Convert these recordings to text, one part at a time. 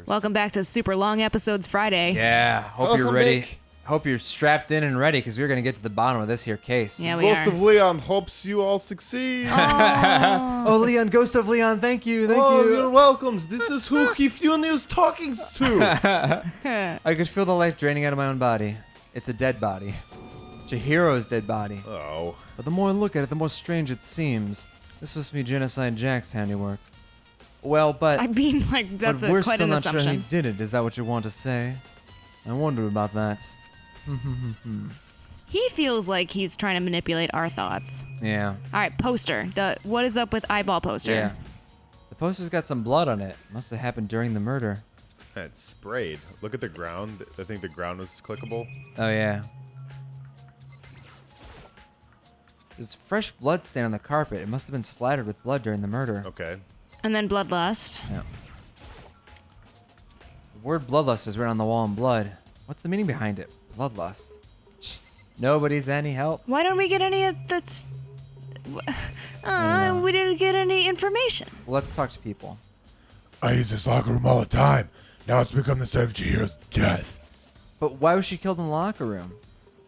Welcome back to Super Long Episodes Friday. Yeah, hope you're ready. Hope you're strapped in and ready because we're going to get to the bottom of this here case. Yeah, we Ghost are. of Leon hopes you all succeed. Oh, Leon, Ghost of Leon, thank you, thank Oh, you. you're welcome. This is who Kifune is talking to. I could feel the life draining out of my own body. It's a dead body. Chihiro's dead body. Oh. But the more I look at it, the more strange it seems. This must be Genocide Jack's handiwork. Well, but... I mean, like, that's but we're quite still an not assumption. sure he did it. Is that what you want to say? I wonder about that. He feels like he's trying to manipulate our thoughts. Yeah. All right, poster. What is up with eyeball poster? Yeah. The poster's got some blood on it. Must have happened during the murder. It's sprayed. Look at the ground. I think the ground was clickable. Oh, yeah. There's fresh blood stain on the carpet. It must have been splattered with blood during the murder. Okay. And then bloodlust. Yeah. The word bloodlust is written on the wall in blood. What's the meaning behind it? Bloodlust. Nobody's any help. Why don't we get any of that's... we didn't get any information. Well, let's talk to people. I use this locker room all the time. Now it's become the site of Chihiro's death. But why was she killed in the locker room?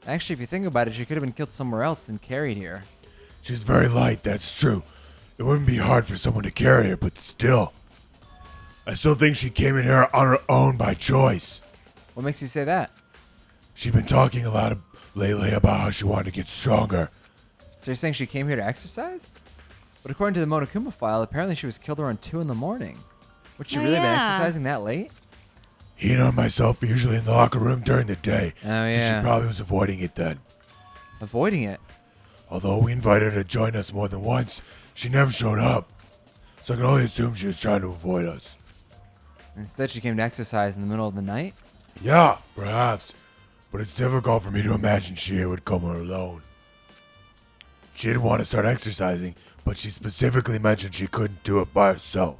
Actually, if you think about it, she could have been killed somewhere else than carried here. She's very light, that's true. It wouldn't be hard for someone to carry her, but still. I still think she came in here on her own by choice. What makes you say that? She's been talking a lot lately about how she wanted to get stronger. So you're saying she came here to exercise? But according to the Monokuma file, apparently she was killed around 2 in the morning. Would she Oh, really have been yeah. exercising that late? Hina and myself are usually in the locker room during the day. Oh, So yeah. she probably was avoiding it then. Avoiding it? Although we invited her to join us more than once, she never showed up. So I can only assume she was trying to avoid us. Instead, she came to exercise in the middle of the night? Yeah, perhaps. But it's difficult for me to imagine she would come alone. She didn't want to start exercising, but she specifically mentioned she couldn't do it by herself.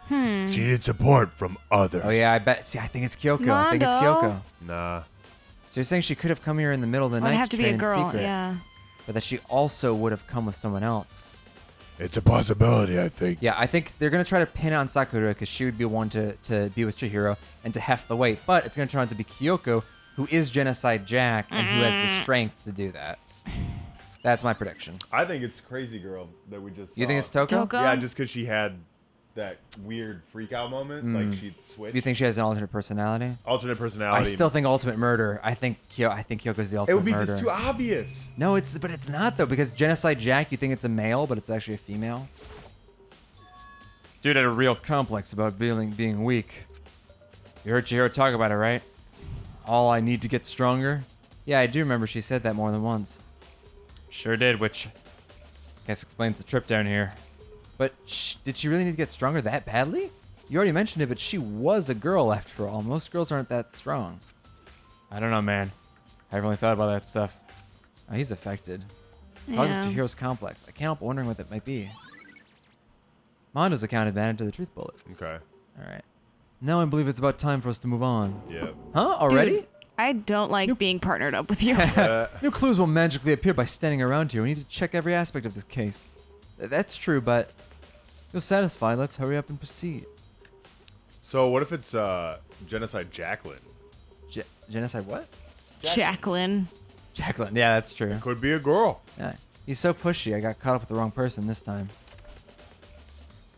She needed support from others. Oh, yeah, I bet. See, I think it's Kyoko. I think it's Mondo. Kyoko. Nah. So you're saying she could have come here in the middle of the Well, night it'd have to be train a in girl, secret, yeah. but that she also would have come with someone else. It's a possibility, I think. Yeah, I think they're going to try to pin it on Sakura because she would be one to be with Chihiro and to heft the weight. But it's going to turn out to be Kyoko, who is Genocide Jack and who has the strength to do that. That's my prediction. I think it's Crazy Girl that we just saw. You think it's Toko? Toko? Yeah, just because she had that weird freak out moment. Like she switched. You think she has an alternate personality? Alternate I personality. still think ultimate murder. I think Kyoko's the ultimate It would be murder. just too obvious. No, but it's not though, because Genocide Jack, you think it's a male, but it's actually a female. Dude had a real complex about being weak. You heard Chihiro talk about it, right? All I need to get stronger? Yeah, I do remember she said that more than once. Sure did, which I guess explains the trip down here. But did she really need to get stronger that badly? You already mentioned it, but she was a girl after all. Most girls aren't that strong. I don't know, man. I haven't really thought about that stuff. Oh, he's affected. Cause Yeah. of Chihiro's complex. I can't help wondering what that might be. Mondo's account advantage to the truth bullets. Okay. Alright. Now I believe it's about time for us to move on. Yeah. Huh? Already? Dude, I don't like being partnered up with you. New clues will magically appear by standing around here. We need to check every aspect of this case. That's true, but if you're satisfied, let's hurry up and proceed. So what if it's Genocide Jacqueline? Genocide what? Jacqueline. Jacqueline. Yeah, that's true. Could be a girl. Yeah. He's so pushy. I got caught up with the wrong person this time.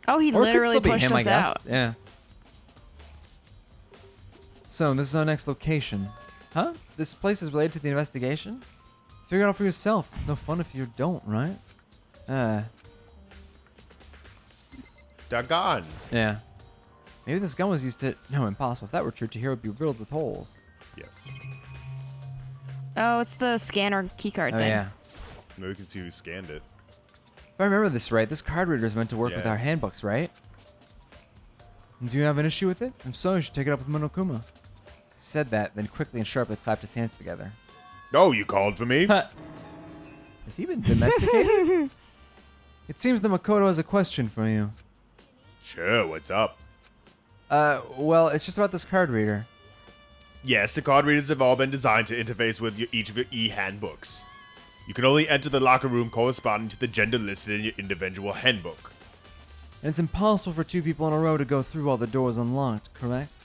Oh, he Or it could literally still be pushed him, I us guess. out. Yeah. So, this is our next location. Huh? This place is related to the investigation? Figure it out for yourself. It's no fun if you don't, right? Dagon. Yeah. Maybe this gun was used to... No, impossible. If that were true, Chihiro would be riddled with holes. Yes. Oh, it's the scanner keycard Oh, thing. yeah. Maybe we can see who scanned it. If I remember this right, this card reader is meant to work with Yeah. our handbooks, right? Do you have an issue with it? If so, you should take it up with Monokuma. He said that, then quickly and sharply clapped his hands together. No, you called for me. Has he been domesticated? It seems that Makoto has a question for you. Sure, what's up? Well, it's just about this card reader. Yes, the card readers have all been designed to interface with each of your e-handbooks. You can only enter the locker room corresponding to the gender listed in your individual handbook. And it's impossible for 2 people in a row to go through while the door is unlocked, correct?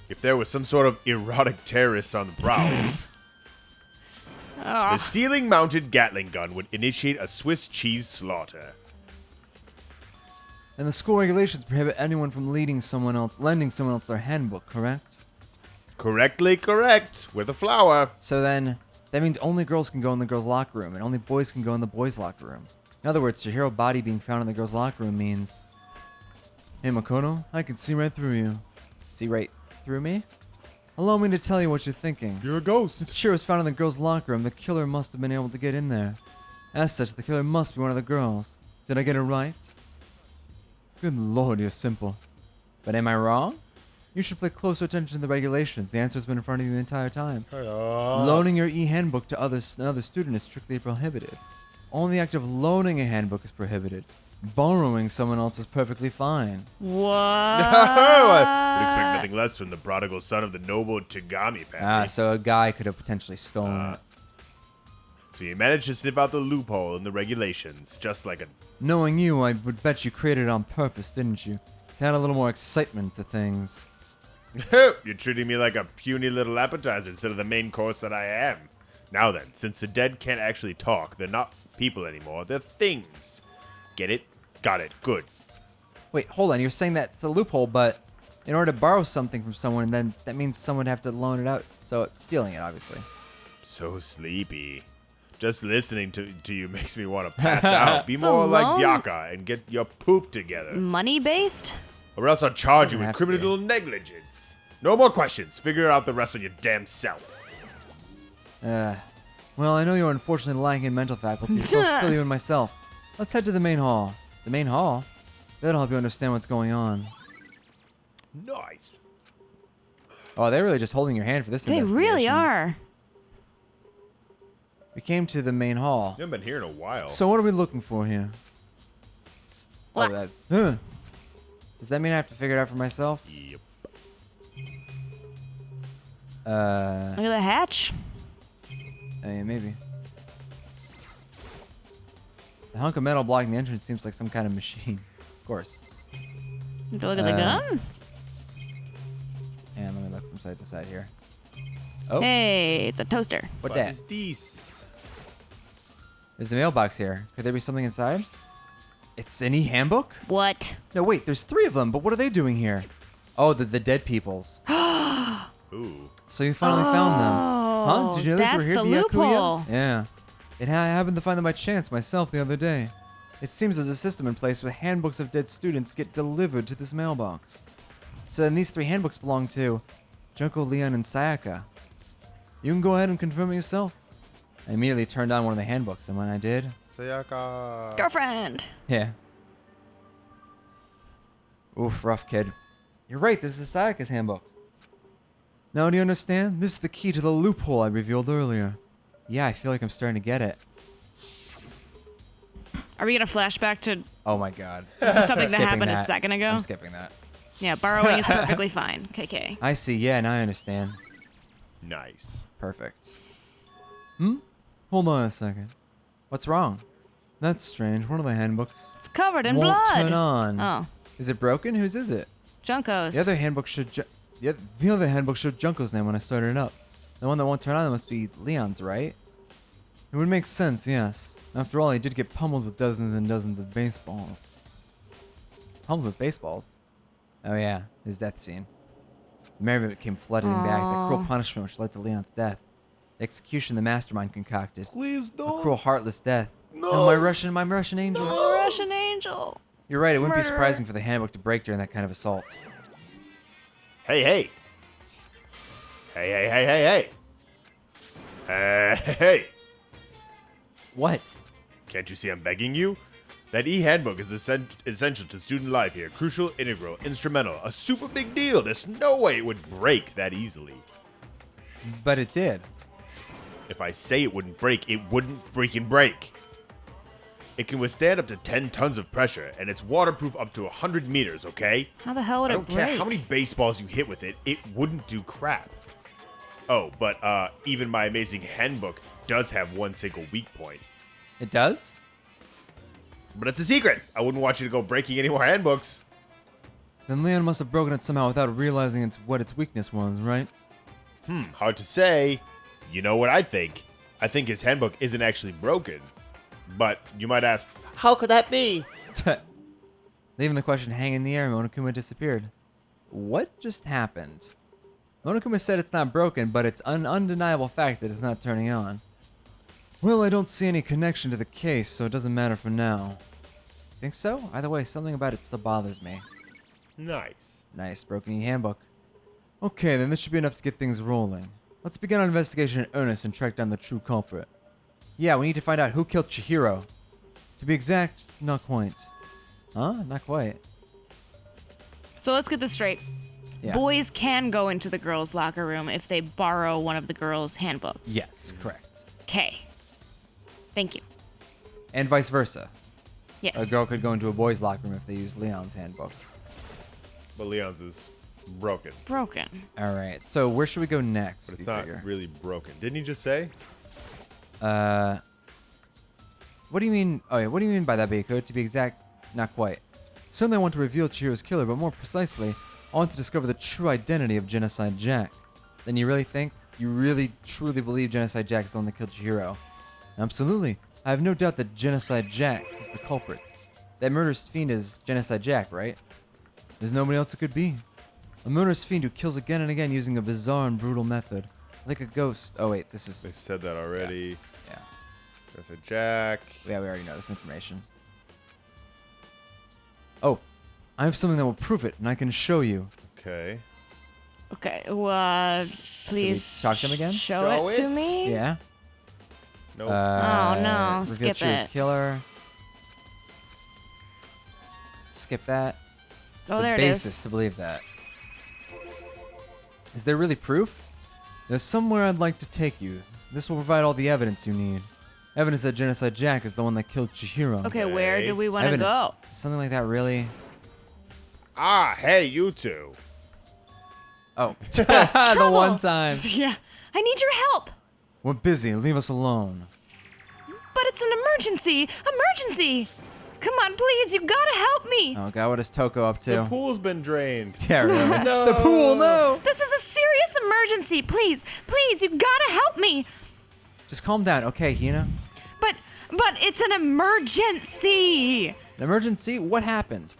If there was some sort of erotic terrorist on the prowl, the ceiling-mounted Gatling gun would initiate a Swiss cheese slaughter. And the school regulations prohibit anyone from lending someone else their handbook, correct? Correctly correct. With a flower. So then, that means only girls can go in the girls' locker room, and only boys can go in the boys' locker room. In other words, your hero body being found in the girls' locker room means... Hey, Makoto, I can see right through you. See right through me? Allow me to tell you what you're thinking. You're a ghost. If Shira was found in the girls' locker room, the killer must have been able to get in there. As such, the killer must be one of the girls. Did I get it right? Good lord, you're simple. But am I wrong? You should pay closer attention to the regulations. The answer's been in front of you the entire time. Loaning your e-handbook to another student is strictly prohibited. Only the act of loaning a handbook is prohibited. Borrowing someone else is perfectly fine. What? I would expect nothing less from the prodigal son of the noble Tagami family. So a guy could have potentially stolen it. So you managed to sniff out the loophole in the regulations, just like a... Knowing you, I would bet you created it on purpose, didn't you? To add a little more excitement to things. You're treating me like a puny little appetizer instead of the main course that I am. Now then, since the dead can't actually talk, they're not people anymore, they're things. Get it? Got it. Good. Wait, hold on. You're saying that it's a loophole, but in order to borrow something from someone, then that means someone would have to loan it out. So stealing it, obviously. So sleepy. Just listening to you makes me want to pass out. Be It's more like alone. Byaka and get your poop together. Money based? Or else I'll charge you Doesn't with have to criminal negligence. No more questions. Figure out the rest on your damn self. Well, I know you're unfortunately lacking in mental faculty, so I'll fill you in myself. Let's head to the main hall. The main hall? That'll help you understand what's going on. Nice. Oh, they're really just holding your hand for this They really investigation. are. We came to the main hall. You haven't been here in a while. So what are we looking for here? What? Oh, that's... Huh. Does that mean I have to figure it out for myself? Yep. Look at the hatch. Maybe. The hunk of metal blocking the entrance seems like some kind of machine. Of course. Need to look at the gun. And let me look from side to side here. Oh, Hey, it's a toaster. what What that? is this? There's a mailbox here. Could there be something inside? It's an e-handbook? What? No, wait, there's 3 of them, but what are they doing here? Oh, the dead peoples. Ooh. So you finally found them. Huh? Did you know these were that's here, the Byakuya? loophole. Yeah. I happened to find them by chance myself the other day. It seems there's a system in place where handbooks of dead students get delivered to this mailbox. So then these 3 handbooks belong to Junko, Leon, and Sayaka. You can go ahead and confirm it yourself. I immediately turned on one of the handbooks, and when I did... Sayaka. Girlfriend. Yeah. Oof, rough kid. You're right, this is Sayaka's handbook. Now do you understand? This is the key to the loophole I revealed earlier. Yeah, I feel like I'm starting to get it. Are we gonna flash back to Oh my god. something that Skipping happened a that. second ago? I'm skipping that. Yeah, borrowing is perfectly fine. KK. I see, yeah, now I understand. Nice. Perfect. Hold on a second. What's wrong? That's strange. One of the handbooks It's covered in won't blood. turn on. Oh, Is it broken? Whose is it? Junko's. The other handbook should the other handbook showed Junko's name when I started it up. The one that won't turn on must be Leon's, right? It would make sense, yes. After all, he did get pummeled with dozens and dozens of baseballs. Pummeled with baseballs? Oh yeah, his death scene. The memory of it came flooding back. The cruel punishment which led to Leon's death. The execution the mastermind concocted. Please A don't. cruel, heartless death. No. Oh, my Russian angel. Oh, Russian angel. You're right. It wouldn't be Murderer. surprising for the handbook to break during that kind of assault. Hey, hey. Hey, hey, hey, hey, hey. Hey. What? Can't you see I'm begging you? That e-handbook is essential to student life here. Crucial, integral, instrumental. A super big deal. There's no way it would break that easily. But it did. If I say it wouldn't break, it wouldn't freaking break. It can withstand up to 10 tons of pressure, and it's waterproof up to 100 meters, okay? How the hell would I it don't break? care how many baseballs you hit with it, it wouldn't do crap. Oh, but even my amazing handbook does have one single weak point. It does? But it's a secret. I wouldn't want you to go breaking any more handbooks. Then Leon must have broken it somehow without realizing what its weakness was, right? Hard to say. You know what I think? I think his handbook isn't actually broken. But you might ask, how could that be? Leaving the question hanging in the air, Monokuma disappeared. What just happened? Monokuma said it's not broken, but it's an undeniable fact that it's not turning on. Well, I don't see any connection to the case, so it doesn't matter for now. Think so? Either way, something about it still bothers me. Nice. Nice, broken e-handbook. Okay, then this should be enough to get things rolling. Let's begin our investigation in earnest and track down the true culprit. Yeah, we need to find out who killed Chihiro. To be exact, not quite. Huh? Not quite. So let's get this straight. Yeah. Boys can go into the girls' locker room if they borrow one of the girls' handbooks. Yes, correct. Okay. Thank you. And vice versa. Yes. A girl could go into a boy's locker room if they use Leon's handbook. But Leon's is broken. Broken. All right. So where should we go next? But it's you not figure? really broken. Didn't he just say? What do you mean? Oh yeah. What do you mean by that, Baiko? To be exact, not quite. Certainly, I want to reveal Chihiro's killer, but more precisely, I want to discover the true identity of Genocide Jack. Then you really truly believe Genocide Jack is the one that killed Chihiro? Absolutely. I have no doubt that Genocide Jack is the culprit. That murderous fiend is Genocide Jack, right? There's nobody else it could be. A murderous fiend who kills again and again using a bizarre and brutal method. Like a ghost. Oh wait, this is... They said that already. Yeah. There's a Jack. Yeah, we already know this information. Oh, I have something that will prove it, and I can show you. Okay. Okay. Please talk to him again? Show it to me. Yeah. Nope. Oh, no, reveal skip Chihiro's it. Killer. Skip that. Oh, The there it basis is. to believe that. Is there really proof? There's somewhere I'd like to take you. This will provide all the evidence you need. Evidence that Genocide Jack is the one that killed Chihiro. Okay, where do we want to Evidence. go? Something like that, really? Ah, hey, you two. Oh, the one time. Yeah. I need your help. We're busy. Leave us alone. But it's an emergency. Emergency. Come on, please. You gotta help me. Oh God, what is Toko up The to? pool's been drained. Yeah, really. No. The pool, no. This is a serious emergency. Please, you gotta help me. Just calm down, okay, Hina? But it's an emergency. An emergency? What happened?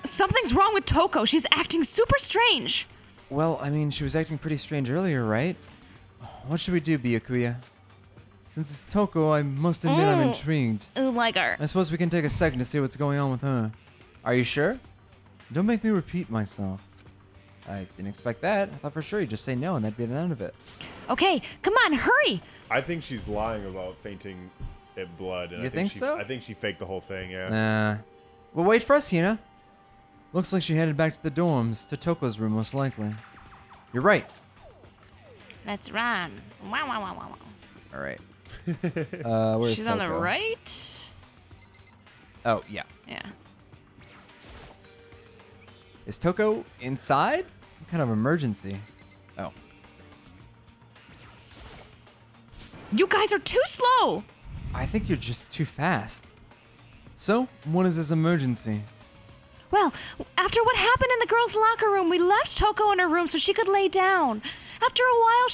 Something's wrong with Toko. She's acting super strange. Well, I mean, she was acting pretty strange earlier, right? What should we do, Byakuya? Since it's Toko, I must admit I'm intrigued. Ooh, like her. I suppose we can take a second to see what's going on with her. Are you sure? Don't make me repeat myself. I didn't expect that. I thought for sure you'd just say no and that'd be the end of it. Okay, come on, hurry. I think she's lying about fainting at blood. And You I think think so? I think she faked the whole thing, yeah. Well, wait for us, Hina. Looks like she headed back to the dorms, to Toko's room most likely. You're right. Let's run. Wow, wow, wow, wow, wow. All right. Where's She's on the Toko? right. Oh, yeah. Yeah. Is Toko inside? Some kind of emergency. Oh. You guys are too slow. I think you're just too fast. So, what is this emergency? Well, after what happened in the girls' locker room, we left Toko in her room so she could lay down. After a while,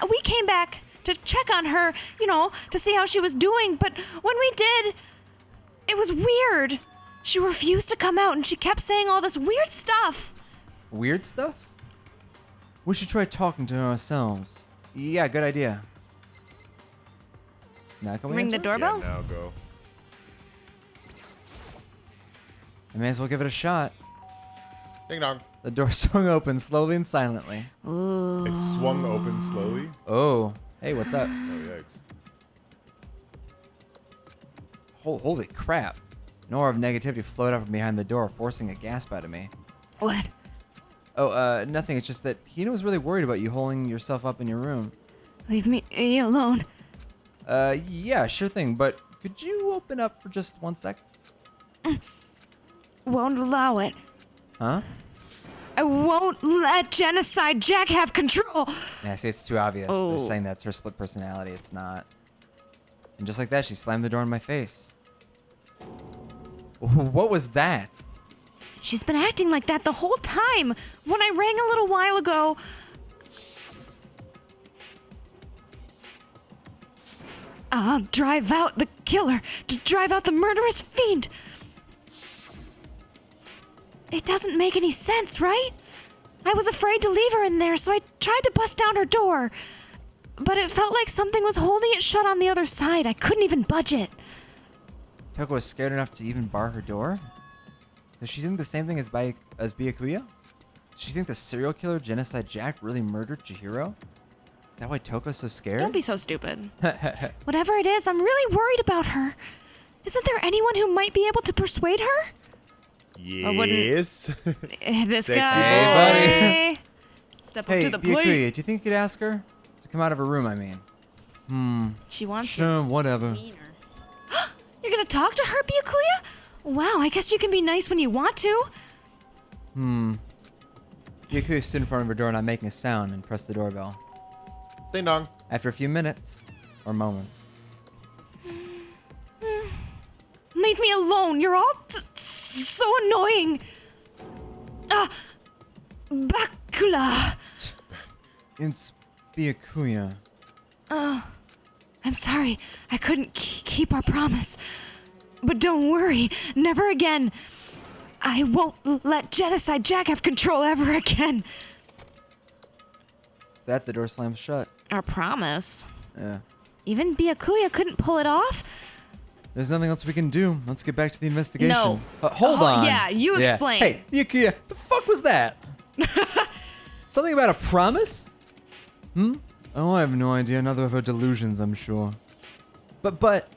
we came back to check on her, to see how she was doing. But when we did, it was weird. She refused to come out and she kept saying all this weird stuff. Weird stuff? We should try talking to her ourselves. Yeah, good idea. Now can we Ring the answer? doorbell? Yeah, now go. I may as well give it a shot. Ding dong. The door swung open slowly and silently. Ooh. It swung open slowly. Oh, hey, what's up? Oh, yikes. Holy crap. An aura of negativity flowed out from behind the door, forcing a gasp out of me. What? Oh, nothing. It's just that Hina was really worried about you holding yourself up in your room. Leave me alone. Yeah, sure thing, but could you open up for just 1 sec? Won't allow it. Huh? I won't let Genocide Jack have control. Yeah, see, it's too obvious. Oh. They're saying that's her split personality. It's not. And just like that, she slammed the door in my face. What was that? She's been acting like that the whole time. When I rang a little while ago... I'll drive out the killer, to drive out the murderous fiend. It doesn't make any sense, right? I was afraid to leave her in there, so I tried to bust down her door. But it felt like something was holding it shut on the other side. I couldn't even budge it. Toko was scared enough to even bar her door? Does she think the same thing as Byakuya? Does she think the serial killer Genocide Jack really murdered Chihiro? Is that why Toko's so scared? Don't be so stupid. Whatever it is, I'm really worried about her. Isn't there anyone who might be able to persuade her? Yes. This Sexy guy. Hey, buddy. Step up Hey, to the Byakuya, plate. do you think you could ask her? To come out of her room, I mean. She wants Sure, whatever. you. You're gonna talk to her, Byakuya? Wow, I guess you can be nice when you want to. Byakuya stood in front of her door, not making a sound, and pressed the doorbell. Ding dong. After a few minutes, or moments, Leave me alone. You're all so annoying. Bakula. it's Byakuya. I'm sorry. I couldn't keep our promise. But don't worry. Never again. I won't let Genocide Jack have control ever again. That the door slams shut. Our promise? Yeah. Even Byakuya couldn't pull it off? There's nothing else we can do. Let's get back to the investigation. No. Hold Oh, on. yeah, you explain. Hey, Byakuya, the fuck was that? Something about a promise? Oh, I have no idea. Another of her delusions, I'm sure. But,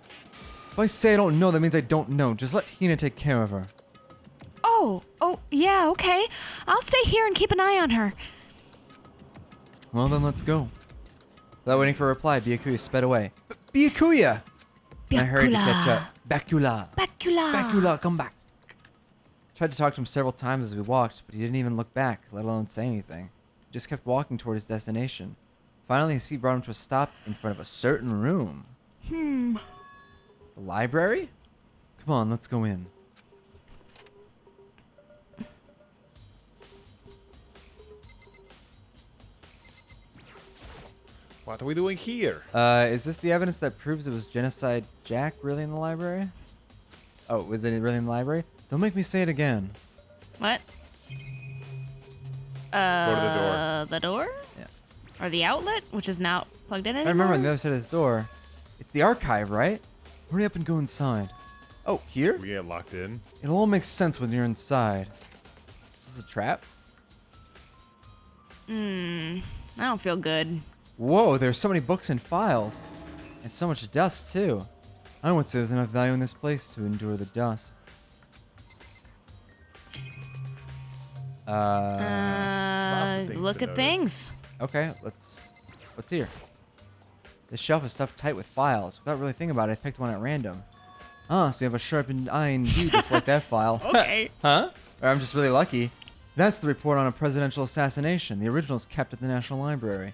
if I say I don't know, that means I don't know. Just let Hina take care of her. Oh, yeah, okay. I'll stay here and keep an eye on her. Well, then let's go. Without waiting for a reply, Byakuya sped away. Byakuya! I hurried to catch up. Bakula! Bakula, come back! Tried to talk to him several times as we walked, but he didn't even look back, let alone say anything. He just kept walking toward his destination. Finally, his feet brought him to a stop in front of a certain room. The library? Come on, let's go in. What are we doing here? Is this the evidence that proves it was Genocide Jack really in the library? Oh, was it really in the library? Don't make me say it again. What? Go to the door. The door? Yeah. Or the outlet, which is not plugged in anymore? I remember on the other side of this door. It's the archive, right? Hurry up and go inside. Oh, here? We get locked in. It'll all make sense when you're inside. Is this a trap? I don't feel good. Whoa, there's so many books and files. And so much dust, too. I wouldn't say there's enough value in this place to endure the dust. Lots of things Look to at notice. things. Okay, what's here? This shelf is stuffed tight with files. Without really thinking about it, I picked one at random. Ah, so you have a sharpened eye indeed, just like that file. Okay. Huh? Or I'm just really lucky. That's the report on a presidential assassination. The original is kept at the National Library.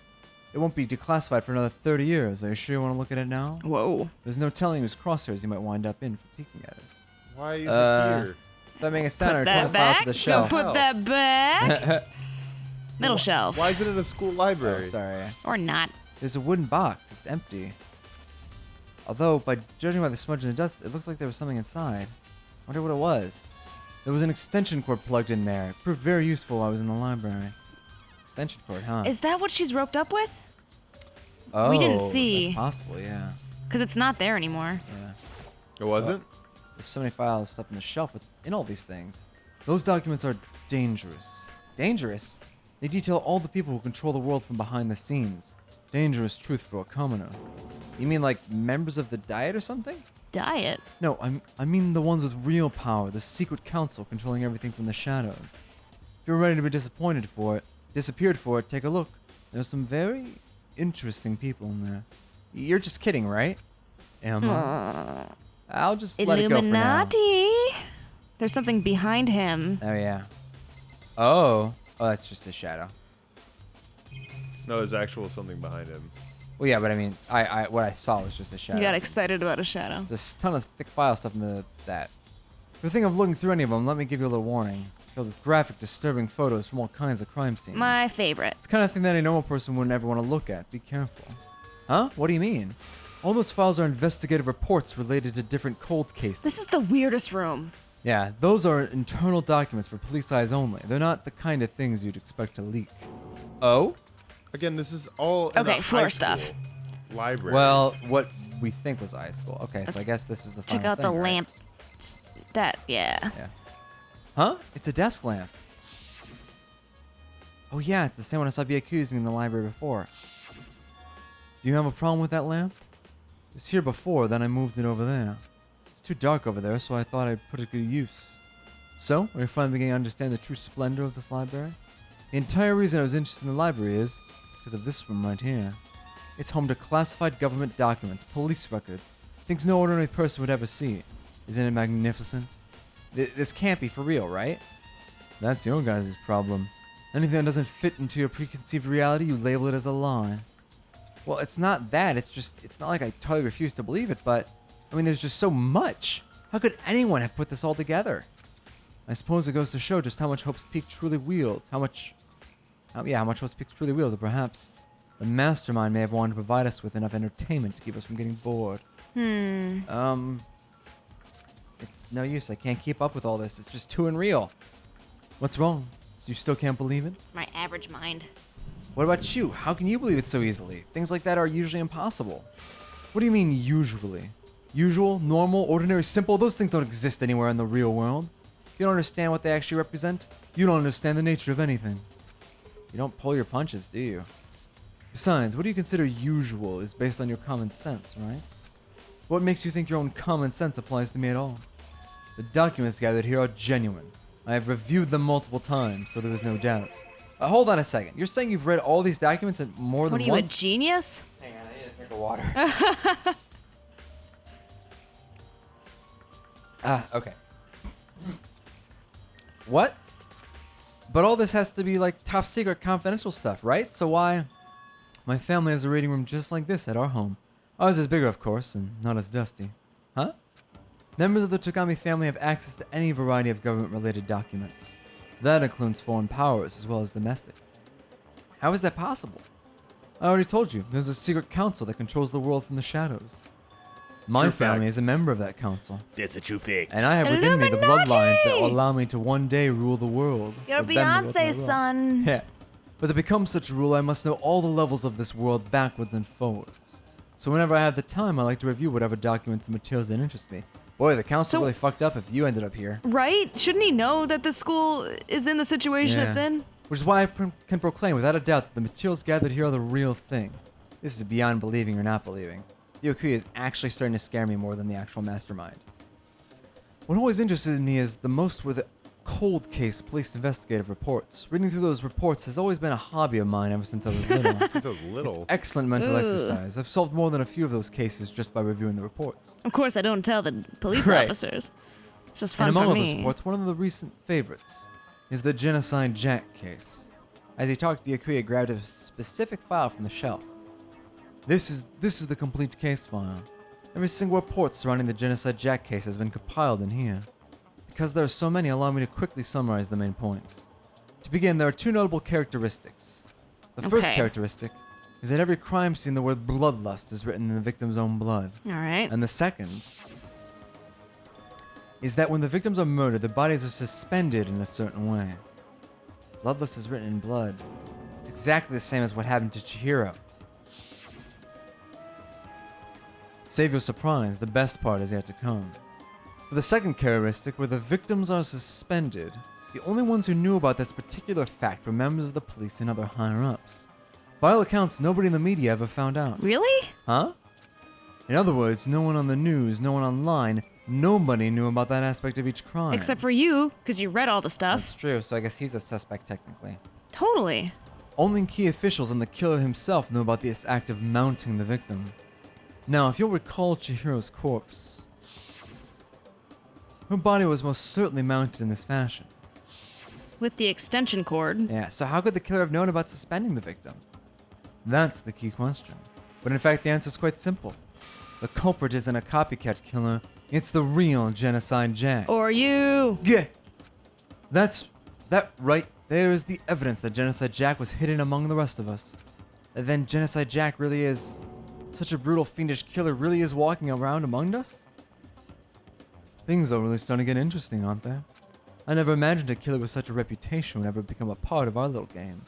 It won't be declassified for another 30 years. Are you sure you want to look at it now? Whoa. There's no telling whose crosshairs you might wind up in for peeking at it. Why is it here? Without making a sound, I Put returned that the file back. to the Go shelf. put that back. Middle shelf. Why is it in a school Oh, library? sorry. Or not. There's a wooden box. It's empty. Although, by judging by the smudge and the dust, it looks like there was something inside. Wonder what it was. There was an extension cord plugged in there. It proved very useful while I was in the library. Extension cord, huh? Is that what she's roped up with? Oh, we didn't see. That's possible, yeah. Because it's not there anymore. Yeah. It wasn't? There's so many files stuffed in the shelf in all these things. Those documents are dangerous. Dangerous? They detail all the people who control the world from behind the scenes. Dangerous truth for a commoner. You mean like members of the Diet or something? Diet. No, I mean the ones with real power, the secret council controlling everything from the shadows. If you're ready to be disappeared for it, take a look. There's some very interesting people in there. You're just kidding, right? Emma? I'll just let it go for now. Illuminati. There's something behind him. Oh, yeah. Oh, that's just a shadow. No, there's actual something behind him. Well, yeah, but I mean, what I saw was just a shadow. You got excited about a shadow. There's a ton of thick file stuff in that. If you're thinking of looking through any of them, let me give you a little warning. filled with graphic, disturbing photos from all kinds of crime scenes. My favorite. It's the kind of thing that a normal person wouldn't ever want to look at. Be careful. Huh? What do you mean? All those files are investigative reports related to different cold cases. This is the weirdest room. Yeah, those are internal documents for police eyes only. They're not the kind of things you'd expect to leak. Oh? Again, this is all in Okay, a floor high stuff. school library. Well, what we think was high school. Okay, so I guess this is the final Check out the thing, right? lamp. That, yeah. Yeah. Huh? It's a desk lamp. Oh yeah, it's the same one I saw BQ using in the library before. Do you have a problem with that lamp? It was here before, then I moved it over there. It's too dark over there, so I thought I'd put it to good use. So, are you finally beginning to understand the true splendor of this library? The entire reason I was interested in the library is because of this room right here. It's home to classified government documents, police records, things no ordinary person would ever see. Isn't it magnificent? This can't be for real, right? That's your guys' problem. Anything that doesn't fit into your preconceived reality, you label it as a lie. Well, it's not that. It's not like I totally refuse to believe it, but, I mean, there's just so much. How could anyone have put this all together? I suppose it goes to show just how much Hope's Peak truly wields. How much Hope's Peak truly wields, or perhaps the mastermind may have wanted to provide us with enough entertainment to keep us from getting bored. It's no use. I can't keep up with all this. It's just too unreal. What's wrong? So you still can't believe it? It's my average mind. What about you? How can you believe it so easily? Things like that are usually impossible. What do you mean usually? Usual, normal, ordinary, simple? Those things don't exist anywhere in the real world. You don't understand what they actually represent? You don't understand the nature of anything. You don't pull your punches, do you? Besides, what do you consider usual is based on your common sense, right? What makes you think your own common sense applies to me at all? The documents gathered here are genuine. I have reviewed them multiple times, so there is no doubt. Hold on a second. You're saying you've read all these documents more than What are you, once? a genius? Hang on, I need a drink of water. Okay. What? But all this has to be like top secret confidential stuff, right? So why? My family has a reading room just like this at our home. Ours is bigger, of course, and not as dusty. Huh? Members of the Togami family have access to any variety of government-related documents. That includes foreign powers as well as domestic. How is that possible? I already told you, there's a secret council that controls the world from the shadows. My True family fact. is a member of that council, That's a true fact. and I have within me the Illuminati! bloodlines that will allow me to one day rule the world. You're or bend the will to my will. Beyonce's son. Yeah. But to become such a ruler, I must know all the levels of this world backwards and forwards. So whenever I have the time, I like to review whatever documents and materials that interest me. Boy, the council So- really fucked up if you ended up here. Right? Shouldn't he know that the school is in the situation it's Yeah. in? Which is why I can proclaim without a doubt that the materials gathered here are the real thing. This is beyond believing or not believing. Yokuya is actually starting to scare me more than the actual mastermind. What always interested me is the most were the cold case police investigative reports. Reading through those reports has always been a hobby of mine ever since I was little. It's a little. Excellent mental Ugh. exercise. I've solved more than a few of those cases just by reviewing the reports. Of course, I don't tell the police Right. officers. It's just And fun among for all me. those reports, one of the recent favorites is the Genocide Jack case. As he talked, Byakuya grabbed a specific file from the shelf. This is the complete case file. Every single report surrounding the Genocide Jack case has been compiled in here. Because there are so many, allow me to quickly summarize the main points. To begin, there are two notable characteristics. The first Okay. characteristic is that every crime scene the word bloodlust is written in the victim's own blood. All right. And the second is that when the victims are murdered, their bodies are suspended in a certain way. Bloodlust is written in blood. It's exactly the same as what happened to Chihiro. Save your surprise, the best part is yet to come. For the second characteristic, where the victims are suspended, the only ones who knew about this particular fact were members of the police and other higher-ups. By all accounts, nobody in the media ever found out. Really? Huh? In other words, no one on the news, no one online, nobody knew about that aspect of each crime. Except for you, because you read all the stuff. That's true, so I guess he's a suspect technically. Totally. Only key officials and the killer himself knew about this act of mounting the victim. Now, if you'll recall Chihiro's corpse, her body was most certainly mounted in this fashion. With the extension cord. Yeah, so how could the killer have known about suspending the victim? That's the key question. But in fact, the answer is quite simple. The culprit isn't a copycat killer, it's the real Genocide Jack. Or you. Yeah. That's That right there is the evidence that Genocide Jack was hidden among the rest of us. And then Genocide Jack really is such a brutal, fiendish killer, really is walking around among us? Things are really starting to get interesting, aren't they? I never imagined a killer with such a reputation would ever become a part of our little game.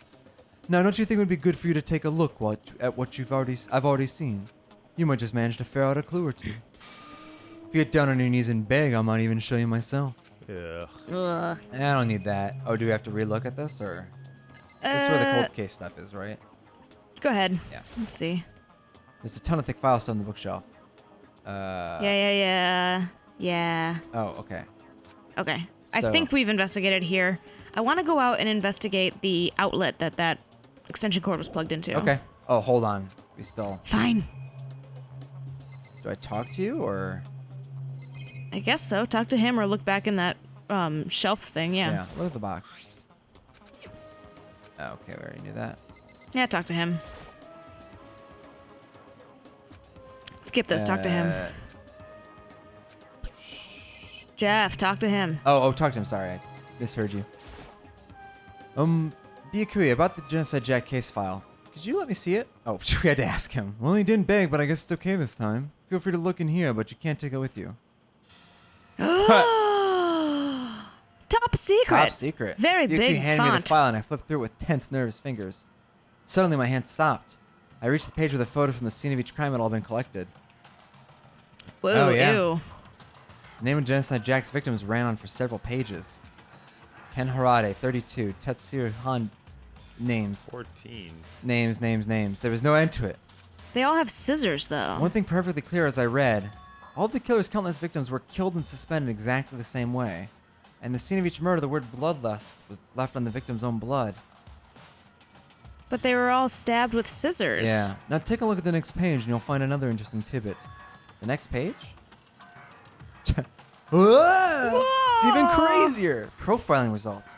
Now, don't you think it would be good for you to take a look at what I've already seen? You might just manage to ferret out a clue or two. If you get down on your knees and beg, I might even show you myself. Ugh. Ugh. I don't need that. Oh, do we have to relook at this, or? This is where the cold case stuff is, right? Go ahead. Yeah. Let's see. There's a ton of thick files still on the bookshelf. Yeah. Oh, okay. Okay. I So- think we've investigated here. I want to go out and investigate the outlet that extension cord was plugged into. Okay. Oh, hold on. We still. Fine. Do I talk to you, or? I guess so. Talk to him or look back in that shelf thing. Yeah. Look at the box. Oh, okay, we already knew that. Yeah, talk to him. Skip this. Talk to him. Jeff, talk to him. Oh, talk to him. Sorry, I misheard you. Byakuya, about the Genocide Jack case file. Could you let me see it? Oh, we had to ask him. Well, he didn't beg, but I guess it's okay this time. Feel free to look in here, but you can't take it with you. Top secret. Top secret. Very Byakuya big handed me the font. file, and I flipped through it with tense, nervous fingers. Suddenly, my hand stopped. I reached the page with a photo from the scene of each crime had all been collected. Whoa, Oh, yeah. ew. The name of Genocide Jack's victims ran on for several pages. Ken Harade, 32. Tetsuya Han. Names. 14. Names. There was no end to it. They all have scissors, though. One thing perfectly clear as I read, all of the killer's countless victims were killed and suspended exactly the same way. And the scene of each murder, the word bloodlust was left on the victim's own blood. But they were all stabbed with scissors. Yeah. Now take a look at the next page and you'll find another interesting tidbit. The next page? Whoa! It's even crazier! Profiling results.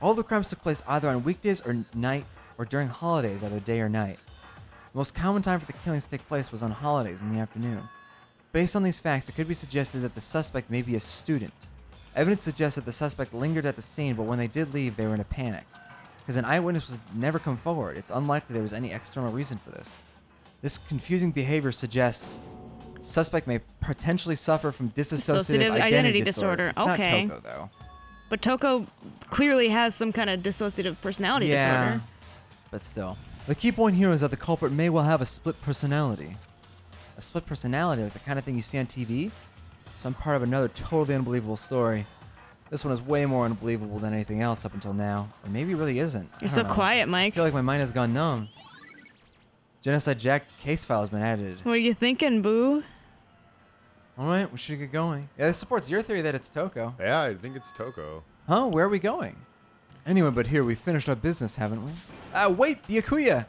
All the crimes took place either on weekdays or night, or during holidays, either day or night. The most common time for the killings to take place was on holidays in the afternoon. Based on these facts, it could be suggested that the suspect may be a student. Evidence suggests that the suspect lingered at the scene, but when they did leave, they were in a panic. Because an eyewitness was never come forward, it's unlikely there was any external reason for this. This confusing behavior suggests suspect may potentially suffer from dissociative identity disorder. It's Okay. not Toko, though. But Toko clearly has some kind of dissociative personality disorder. But still. The key point here is that the culprit may well have a split personality. A split personality, like the kind of thing you see on TV? Some part of another totally unbelievable story. This one is way more unbelievable than anything else up until now. Or maybe it really isn't. You're so quiet, I Mike. feel like my mind has gone numb. Genocide Jack case file has been added. What are you thinking, Boo? Alright, we should get going. Yeah, this supports your theory that it's Toko. Yeah, I think it's Toko. Huh? Where are we going? Anyway, but here, we finished our business, haven't we? Wait, Byakuya!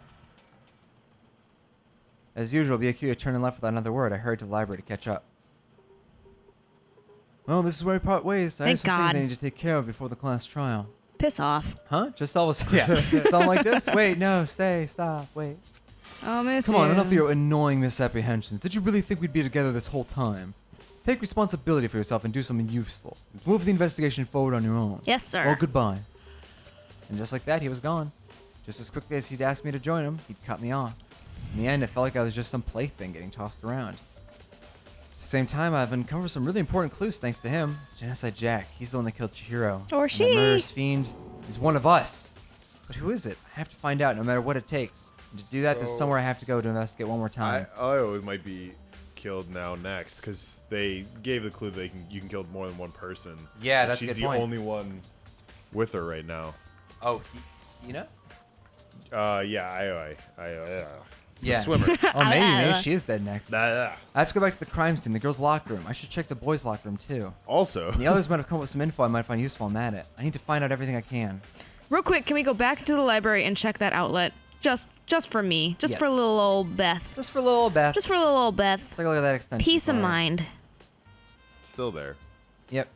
As usual, Byakuya turned and left without another word. I hurried to the library to catch up. Well, this is where we part ways. I have Thank some things God. I need to take care of before the class trial. Piss off. Huh? Just always, yeah. Something like this? Wait, no, stay, stop, wait. I'll miss Come you. on, enough of your annoying misapprehensions. Did you really think we'd be together this whole time? Take responsibility for yourself and do something useful. Move the investigation forward on your own. Yes, sir. Well, goodbye. And just like that, he was gone. Just as quickly as he'd asked me to join him, he'd cut me off. In the end, it felt like I was just some plaything getting tossed around. At the same time, I've uncovered some really important clues thanks to him. Genocide Jack, he's the one that killed Chihiro. Or And she. The murderous fiend is one of us. But who is it? I have to find out no matter what it takes. And to do that, there's So- somewhere I have to go to investigate one more time. Io might be killed now next because they gave the clue that you can kill more than one person. Yeah, And that's a she's good the point. only one with her right now. Oh, you know? Yeah, Io, yeah. Yeah. The swimmer. Oh, maybe she is dead next. Nah. I have to go back to the crime scene, the girls' locker room. I should check the boys' locker room too. Also, And the others might have come up with some info I might find useful. I'm at it. I need to find out everything I can. Real quick, can we go back to the library and check that outlet? Just for me. Just for Yes. little old Beth. Just for little old Beth. Just for little old Beth. Take a look at that extension. Peace of cord. mind. still there. Yep.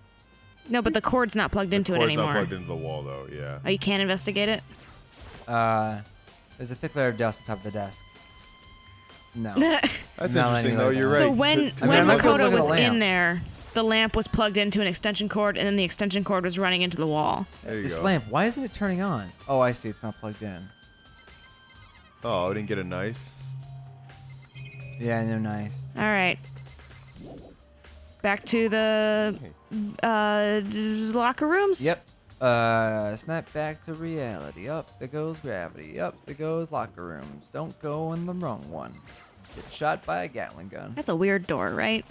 No, but the cord's not plugged into it Cord's anymore. not plugged into the wall though. Yeah. Oh, you can't investigate it? There's a thick layer of dust on top of the desk. No. That's No, interesting anyway, though. You're right. So when I might as well Makoto look at the was lamp. in there, the lamp was plugged into an extension cord, and then the extension cord was running into the wall. There you This go. lamp, why isn't it turning on? Oh, I see. It's not plugged in. Oh, I didn't get a nice. Yeah, they're nice. All right. Back to the locker rooms. Yep. Snap back to reality. Up there goes gravity. Up there goes locker rooms. Don't go in the wrong one. Get shot by a Gatling gun. That's a weird door, right?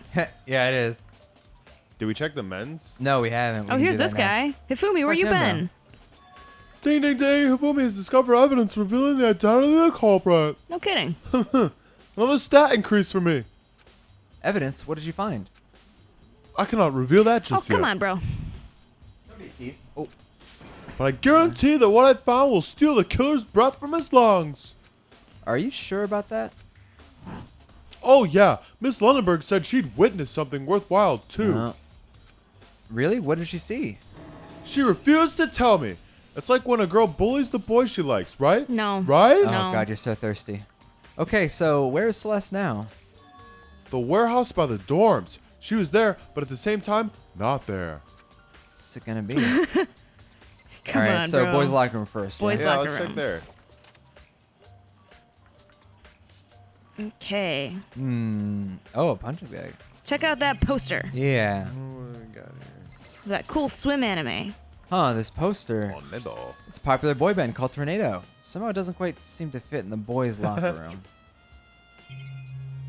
Yeah, it is. Did we check the men's? No, we haven't. We Oh, can here's do that this guy. next. Hifumi, where Fuck you him, been? Ding ding ding! Hifumi has discovered evidence revealing the identity of the culprit. No kidding. Another stat increase for me. Evidence? What did you find? I cannot reveal that Oh, just yet. come on, bro. Oh, But I guarantee that what I found will steal the killer's breath from his lungs. are you sure about that? Oh yeah, Miss Lunenburg said she'd witnessed something worthwhile too. Really? What did she see? She refused to tell me. It's like when a girl bullies the boy she likes, right? No. Right? No. Oh God, you're so thirsty. Okay, so where's Celeste now? The warehouse by the dorms. She was there, but at the same time, not there. What's it gonna be? Come All right, on, so bro. boys' locker room first. Boys' yeah? Yeah, locker let's room. check there. Okay. Oh, a punching bag. Check out that poster. Yeah. What do we got here? That cool swim anime. Huh, this poster. Oh, middle. It's a popular boy band called Tornado. Somehow it doesn't quite seem to fit in the boys' locker room.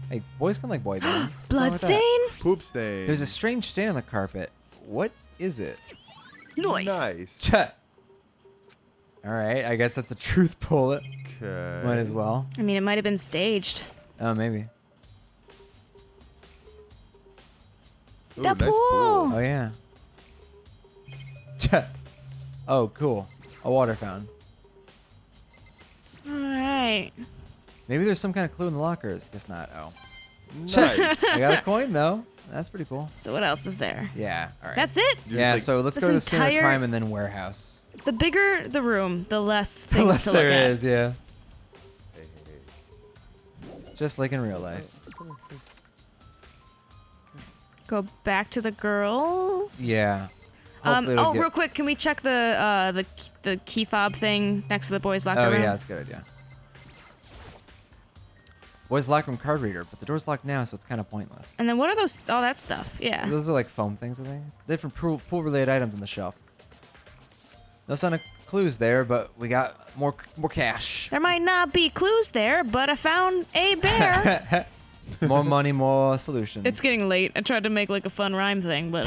Hey, boys can like boy bands. What's wrong with that? Bloodstain? Poop stain. There's a strange stain on the carpet. What is it? Noise. Nice. All right, I guess that's a truth bullet. Okay. Might as well. I mean, it might have been staged. Oh, maybe. Ooh, The nice pool. Oh, yeah. Oh, cool. A water fountain. All right. Maybe there's some kind of clue in the lockers. Guess not. Oh. Nice. I got a coin, though. That's pretty cool. So what else is there? Yeah, all right. That's it? Yeah, like- so let's This go to the scene of entire- crime and then warehouse. The bigger the room, the less things Unless to look there at. is, yeah. Hey, hey, hey. Just like in real life. Go back to the girls. Yeah. Hopefully it'll Oh, get- real quick, can we check the key fob thing next to the boys' locker Oh, room? yeah, that's a good idea. Boys locker room card reader, but the door's locked now, so it's kind of pointless. And then what are those? All that stuff. Yeah. Those are like foam things, I think. Different pool-related items on the shelf. No sign of clues there, but we got more cash. There might not be clues there, but I found a bear. More money, more solutions. It's getting late. I tried to make like a fun rhyme thing, but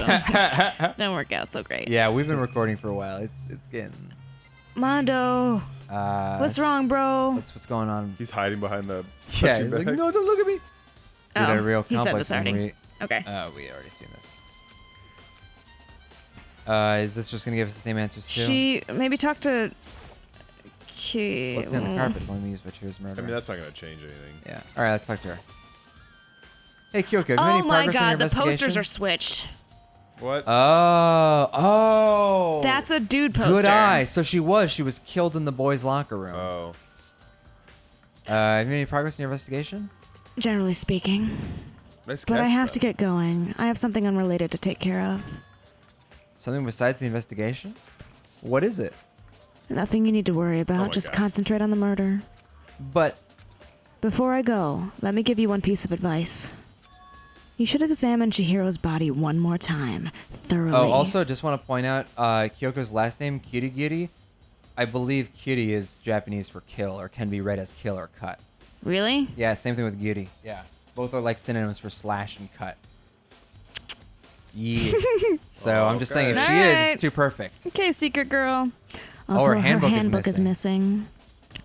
didn't work out so great. Yeah, we've been recording for a while. It's getting. Mondo, what's wrong, bro? What's going on? He's hiding behind the Yeah, punching he's like, bag. no, don't look at me. We had a real he said complex this already. when Okay. we already seen this. Is this just gonna give us the same answers too? She maybe talk to. What's in the carpet? Let me use Butcher's I murder. mean, that's not going to change anything. Yeah. All right, let's talk to her. Hey, Kyoko, have you made Oh any my progress in your god, the posters investigation? are switched. What? Oh. That's a dude poster. Good eye. So she was killed in the boys' locker room. Oh. Have you made any progress in your investigation? Generally speaking. Nice But I catch, have though. to get going. I have something unrelated to take care of. Something besides the investigation? What is it? Nothing you need to worry about. Oh my Just God. concentrate on the murder. But Before I go, let me give you one piece of advice. You should examine Chihiro's body one more time, thoroughly. oh, also just want to point out Kyoko's last name, Kirigiri. I believe Kiri is Japanese for kill, or can be read as kill or cut. Really? Yeah, same thing with Giri. Yeah, both are like synonyms for slash and cut. Yeah. So I'm just saying, if Okay. she is, Alright. it's too perfect. Okay, secret girl. Also, her handbook is missing.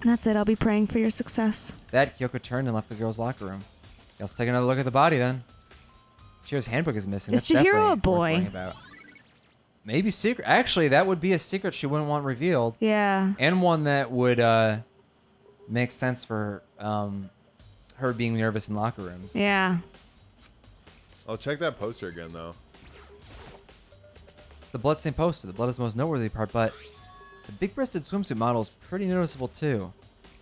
That's it. I'll be praying for your success. That Kyoko turned and left the girls' locker room. Let's take another look at the body then. Chihiro's handbook is missing. Is That's Chihiro definitely a worth boy? worrying about. Maybe secret. Actually, that would be a secret she wouldn't want revealed, Yeah. and one that would make sense for her being nervous in locker rooms. Yeah. I'll check that poster again, though. The bloodstained poster. The blood is the most noteworthy part, but the big-breasted swimsuit model is pretty noticeable too.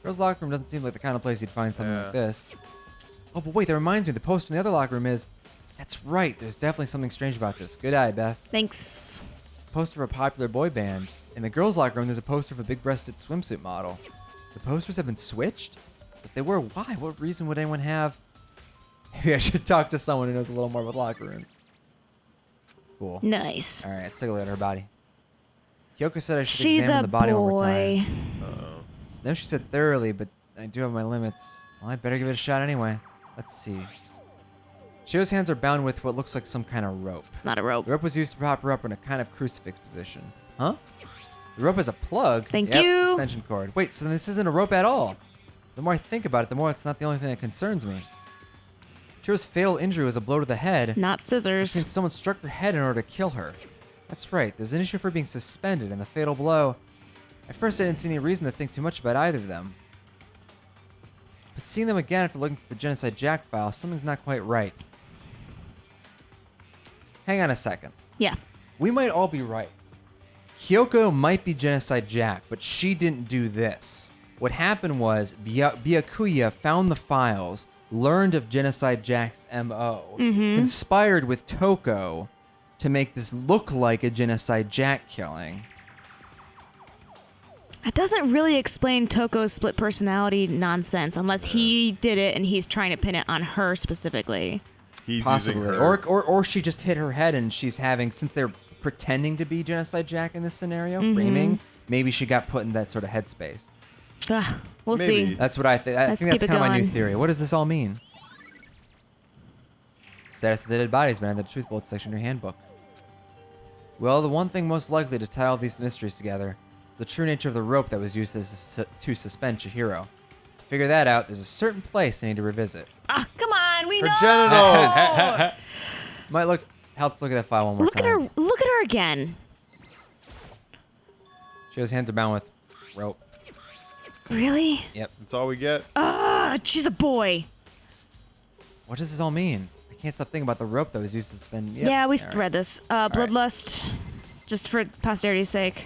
Girls' locker room doesn't seem like the kind of place you'd find something Yeah. like this. Oh, but wait, that reminds me. The poster in the other locker room is That's right. There's definitely something strange about this. Good eye, Beth. Thanks. Poster of a popular boy band. In the girls' locker room, there's a poster of a big-breasted swimsuit model. The posters have been switched? If they were, why? What reason would anyone have? Maybe I should talk to someone who knows a little more about locker rooms. Cool. Nice. All right, let's take a look at her body. Kyoko said I should She's examine a the body one more time. boy. No, she said thoroughly, but I do have my limits. Well, I better give it a shot anyway. Let's see. Shio's hands are bound with what looks like some kind of rope. It's not a rope. The rope was used to prop her up in a kind of crucifix position. Huh? The rope has a plug. Thank Yep, you. Extension cord. Wait, so then this isn't a rope at all. The more I think about it, the more it's not the only thing that concerns me. Shio's fatal injury was a blow to the head. Not scissors. Since someone struck her head in order to kill her. That's right. There's an issue for being suspended and the fatal blow. At first, I didn't see any reason to think too much about either of them. But seeing them again after looking at the Genocide Jack file, something's not quite right. Hang on a second. Yeah. We might all be right. Kyoko might be Genocide Jack, but she didn't do this. What happened was Byakuya found the files, learned of Genocide Jack's MO, conspired with Toko to make this look like a Genocide Jack killing. It doesn't really explain Toko's split personality nonsense unless he did it and he's trying to pin it on her specifically. He's Possibly. using her. Or she just hit her head and she's having, since they're pretending to be Genocide Jack in this scenario, framing, maybe she got put in that sort of headspace. Ugh, we'll Maybe. see. That's what I think. I Let's think that's keep it kind of my new going. theory. What does this all mean? Status of the dead bodies been in the truth bullet section of your handbook. Well, the one thing most likely to tie all these mysteries together is the true nature of the rope that was used to suspend Chihiro. To figure that out, there's a certain place I need to revisit. Ah, come on, we Her know. genitals. Might help look at that file one more Look at time. her. Look at her again. Shio's hands are bound with rope. Really? Yep. That's all we get. Ah, she's a boy. What does this all mean? I can't stop thinking about the rope that was used to suspend. Yep. Yeah, we All right. read this. Bloodlust, just for posterity's sake.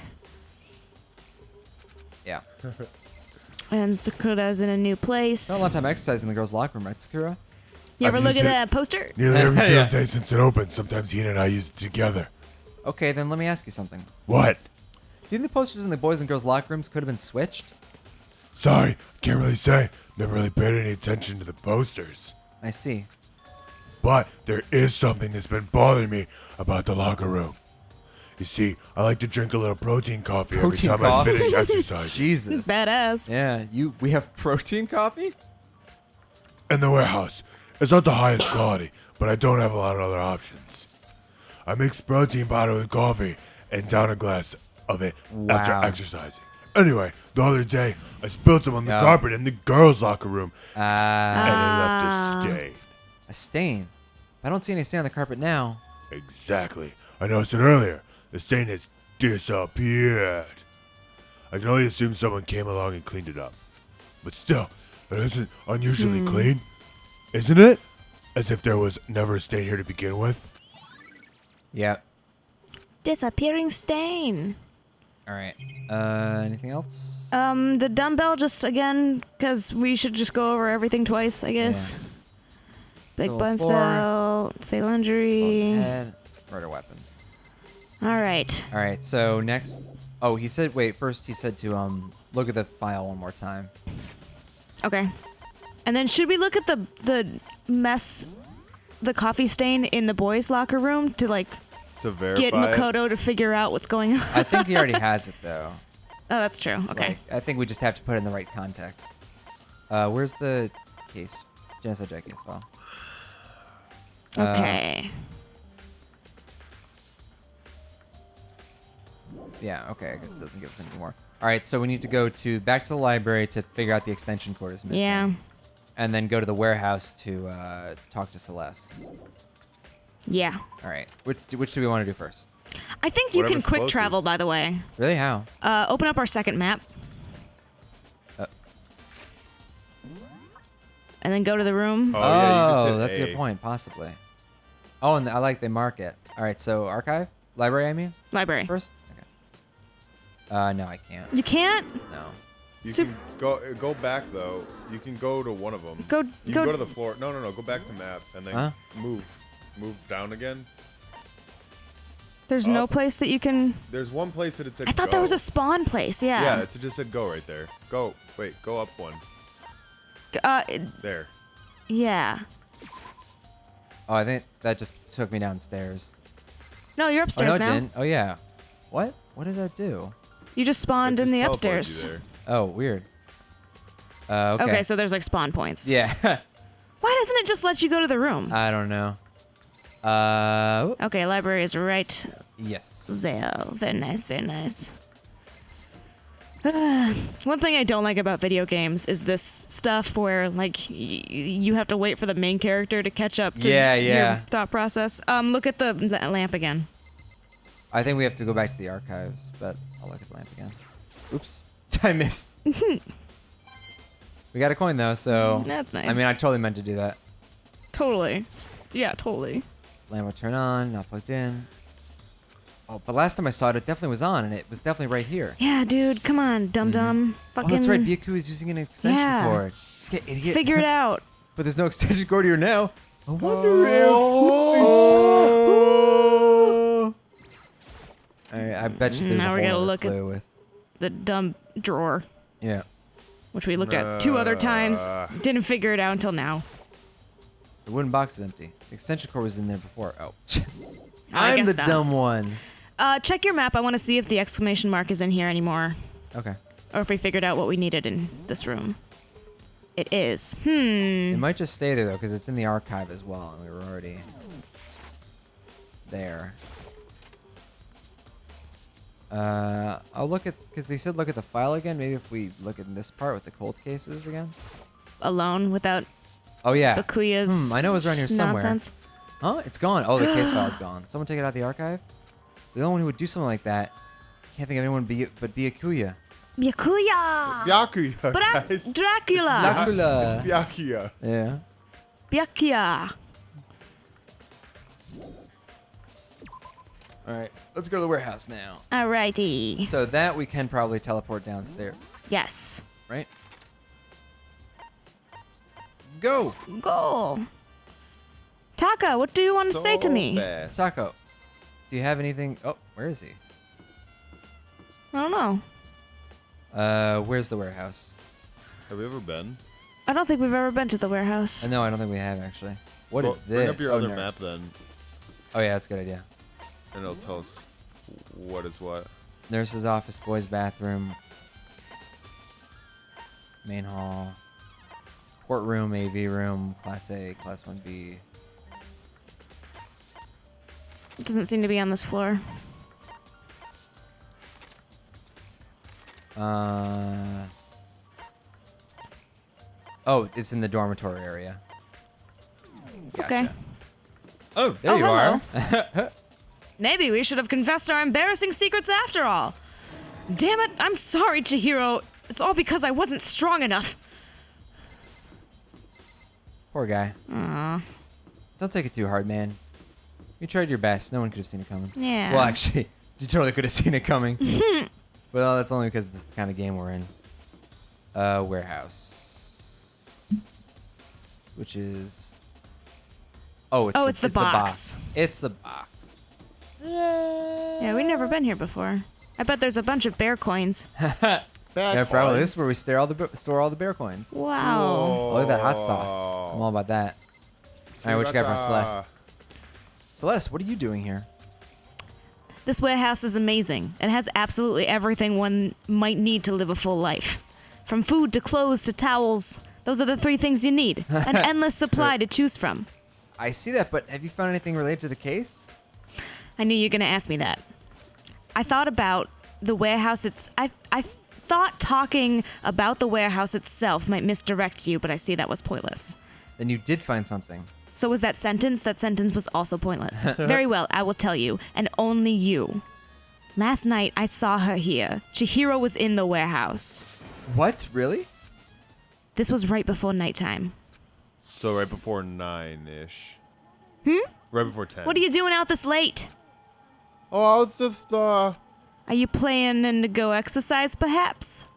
Yeah. And Sakura's in a new place. Spent a lot of time exercising in the girls' locker room, right, Sakura? You ever I've look at used it- that poster? Nearly every Yeah. single day since it opened. Sometimes he and I use it together. Okay, then let me ask you something. What? Do you think the posters in the boys' and girls' locker rooms could have been switched? Sorry, can't really say. Never really paid any attention to the posters. I see. But there is something that's been bothering me about the locker room. You see, I like to drink a little protein coffee Protein every time coffee? I finish exercising. Jesus. Badass. Yeah, we have protein coffee? In the warehouse, it's not the highest quality, but I don't have a lot of other options. I mix protein powder with coffee and down a glass of it after Wow. exercising. Anyway, the other day, I spilled some on the Yeah. carpet in the girls' locker room, and Ah. it left a stain. A stain. I don't see any stain on the carpet now. Exactly. I noticed it earlier. The stain has disappeared. I can only assume someone came along and cleaned it up. But still, it isn't unusually clean, isn't it? As if there was never a stain here to begin with. Yeah. Disappearing stain. All right. Anything else? The dumbbell, just again, because we should just go over everything twice, I guess. Yeah. Big Level bun 4. style, fatal injury. Head, murder weapon. All right. All right. So next. Oh, he said. Wait. First, he said to look at the file one more time. Okay. And then should we look at the mess, the coffee stain in the boys' locker room to like To verify get it. Makoto to figure out what's going on? I think he already has it though. Oh, that's true. Okay. Like, I think we just have to put it in the right context. Where's the case? Genocide Jack case file. Okay. Yeah, okay, I guess it doesn't give us any more. All right, so we need to go back to the library to figure out the extension cord is missing. Yeah. And then go to the warehouse to talk to Celeste. Yeah. All right, which do we want to do first? I think you can Whatever's quick travel, closest. by the way. Really, how? Open up our second map. Uh. And then go to the room. Oh, yeah, you just hit that's a A. good point, possibly. Oh, and I like they mark it. All right, so archive? Library, I mean? Library. First? Okay. No, I can't. You can't? No. You Sup- can go back though. You can go to one of them. Go- You go- can go to the floor. No. Go back to map and then Huh? move move down again. There's no place that you can. There's one place that it said I thought go. there was a spawn place. Yeah, Yeah. it just said go right there. Go. Wait, go up one. There. Yeah. Oh, I think that just took me downstairs. No, you're Oh, upstairs no, it now. didn't. Oh, yeah. What? What did that do? You just spawned It in just the teleported upstairs. you there. Oh, weird. Okay. Okay, so there's like spawn points. Yeah. Why doesn't it just let you go to the room? I don't know. Okay, library is right Yes. there. Very nice, very nice. One thing I don't like about video games is this stuff where, like, you have to wait for the main character to catch up to Yeah, your yeah. thought process. Look at the lamp again. I think we have to go back to the archives, but I'll look at the lamp again. Oops. I missed. We got a coin, though, so... That's nice. I mean, I totally meant to do that. Totally. Yeah, totally. Lamp will turn on, not plugged in. Oh, but last time I saw it, it definitely was on, and it was definitely right here. Yeah, dude, come on, dum-dum. Fucking Oh, that's right. Byaku is using an extension Yeah. cord. Okay, idiot. figure it out. But there's no extension cord here now. I wonder Alright, I bet you there's Now a we whole gotta other look at- clue with. The dumb drawer, Yeah. which we looked at 2 other times. Didn't figure it out until now. The wooden box is empty. The extension cord was in there before. Oh. I I'm guess the not. dumb one. Check your map. I want to see if the exclamation mark is in here anymore. Okay. Or if we figured out what we needed in this room. It is. It might just stay there, though, because it's in the archive as well, and we were already there. I'll look at, because they said look at the file again. Maybe if we look at this part with the cold cases again. Alone without Oh, yeah. Bakuya's I know it was around here somewhere. nonsense. Huh? It's gone. Oh, the case file is gone. Someone take it out of the archive? The only one who would do something like that, can't think of anyone but Byakuya. Byakuya! Byakuya, guys. Dracula! Dracula. Byakuya. Yeah. Byakuya! All right. Let's go to the warehouse now. Alrighty. So that we can probably teleport downstairs, Yes. right? Go! Go! Taka, what do you want to say to me? Fast. Sako, do you have anything? Oh, where is he? I don't know. Where's the warehouse? Have we ever been? I don't think we've ever been to the warehouse. No, I don't think we have actually. What is Well, this? Bring up your Oh, other nurse. map then, Oh yeah, that's a good idea. and it'll tell us what is what. Nurse's office, boys' bathroom, main hall, courtroom, AV room, Class A, Class 1B. It doesn't seem to be on this floor. Oh, it's in the dormitory area. Okay. Oh, there Oh, you hello. are. Maybe we should have confessed our embarrassing secrets after all. Damn it, I'm sorry, Chihiro. It's all because I wasn't strong enough. Poor guy. Don't take it too hard, man. You tried your best. No one could have seen it coming. Yeah. Well, actually, you totally could have seen it coming. Well, that's only because this is the kind of game we're in. Warehouse. Which is... Oh, it's the box. It's the box. Yeah, we've never been here before. I bet there's a bunch of bear coins. Yeah, probably. This is where we store all the bear coins. Wow. Oh, look at that hot sauce. I'm all about that. All right, what you got for Celeste? Celeste, what are you doing here? This warehouse is amazing. It has absolutely everything one might need to live a full life. From food to clothes to towels. Those are the 3 things you need. An endless supply to choose from. I see that, but have you found anything related to the case? I knew you were going to ask me that. I thought about the warehouse. I thought talking about the warehouse itself might misdirect you, but I see that was pointless. Then you did find something. So was that sentence? That sentence was also pointless. Very well, I will tell you, and only you. Last night, I saw her here. Chihiro was in the warehouse. What? Really? This was right before nighttime. So right before 9-ish. Right before 10. What are you doing out this late? Oh, I was just, Are you planning to go exercise, perhaps?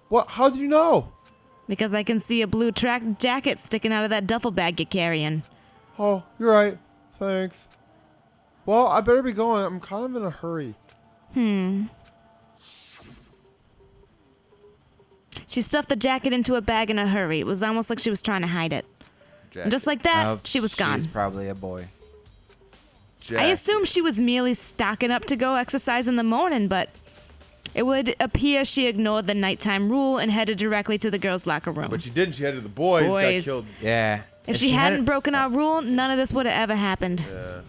What? How do you know? Because I can see a blue track jacket sticking out of that duffel bag you're carrying. Oh, you're right. Thanks. Well, I better be going. I'm kind of in a hurry. She stuffed the jacket into a bag in a hurry. It was almost like she was trying to hide it. And just like that, Oh, she was gone. She's probably a boy. I assume she was merely stocking up to go exercise in the morning, but it would appear she ignored the nighttime rule and headed directly to the girls' locker room. But she didn't. She headed to the boys. Boys. Got killed. Yeah. If she hadn't broken our rule, none of this would have ever happened. Yeah.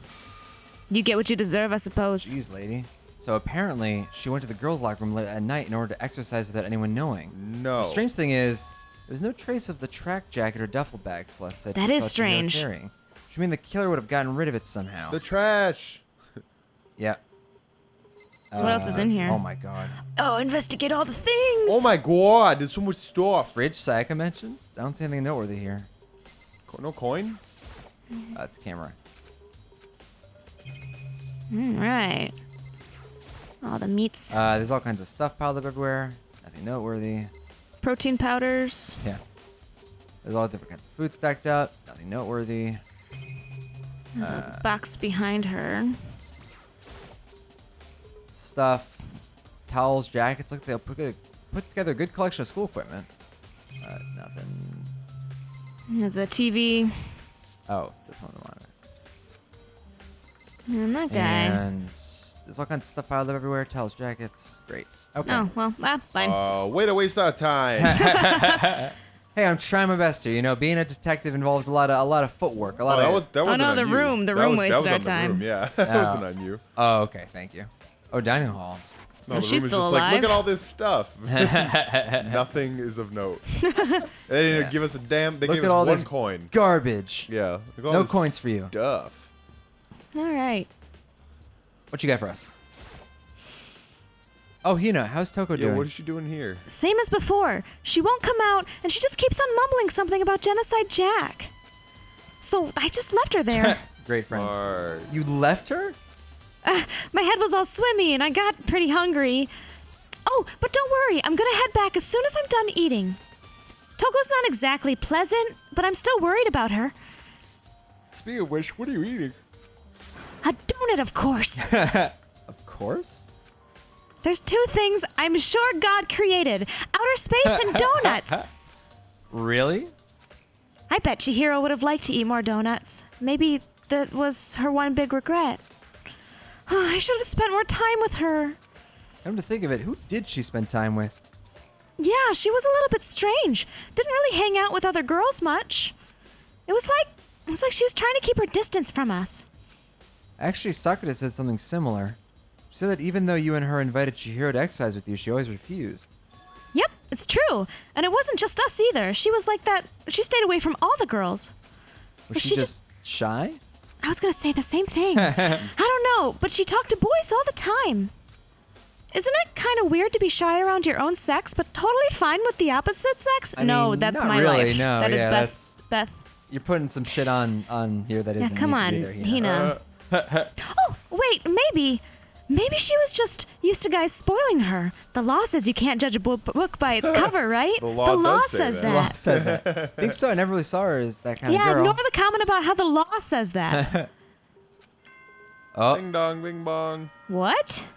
You get what you deserve, I suppose. Jeez, lady. So apparently, she went to the girls' locker room late at night in order to exercise without anyone knowing. No. The strange thing is, there's no trace of the track jacket or duffel bag Celeste said That she is saw Chihiro strange. carrying. Which means the killer would have gotten rid of it somehow. The trash. Yep. What else is in here? Oh my god. Oh, investigate all the things. Oh my god, there's so much stuff. Fridge Sayaka mentioned? I don't see anything noteworthy here. No coin? It's camera. Right. All the meats. There's all kinds of stuff piled up everywhere. Nothing noteworthy. Protein powders. Yeah. There's all different kinds of food stacked up. Nothing noteworthy. There's a box behind her. Stuff. Towels, jackets. Look, they'll put together a good collection of school equipment. Nothing. There's a TV. Oh, this one the monitor. And that guy. And there's all kinds of stuff piled up everywhere. Towels, jackets. Great. Okay. Oh, well, fine. Way to waste our time. Hey, I'm trying my best here. You know, being a detective involves a lot of footwork. A lot of. That wasn't no, on the you. room. The That room was- wasted that was our on the time. room, yeah, that wasn't on you. Oh, okay. Thank you. Oh, dining hall. No, Oh, the she's room is still just alive. like, look at all this stuff. Nothing is of note. They didn't even give us a damn. They Look gave at us all one this coin. garbage. Yeah. Look at all No this coins for you. Stuff. All right. What you got for us? Oh, Hina, how's Toko Yeah, doing? what is she doing here? Same as before. She won't come out, and she just keeps on mumbling something about Genocide Jack. So I just left her there. Great friend. Mark. You left her? My head was all swimmy, and I got pretty hungry. Oh, but don't worry. I'm gonna head back as soon as I'm done eating. Toko's not exactly pleasant, but I'm still worried about her. Speaking of which, what are you eating? A donut, of course. Of course. There's two things I'm sure God created: outer space and donuts. Really? I bet Chihiro would have liked to eat more donuts. Maybe that was her one big regret. I should have spent more time with her. Come to think of it, who did she spend time with? Yeah, she was a little bit strange. Didn't really hang out with other girls much. It was like she was trying to keep her distance from us. Actually, Sakura said something similar. She said that even though you and her invited Chihiro to exercise with you, she always refused. Yep, it's true. And it wasn't just us either. She was like that. She stayed away from all the girls. Was She she just- just shy? I was gonna say the same thing. I don't know, but she talked to boys all the time. Isn't it kind of weird to be shy around your own sex, but totally fine with the opposite sex? I no, mean, that's not my really, life. no, That is yeah, Beth. You're putting some shit on here that Yeah, isn't come need to on, be there, Hina. Hina. Oh, wait, maybe she was just used to guys spoiling her. The law says you can't judge a book by its cover, right? The law does say says that. The law says that. I think so. I never really saw her as that kind Yeah, of girl. ignore the comment about how the law says that. Oh, Ding dong, bing bong. What?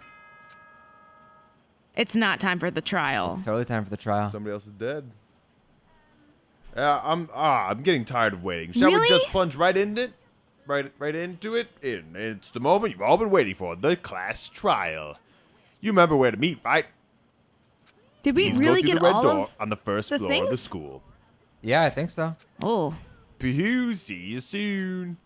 It's not time for the trial. it's totally time for the trial. Somebody else is dead. Yeah, I'm getting tired of waiting. Shall we Really? just plunge right into it? Right into it? It's the moment you've all been waiting for, the class trial. You remember where to meet, right? Did we Please really go through get the red all door of... on the first the floor of the things? school. Yeah, I think so. Oh, Pew, see you soon.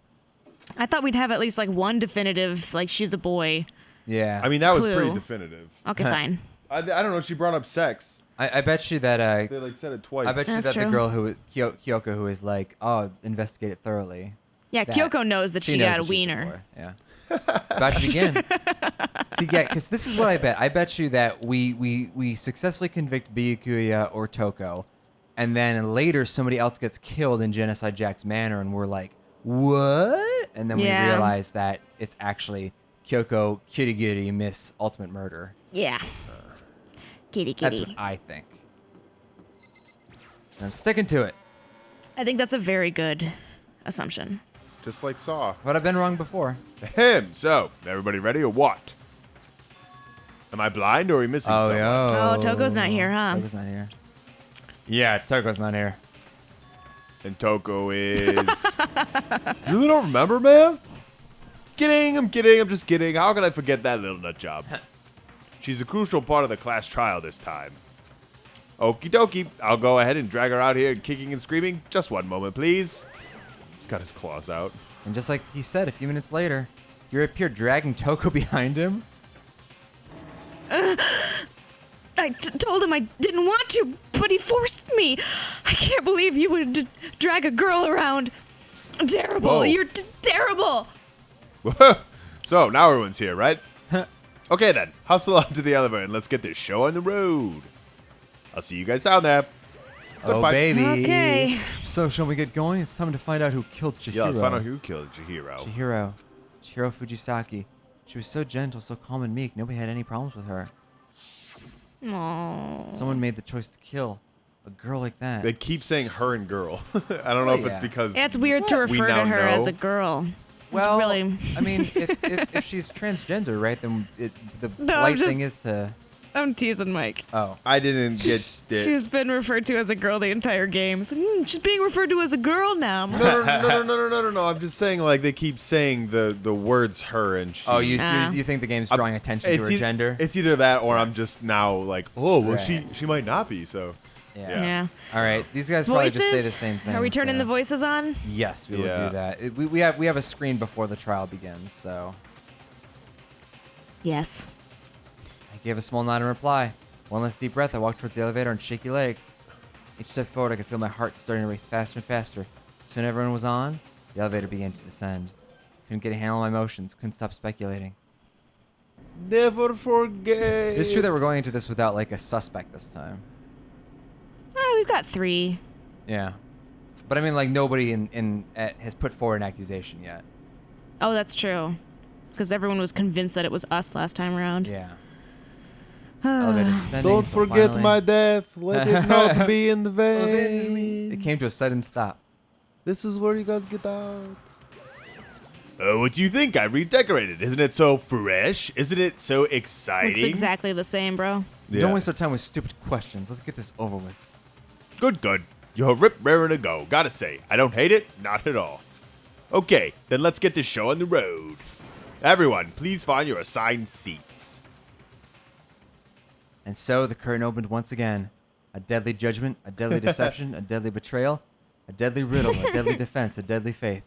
I thought we'd have at least like one definitive, like she's a boy. Yeah. I mean, that was Clue. pretty definitive. Okay, fine. I don't know. She brought up sex. I bet you that. They like said it twice. I bet you That's that the true. girl who was Kyoko, who is like, oh, investigate it thoroughly. Yeah, That- Kyoko knows that she knows got a that she's wiener. boy. Yeah. It's about to begin. See, yeah, because this is what I bet. I bet you that we successfully convict Byakuya or Toko, and then later somebody else gets killed in Genocide Jack's manor, and we're like, what? And then Yeah. we realize that it's actually Kyoko Kirigiri Miss Ultimate Murder. Yeah. Kitty, That's kitty. what I think. And I'm sticking to it. I think that's a very good assumption. just like Saw. But I've been wrong before. Him. So, everybody ready or what? Am I blind or are we missing someone? Oh, Toko's not here, huh? Toko's not here. Yeah, Toko's not here. And Toko is... You really don't remember, man? I'm kidding, I'm just kidding. How can I forget that little nut job? She's a crucial part of the class trial this time. Okie dokie, I'll go ahead and drag her out here kicking and screaming. Just one moment, please. He's got his claws out. And just like he said a few minutes later, you appear dragging Toko behind him. I told him I didn't want to, but he forced me. I can't believe you would drag a girl around. Terrible. Whoa. You're terrible. So, now everyone's here, right? Okay then, hustle onto the elevator and let's get this show on the road. I'll see you guys down there. Oh, Goodbye. baby. Okay. So, shall we get going? It's time to find out who killed Chihiro. Yeah, let's find out who killed Chihiro. Chihiro Fujisaki. She was so gentle, so calm and meek. Nobody had any problems with her. Aww. Someone made the choice to kill a girl like that. They keep saying her and girl. I don't know if it's yeah. because... It's weird to We refer now to her know. as a girl. Well, really. I mean, if she's transgender, right, then the No, I'm polite just- thing is to... I'm teasing Mike. Oh. I didn't get it. She's been referred to as a girl the entire game. It's like, she's being referred to as a girl now. No. I'm just saying, like, they keep saying the words her and she. Oh, you think the game's drawing attention to her gender? It's either that or I'm just now like, oh, well, Right. she might not be, so. Yeah. All right, these guys probably Voices? just say the same thing. Are we turning so- the voices on? Yes, we would Yeah. do that. We have a screen before the trial begins, so Yes. I gave a small nod in reply. One last deep breath. I walked towards the elevator on shaky legs. Each step forward, I could feel my heart starting to race faster and faster. Soon everyone was on. The elevator began to descend. Couldn't get a handle on my emotions. Couldn't stop speculating. Never forget. It's true that we're going into this without like a suspect this time. We've got 3. Yeah, but I mean, like nobody has put forward an accusation yet. Oh, that's true. Because everyone was convinced that it was us last time around. Yeah. Elevator's descending. Don't so forget finally- my death. Let it not be in the vein. It came to a sudden stop. This is where you guys get out. What do you think? I redecorated. Isn't it so fresh? Isn't it so exciting? Looks exactly the same, bro. Yeah. Don't waste our time with stupid questions. Let's get this over with. Good. You're rip raring to go. Gotta say, I don't hate it. Not at all. Okay, then let's get this show on the road. Everyone, please find your assigned seats. And so the curtain opened once again. A deadly judgment, a deadly deception, a deadly betrayal, a deadly riddle, a deadly defense, a deadly faith,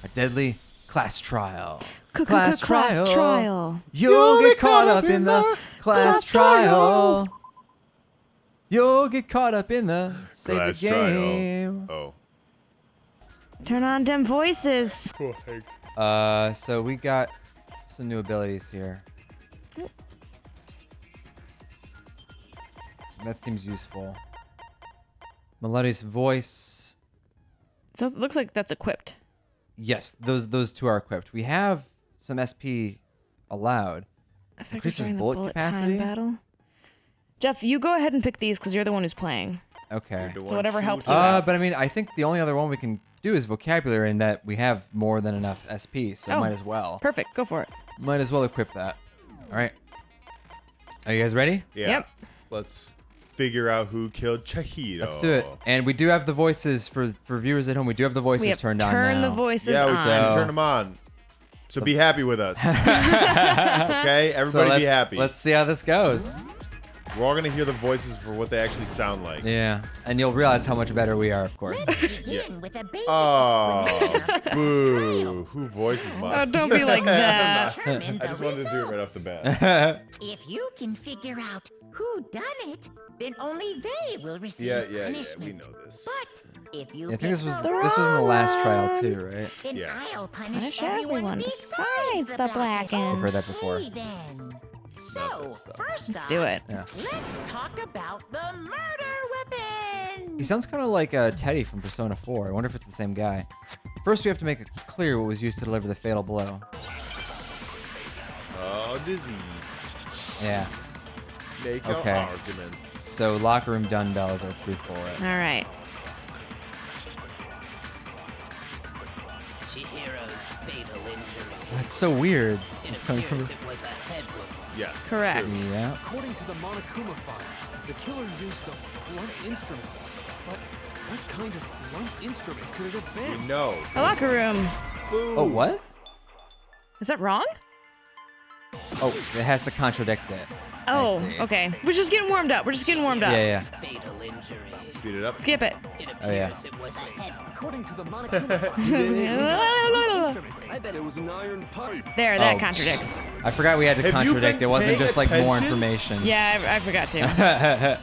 a deadly class trial. Class trial. You'll get caught up in the class trial. You'll get caught up in the save Class the game. trial. Turn on them voices. So we got some new abilities here. That seems useful. Melodious voice. So it looks like that's equipped. Yes, those two are equipped. We have some SP allowed. Effective Increases during the bullet bullet capacity? time battle. Jeff, you go ahead and pick these because you're the one who's playing. Okay. So whatever helps you out. But I mean, I think the only other one we can do is vocabulary, in that we have more than enough SP, so Oh. might as well. Perfect. Go for it. Might as well equip that. All right. Are you guys ready? Yeah. Yep. Let's figure out who killed Chihiro. Let's do it. And we do have the voices for viewers at home. We do have the voices We have turned on turned now. the voices Yeah, we on. So- turned them on. So be happy with us. Okay? So Everybody be happy. Let's see how this goes. We're all going to hear the voices for what they actually sound like. Yeah, and you'll realize how much better we are, of course. Begin with a basic Oh, explanation of the boo. Who voices Oh, mine? don't be like that. determine I the just wanted to do it right off the results. bat. If you can figure out who done it, then only they will receive Yeah, punishment. we know this. But if you I think pick this was the this was in the last wrong trial one. too, right? then Yeah. I'll punish Punish everyone everyone besides the blackened. I've heard that before. Okay, then. So, that stuff. first Let's off, do it. Yeah. let's talk about the murder weapon. He sounds kind of like Teddy from Persona 4. I wonder if it's the same guy. First, we have to make it clear what was used to deliver the fatal blow. Oh, Dizzy. Yeah. Make Okay. your arguments. So locker room dumbbell is our truth bullet. All right. Chihiro's fatal injury. That's so weird. It It's coming from. appears it was a head wound. Yes. Correct. true. Yeah. According to the Monokuma file, the killer used a blunt instrument. But what kind of blunt instrument could it have We been? know. A locker room. Boom. Oh, what? Is that wrong? Oh, it has to contradict it. Oh, see. okay. We're just getting warmed up. We're just getting warmed up. Yeah, Fatal injury. Speed it up. Skip it. It Oh, yeah. appears it was a head wound. According to the Monokuma file, instrument, I bet it was an iron pipe. There, that Oh. contradicts. I forgot we had to Have you contradict. been It wasn't paying just like more attention? information. Yeah, I forgot to.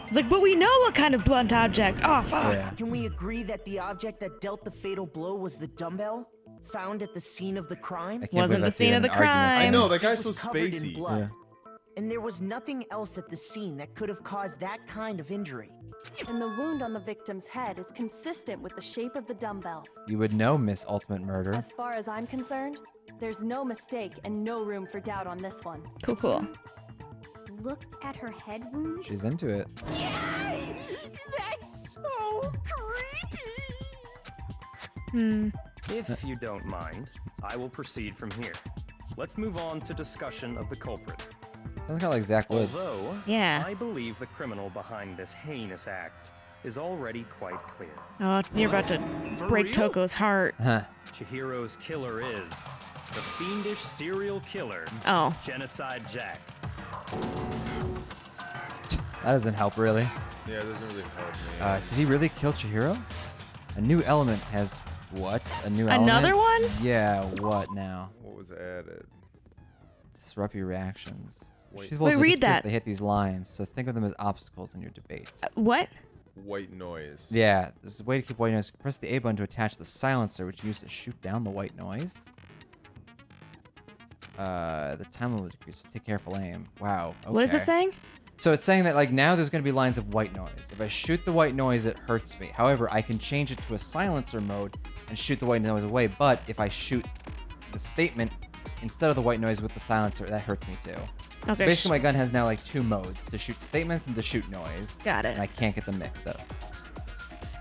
It's like, but we know what kind of blunt object. Oh, fuck. Yeah. Can we agree that the object that dealt the fatal blow was the dumbbell found at the scene of the crime? I can't Wasn't believe the that's scene of even the an argument. crime. I know, that It guy's so was covered in spacey. blood. Yeah. And there was nothing else at the scene that could have caused that kind of injury. And the wound on the victim's head is consistent with the shape of the dumbbell. You would know, Miss Ultimate Murder. As far as I'm concerned, there's no mistake and no room for doubt on this one. Cool, cool. Looked at her head wound? She's into it. Yes! That's so Hmm. creepy! If you don't mind, I will proceed from here. Let's move on to discussion of the culprit. Sounds kind of like Zach Woods. Although, Yeah. I believe the criminal behind this heinous act is already quite clear. Oh, you're about to break Toko's heart. Huh. Chihiro's killer is the fiendish serial killer, Oh. Genocide Jack. That doesn't help, really. Yeah, it doesn't really help me. Did he really kill Chihiro? A new element has what? A new element? Another one? Yeah, what now? What was added? Disrupt your reactions. Wait. She's supposed Wait, to read disappear if that. They hit these lines, so think of them as obstacles in your debate. What? White noise. Yeah, this is a way to keep white noise. Press the A button to attach the silencer, which you use to shoot down the white noise. The time will decrease, so take careful aim. Wow. Okay. What is it saying? So it's saying that like now there's going to be lines of white noise. If I shoot the white noise, it hurts me. However, I can change it to a silencer mode and shoot the white noise away. But if I shoot the statement instead of the white noise with the silencer, that hurts me too. So Okay. basically, my gun has now like two modes: to shoot statements and to shoot noise. Got it. And I can't get them mixed up.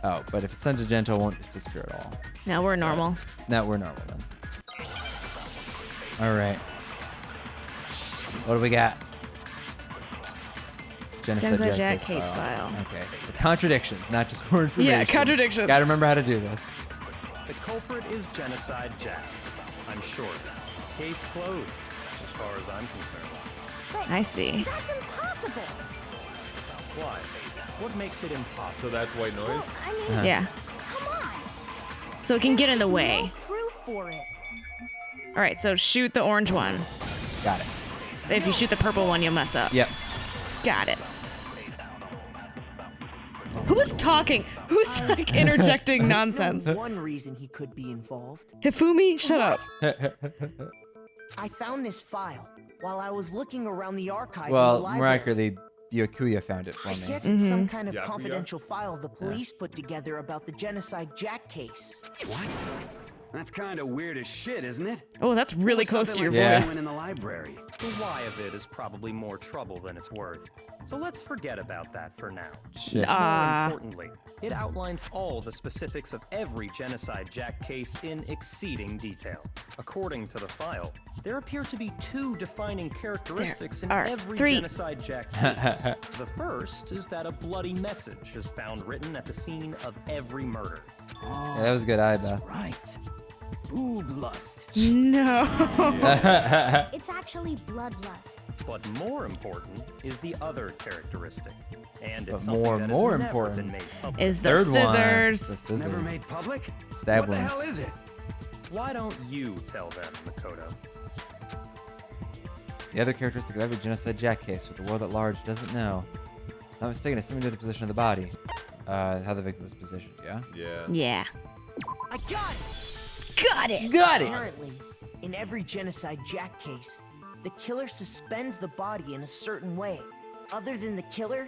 Oh, but if it's sent to gentle, it won't disappear at all. No, we're normal. No, we're normal then. All right. What do we got? Genocide Jack case file. Okay. The contradictions, not just more information. Yeah, contradictions. Gotta remember how to do this. The culprit is Genocide Jack. I'm sure. Case closed, as far as I'm concerned. I see. That's impossible. Why? What makes it impossible? So that's white noise? I mean, Uh-huh. Yeah. come on. So it can get in the There's way. no proof for it. All right, so shoot the orange one. Got it. If you shoot the purple one, you'll mess up. Yep. Got it. Who is talking? Who's like interjecting nonsense? One reason he could be involved. Hifumi, shut up. I found this file while I was looking around the archive in the Well, library. miraculously, Byakuya found it for I me. guess it's some kind of Yakuya? confidential file the police put together about the Genocide Jack case. What? That's kind of weird as shit, isn't it? Oh, that's really close to your Yeah. voice. In the library. The why of it is probably more trouble than it's worth. So let's forget about that for now. Shit. Ah. More importantly, it outlines all the specifics of every Genocide Jack case in exceeding detail. According to the file, there appear to be two defining characteristics in are every three. Genocide Jack case. The first is that a bloody message is found written at the scene of every murder. Yeah, that was a good eye, Beth. Right. Boob lust. No. It's actually bloodlust. But more important is the other characteristic. And But it's something more that has important never been made public. Is the Third scissors. one. The scissors. Never made public? Stab what the wound. hell is it? Why don't you tell them, Makoto? The other characteristic of every Genocide Jack case, what the world at large doesn't know. Not mistaken, it's something to do with the position of the body. How the victim was positioned, yeah? Yeah. Yeah. I got it! Got it. Got Apparently, in every Genocide Jack case, the killer suspends the body in a certain way. Other than the killer,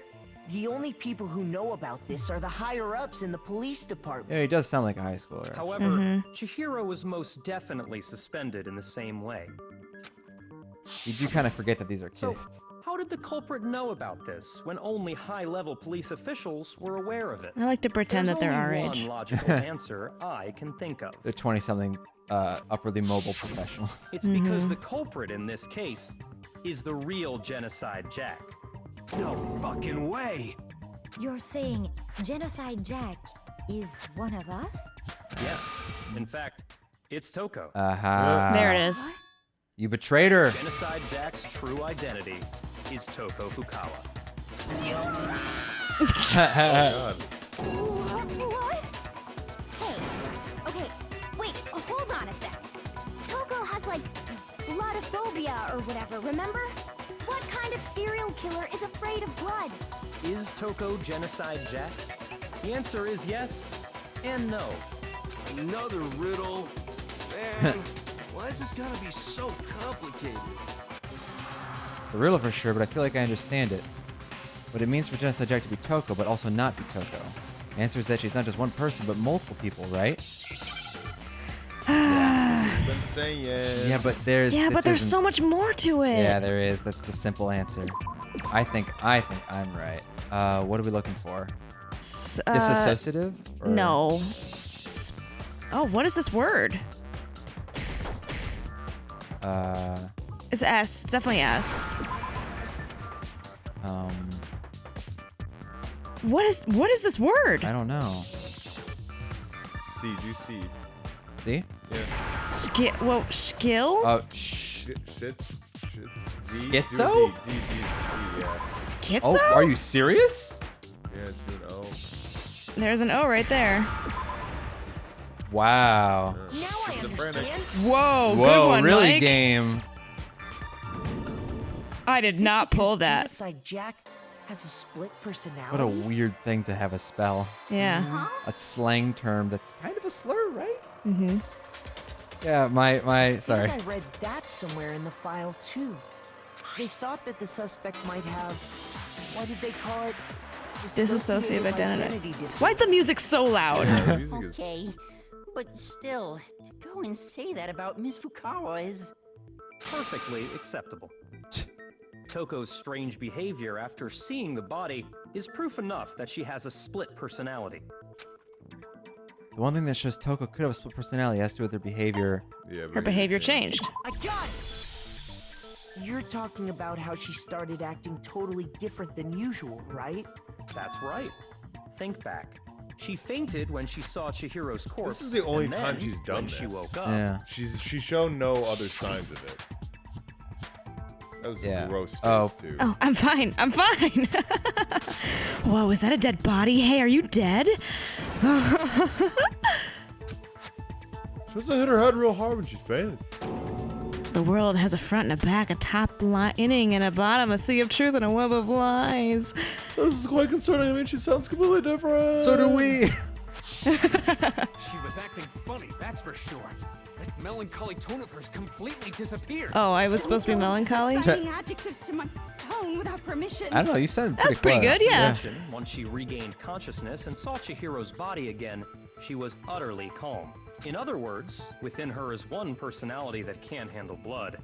the only people who know about this are the higher-ups in the police department. Yeah, he does sound like a high schooler. However, Chihiro was most definitely suspended in the same way. You do kind of forget that these are kids. So, how did the culprit know about this when only high-level police officials were aware of it? I like to pretend There's that they're only our one age. logical answer I can think of. They're 20-something upwardly mobile professionals. It's because the culprit in this case is the real Genocide Jack. No fucking way. You're saying Genocide Jack is one of us? Yes. In fact, it's Toko. There it is. You betrayed her. Genocide Jack's true identity is Toko Fukawa. What? Hey, okay, wait, hold on a sec. Toko has like bloodophobia or whatever, remember? What kind of serial killer is afraid of blood? Is Toko Genocide Jack? The answer is yes and no. Another riddle. Man, why is this gotta be so complicated? It's a riddle for sure, but I feel like I understand it. What it means for Genocide Jack to be Toko, but also not be Toko. The answer is that she's not just one person, but multiple people, right? Been saying Yeah, but there's so much more to it. Yeah, there is. That's the simple answer. I think I'm right. What are we looking for? Disassociative? Or? No. Oh, what is this word? It's S. It's definitely S. What is this word? I don't know. C, do C. See? Yeah. Skill? Oh, Shits. Schizo? D, yeah. Schizo? Oh, are you serious? Yeah, it's doing O. There's an O right there. Wow. Now I understand. Whoa, good Whoa, one, really Mike. game. I did not pull that. Genocide Jack has a split personality. What a weird thing to have a spell. Yeah. A slang term that's kind of a slur, right? Mm-hmm. Yeah, my I sorry. think I read that somewhere in the file too. They thought that the suspect might have, what did they call it? Dissociative identity. disorder. Why is the music so loud? Okay, but still, to go and say that about Miss Fukawa is... Perfectly acceptable. Toko's strange behavior after seeing the body is proof enough that she has a split personality. The one thing that shows Toko could have a split personality has to do with her behavior. Yeah, Her behavior changed. I got it! You're talking about how she started acting totally different than usual, right? That's right. Think back. She fainted when she saw Chihiro's corpse. This is the only and time then, she's done when this. she woke up. Yeah. She's shown no other signs of it. That was a gross face too. Oh, I'm fine. I'm fine. Whoa, is that a dead body? Hey, are you dead? She must have hit her head real hard when she fainted. The world has a front and a back, a top lining and a bottom, a sea of truth and a web of lies. This is quite concerning. I mean, she sounds completely different. So do we. She was acting funny, that's for sure. That melancholy tone of hers completely disappeared. Oh, I was supposed to be melancholy? Assigning adjectives to my tone without permission. I don't know. You sounded That's pretty close. good, yeah. Once she regained consciousness and saw Chihiro's body again, she was utterly calm. In other words, within her is one personality that can't handle blood,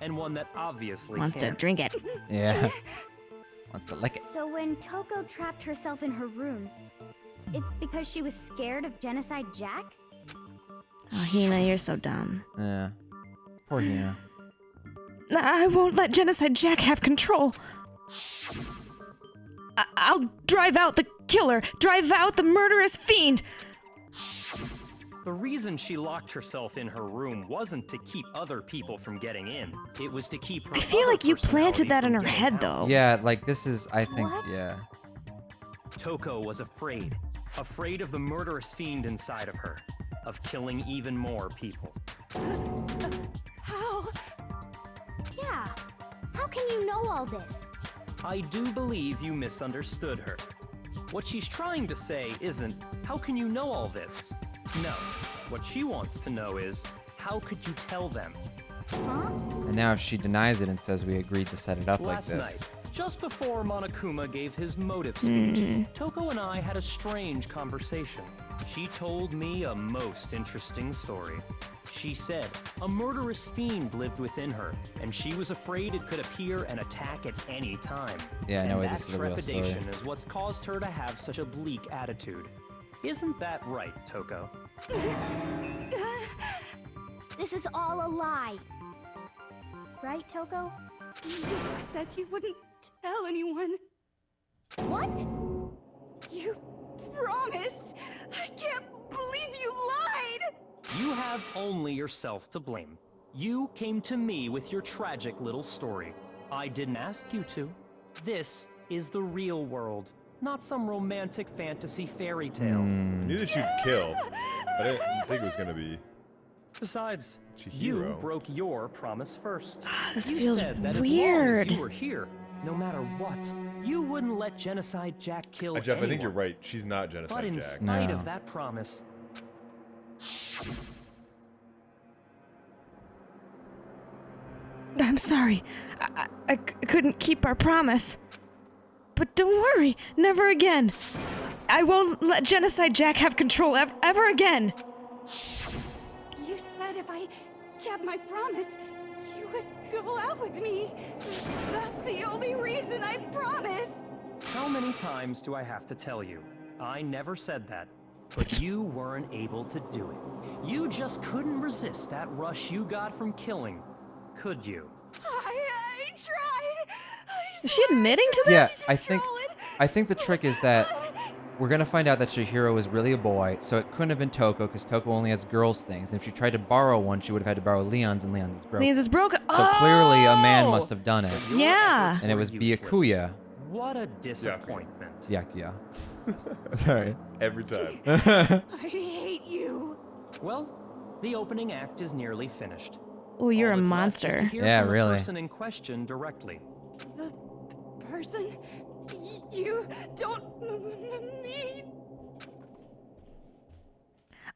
and one that obviously Wants to can't. drink it. Yeah. Wants to lick it. So when Toko trapped herself in her room, it's because she was scared of Genocide Jack? Oh, Hina, you're so dumb. Yeah. Poor Hina. I won't let Genocide Jack have control. I'll drive out the killer, drive out the murderous fiend. The reason she locked herself in her room wasn't to keep other people from getting in. It was to keep her I feel other like you planted personality that in from her getting head, out. though. Yeah, like this is, I think, What? yeah. Toko was afraid. Afraid of the murderous fiend inside of her. Of killing even more people. How? Yeah. How can you know all this? I do believe you misunderstood her. What she's trying to say isn't, how can you know all this? No. What she wants to know is, how could you tell them? Huh? And now if she denies it and says we agreed to set it up Last like night, this. Just before Monokuma gave his motive speech, Toko and I had a strange conversation. She told me a most interesting story. She said a murderous fiend lived within her, and she was afraid it could appear and attack at any time. Yeah, and no way, that this is a real story. trepidation is what's caused her to have such a bleak attitude. Isn't that right, Toko? This is all a lie. Right, Toko? You said you wouldn't tell anyone. What? You promised. I can't believe you lied. You have only yourself to blame. You came to me with your tragic little story. I didn't ask you to. This is the real world, not some romantic fantasy fairy tale. I knew that you'd kill, but I didn't think it was gonna be. Besides, Chihiro. you broke your promise first. This You feels said that weird. As long as you were here, no matter what, you wouldn't let Genocide Jack kill Jeff, anyone. I think you're right. She's not Genocide But in Jack. spite No. of that promise, I'm sorry. I couldn't keep our promise. But don't worry, never again. I won't let Genocide Jack have control ever again. You said if I kept my promise, you would go out with me. That's the only reason I promised. how many times do I have to tell you? I never said that. But you weren't able to do it. You just couldn't resist that rush you got from killing, could you? I tried. Is she admitting to Yeah, this? I think the trick is that we're gonna find out that Chihiro is really a boy, so it couldn't have been Toko because Toko only has girls' things. And if she tried to borrow one, she would have had to borrow Leon's, and Leon's is broken. Leon's is broken. So clearly, a man Oh! must have done it. Yeah. And it was Useless. Byakuya. What a disappointment. Yakuya. Sorry. Every time. I hate you. Well, the opening act is nearly finished. Oh, you're All a that's left is to monster. hear Yeah, from the really. person in question directly. The person you don't mean.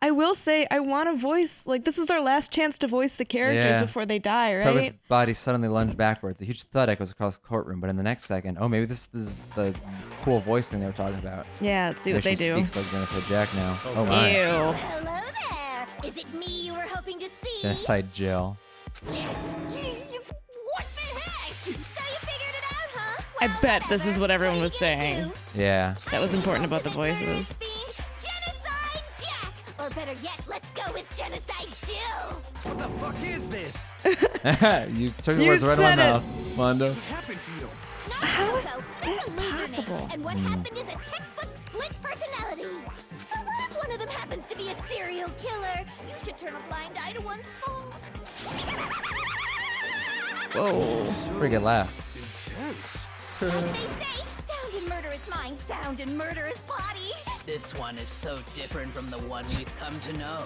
I will say, I want to voice, like, this is our last chance to voice the characters Yeah. before they die, right? Togo's body suddenly lunged backwards. A huge thud echoes across the courtroom, but in the next second, oh, maybe this is the cool voice thing they were talking about. Yeah, let's see what Maybe they she do. speaks like Genocide Jack now. Oh, my. Ew. Hello there. Is it me you were hoping to see? Genocide Jill. What the heck? So you figured it out, huh? I bet this is what everyone was saying. Yeah. That was important about the voices. Genocide Jack! Or better yet, let's go with Genocide Jill! What the fuck is this? You took the You words right said out it. of my mouth, Mondo. What happened to you? How is Toko, this they're a losername, possible? And what happened is a textbook split personality. So what if one of them happens to be a serial killer? You should turn a blind eye to one's faults. Whoa. Pretty good laugh. Intense. Like they say, sound in murderous mind, sound in murderous body. This one is so different from the one we've come to know.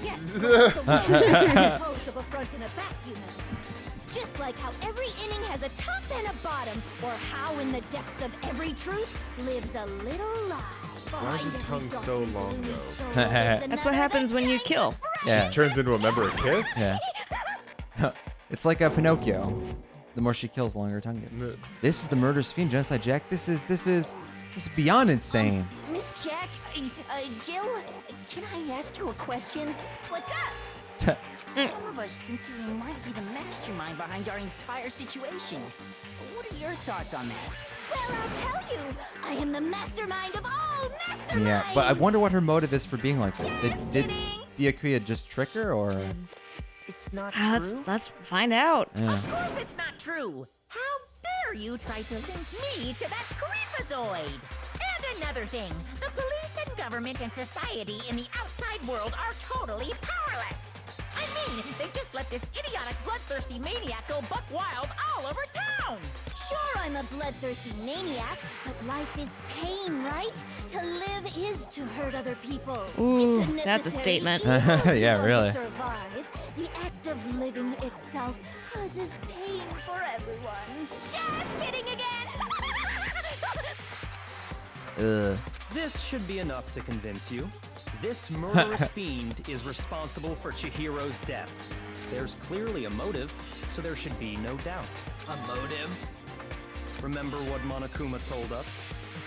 Yes, the one composed of a front and a back, you know. Just like how every inning has a top and a bottom, or how in the depths of every truth lives a little lie. Why is your tongue so long, though? That's what happens when you kill. Yeah. Turns into a member of Kiss? Yeah. It's like a Pinocchio. The more she kills, the longer her tongue gets. This is the murderous fiend, Genocide Jack. This is beyond insane. Miss Jack, Jill, can I ask you a question? What's up? Some of us think you might be the mastermind behind our entire situation. What are your thoughts on that? Well, I'll tell you. I am the mastermind of all masterminds. Yeah, but I wonder what her motive is for being like this. Did Byakuya just trick her, or? It's not Ah, let's find out. Yeah. Of course it's not true. How dare you try to link me to that creepazoid? And another thing, the police and government and society in the outside world are totally powerless. I mean, they just let this idiotic, bloodthirsty maniac go buck wild all over town. Sure, I'm a bloodthirsty maniac, but life is pain, right? To live is to hurt other people. Ooh, It's that's a necessary statement. evil in Yeah, order really. to survive. The act of living itself causes pain for everyone. Just kidding again. This should be enough to convince you. This murderous fiend is responsible for Chihiro's death. There's clearly a motive, so there should be no doubt. A motive? Remember what Monokuma told us?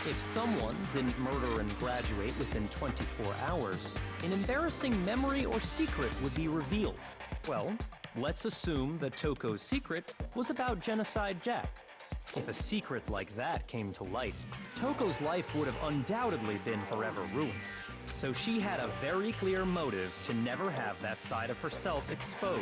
If someone didn't murder and graduate within 24 hours, an embarrassing memory or secret would be revealed. Well, let's assume that Toko's secret was about Genocide Jack. If a secret like that came to light, Toko's life would have undoubtedly been forever ruined. So she had a very clear motive to never have that side of herself exposed.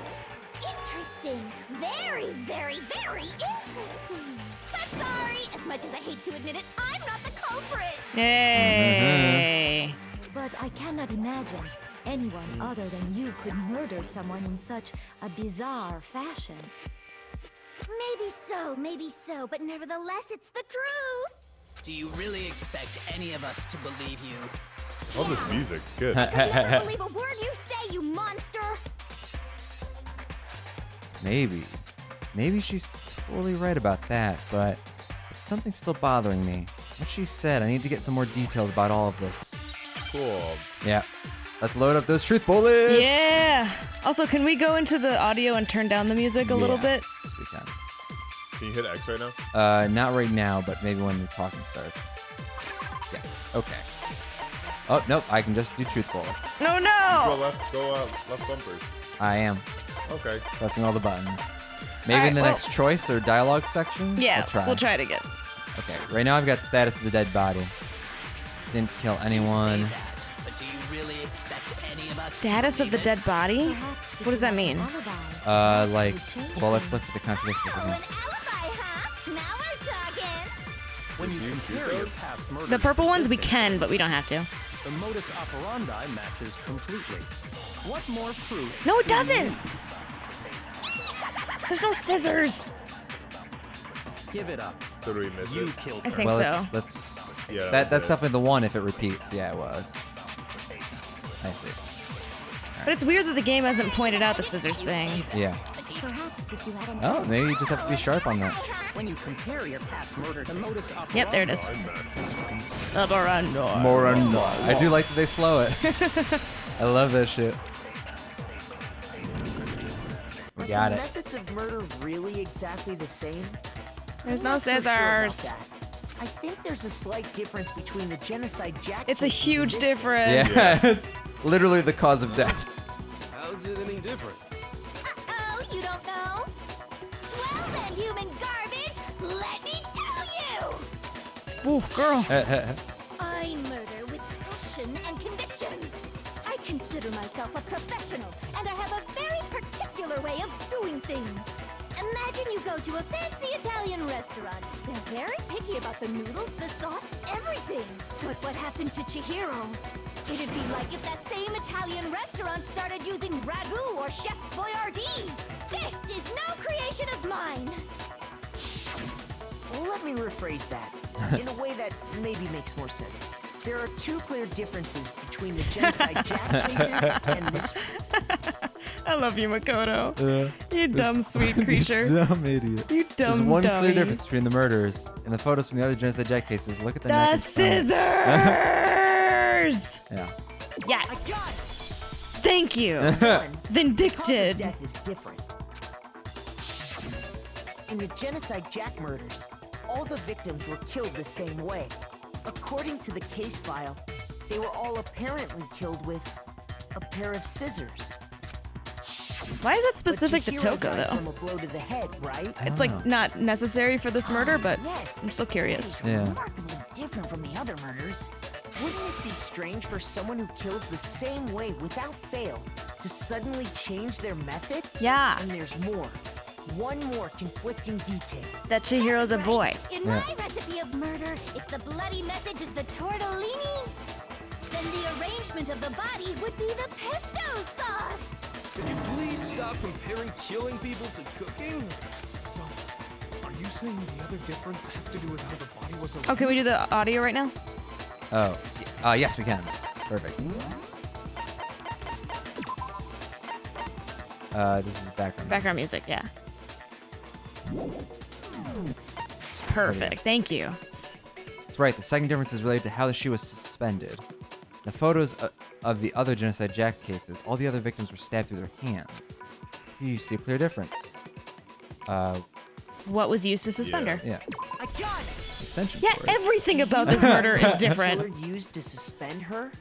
Interesting. Very, very, very interesting. But sorry, as much as I hate to admit it, I'm not the culprit. Hey. But I cannot imagine anyone other than you could murder someone in such a bizarre fashion. Maybe so, but nevertheless, it's the truth. Do you really expect any of us to believe you? All this music's good. Could you ever believe a word you say, you monster? Maybe. Maybe she's totally right about that, but something's still bothering me. What she said, I need to get some more details about all of this. Cool. Yeah. Let's load up those truth bullets! Yeah! Also, can we go into the audio and turn down the music a little bit? We can. Can you hit X right now? Not right now, but maybe when the talking starts. Yes. Okay. Oh, nope. I can just do truth bullets. No, no! Go left bumpers. I am. Okay. Pressing all the buttons. Maybe All right, in the well- next choice or dialogue section? Yeah, we'll try it again. Okay, right now I've got status of the dead body. Didn't kill anyone. But do you really expect any of us Status of the dead body? What does that mean? Like, well, let's look at the contradictions again. Now we're talking. When you compare your past murders The purple to ones we this can, but we don't have to. the modus operandi matches completely. What more proof? No, it do you doesn't! need? There's no scissors! Give it up. So do we miss You it? killed I her. think so. Let's Yeah. that's it. definitely the one if it repeats. Yeah, it was. I see. But it's weird that the game hasn't pointed out the scissors thing. Yeah. Perhaps if you had an Oh, maybe you just have to be sharp on that. When you compare your past murder to modus operandi. Yep, there it is. More and more. I do like that they slow it. I love that shit. We got Are it. the methods of murder really exactly the same? There's I'm no not so sure about scissors. that. I think there's a slight difference between the Genocide Jack It's a cases and huge this difference. Yeah, it's literally the cause of death. How's it any different? Oh, you don't know? Well then, human garbage, let me tell you! Ooh, girl. I murder with passion and conviction. I consider myself a professional, and I have a very particular way of doing things. Imagine you go to a fancy Italian restaurant. They're very picky about the noodles, the sauce, everything. But what happened to Chihiro? It'd be like if that same Italian restaurant started using ragu or Chef Boyardee. This is no creation of mine. Let me rephrase that in a way that maybe makes more sense. There are two clear differences between the Genocide Jack cases and this one. I love you, Makoto. You dumb, sweet creature. Dumb idiot. You dumb There's one dummy. clear difference between the murders and the photos from the other Genocide Jack cases. Look at the neck The and stomach. scissors! Yeah. Yes. I got it. Thank you. One, the cause of Vindicted. death is different. In the Genocide Jack murders, all the victims were killed the same way. According to the case file, they were all apparently killed with a pair of scissors. Why is that But specific to Chihiro Toko, died though? from a blow to the head, right? It's like not necessary for this murder, but Yes. I'm still curious. Yeah. Remarkably different from the other murders. Wouldn't it be strange for someone who kills the same way without fail to suddenly change their method? Yeah. And there's more. One more conflicting detail. That Chihiro's a boy. In Yeah. my recipe of murder, if the bloody message is the tortellini, then the arrangement of the body would be the pesto sauce. Could you please stop comparing killing people to cooking? So, are you saying the other difference has to do with how the body was arranged? Oh, can we do the audio right now? Oh. Yes, we can. Perfect. This is background. Background music, yeah. Perfect. Thank you. That's right. The second difference is related to how she was suspended. The photos of the other Genocide Jack cases, all the other victims were stabbed through their hands. Here you see a clear difference. What was used to suspend her? Yeah. I Extension Yeah, cord. everything about this murder is different. The killer used to suspend her?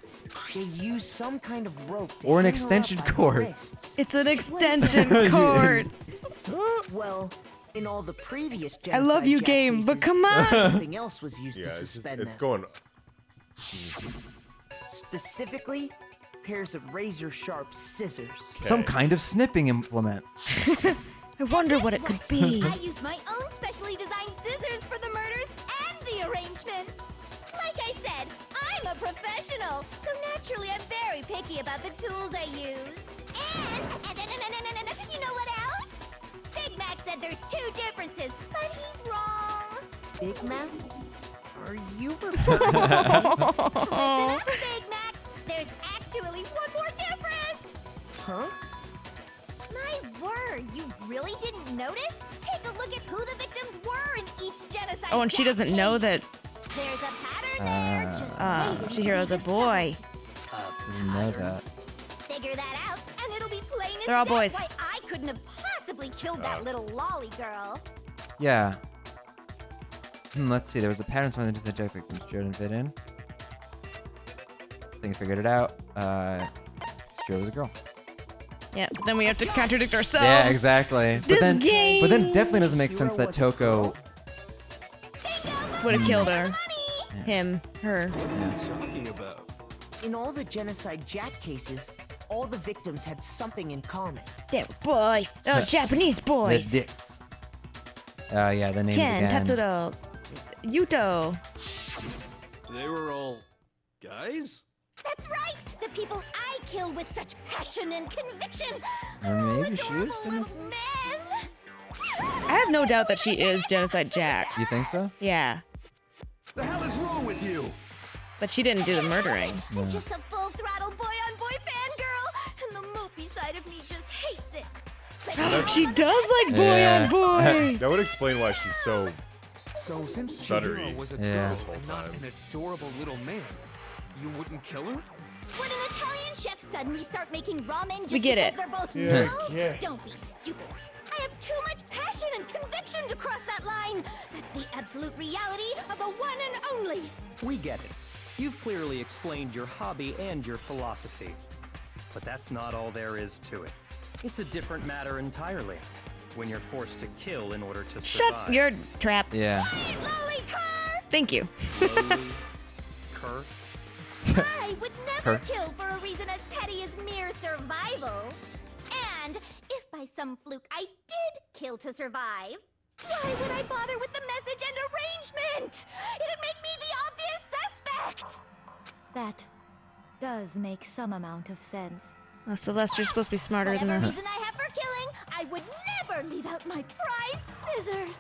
They used some kind of rope to Or an hang her up extension by the cord. wrists. It's an extension cord. Well, in all the previous I genocide love you, Jack game, cases, but come on. something else was used Yeah, to it's just, suspend it's them. going. Specifically, pairs of razor-sharp scissors. Some kind of snipping implement. I wonder what it could be. I used my own specially designed scissors for the murders and the arrangement. Like I said, I'm a professional, so naturally I'm very picky about the tools I use. And you know what else? Big Mac said there's 2 differences, but he's wrong. Big Mac? Are you Listen up, Big Mac. There's actually one more difference. Huh? My word, you really didn't notice? Take a look at who the victims were in each genocide. Oh, and she doesn't know that There's a pattern there. Just wait Chihiro's a boy. Didn't know that. Figure that out, and it'll be plain as They're all day boys. why I couldn't have possibly killed that little lolly girl. Yeah. Let's see. There was a pattern when the Jack victims didn't fit in. I think I figured it out. She was a girl. Yeah, but then we have to contradict ourselves. Yeah, exactly. This game But then it definitely doesn't make sense that Toko. would have killed her. Him, her. Talking about. In all the genocide Jack cases, all the victims had something in common. They're boys. Oh, Japanese boys. The dicks. Yeah, the names Ken, again. Tatsuro, Yuto. They were all guys? That's right, the people I killed with such passion and conviction. Or maybe she is Adorable little men. I have no doubt that she is Genocide Jack. You think so? Yeah, The hell is wrong with you? but she didn't do the murdering. No. Just a full throttle boy-on-boy fangirl, and the mopey side of me just hates it. She does like boy on boy. That would explain why she's so So since stuttery Chihiro was a Yeah. girl this whole and not time. an adorable little man, you wouldn't kill her? When an Italian chef suddenly start making ramen just We get because it. they're both Yeah, noodles, yeah. don't be stupid. I have too much passion and conviction to cross that line. That's the absolute reality of the one and only. We get it. You've clearly explained your hobby and your philosophy. But that's not all there is to it. It's a different matter entirely. When you're forced to kill in order to survive. Shut your trap. Yeah. Lolly car! Thank you. Cur? I would never Her. kill for a reason as petty as mere survival. And if by some fluke I did kill to survive, why would I bother with the message and arrangement? It'd make me the obvious suspect. That does make some amount of sense. Oh, Celeste, you're supposed to be smarter than Whatever this. reason I have for killing, I would never leave out my prized scissors.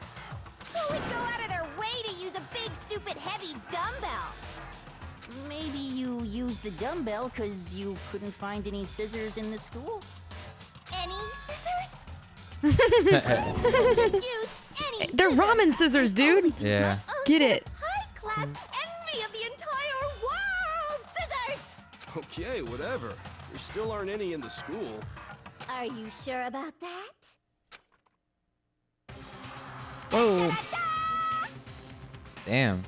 Who would go out of their way to use a big, stupid, heavy dumbbell? Maybe you used the dumbbell because you couldn't find any scissors in the school. Any scissors? Just use any They're ramen scissors, dude. Yeah. Get it. high-class envy of the entire world! Scissors! Okay, whatever. There still aren't any in the school. Are you sure about that? Whoa. Damn.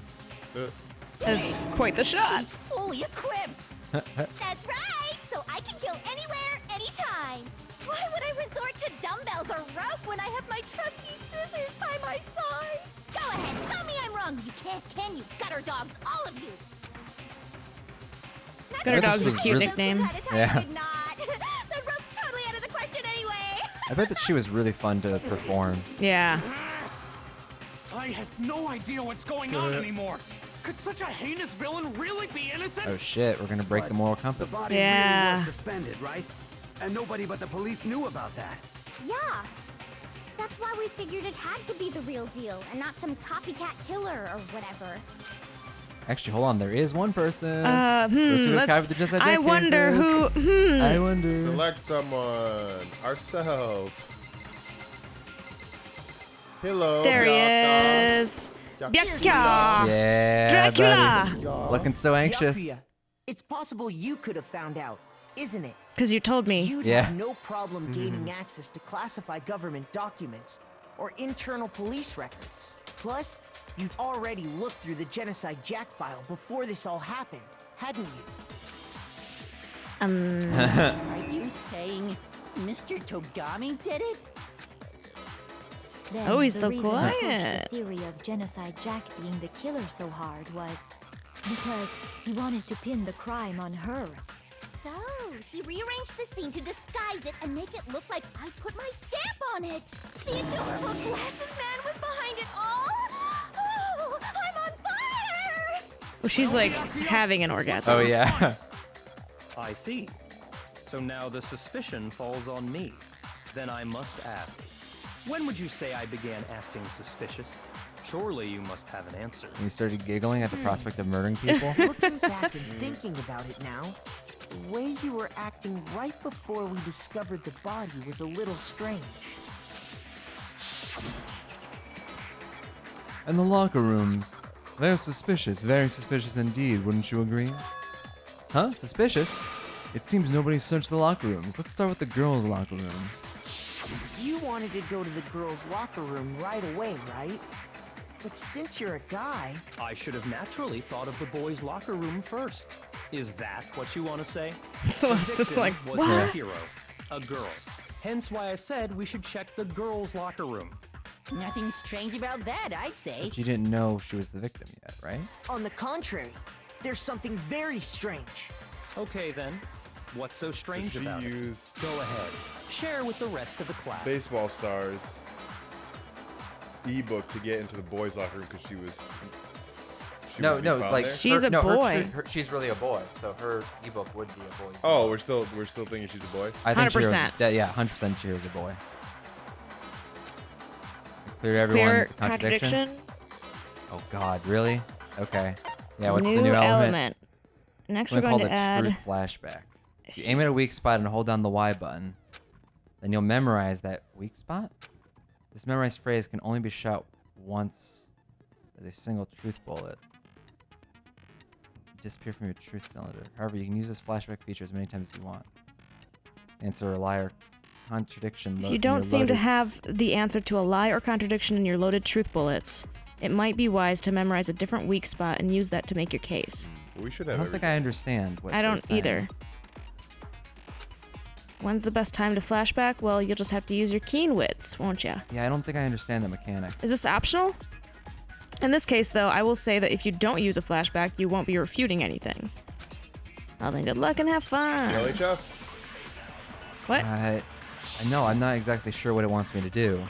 That was quite the shot. She's fully equipped. That's right, so I can kill anywhere, anytime. Why would I resort to dumbbells or rope when I have my trusty scissors by my side? Go ahead, tell me I'm wrong. You can't, can you? Gutter dogs, all of you. Gutter dog's a cute really- nickname. Yeah. Did not. So rope's totally out of the question anyway. I bet that she was really fun to perform. Yeah. I have no idea what's going on anymore. Could such a heinous villain really be innocent? Oh shit, we're gonna break the moral compass. Body Yeah. really was suspended, right? And nobody but the police knew about that. Yeah. That's why we figured it had to be the real deal and not some copycat killer or whatever. Actually, hold on. There is one person. Goes to the Let's, archive with just that I dick wonder cases. who, I wonder. Select someone. Ourselves. Hello. There he Bianca. is. Bianca. Byakuya. Yeah. Dracula. buddy. Looking so anxious. Byakuya, it's possible you could have found out, isn't it? Because you told me. You'd Yeah. have no problem gaining access to classified government documents or internal police records. Plus, You'd already looked through the Genocide Jack file before this all happened, hadn't you? Are you saying Mr. Togami did it? Then Oh, he's the so reason I pushed quiet. the theory of Genocide Jack being the killer so hard was because he wanted to pin the crime on her. So, he rearranged the scene to disguise it and make it look like I put my stamp on it. The adorable glasses man was behind it all. Oh, I'm on fire! Well, she's like having an orgasm. Oh yeah. I see. So now the suspicion falls on me. Then I must ask, when would you say I began acting suspicious? Surely you must have an answer. And you started giggling at the prospect of murdering people. Looking back and thinking about it now, the way you were acting right before we discovered the body was a little strange. And the locker rooms. They're suspicious, very suspicious indeed, wouldn't you agree? Huh? Suspicious? It seems nobody searched the locker rooms. Let's start with the girls' locker room. You wanted to go to the girls' locker room right away, right? But since you're a guy... I should have naturally thought of the boys' locker room first. Is that what you want to say? So it's just like, was what? a hero, a girl. Hence why I said we should check the girls' locker room. Nothing strange about that, I'd say. But you didn't know she was the victim yet, right? On the contrary, there's something very strange. Okay then, what's so strange She about it? used Go ahead, share with the rest of the class. Baseball Stars ebook to get into the boys' locker room because she was. No, would be found like there? She's a boy. She's really a boy, so her ebook would be a boy. Oh, we're still thinking she's a boy. I think 100%. Yeah, 100% she was a boy. Clear everyone. Clear the contradiction. Oh God, really? Okay. Yeah, what's new the new element? Next, I'm we're gonna going call to the add. truth flashback. If you aim at a weak spot and hold down the Y button, then you'll memorize that weak spot. This memorized phrase can only be shot once as a single truth bullet. Disappear from your truth cylinder. However, you can use this flashback feature as many times as you want. Answer a lie or contradiction. If you don't seem to have the answer to a lie or contradiction in your loaded truth bullets, it might be wise to memorize a different weak spot and use that to make your case. We should I have. don't think I understand what I they're don't saying. either. When's the best time to flashback? Well, you'll just have to use your keen wits, won't ya? Yeah, I don't think I understand the mechanic. Is this optional? In this case, though, I will say that if you don't use a flashback, you won't be refuting anything. Well, then good luck and have fun. LHF? What? No, I'm not exactly sure what it wants me to do.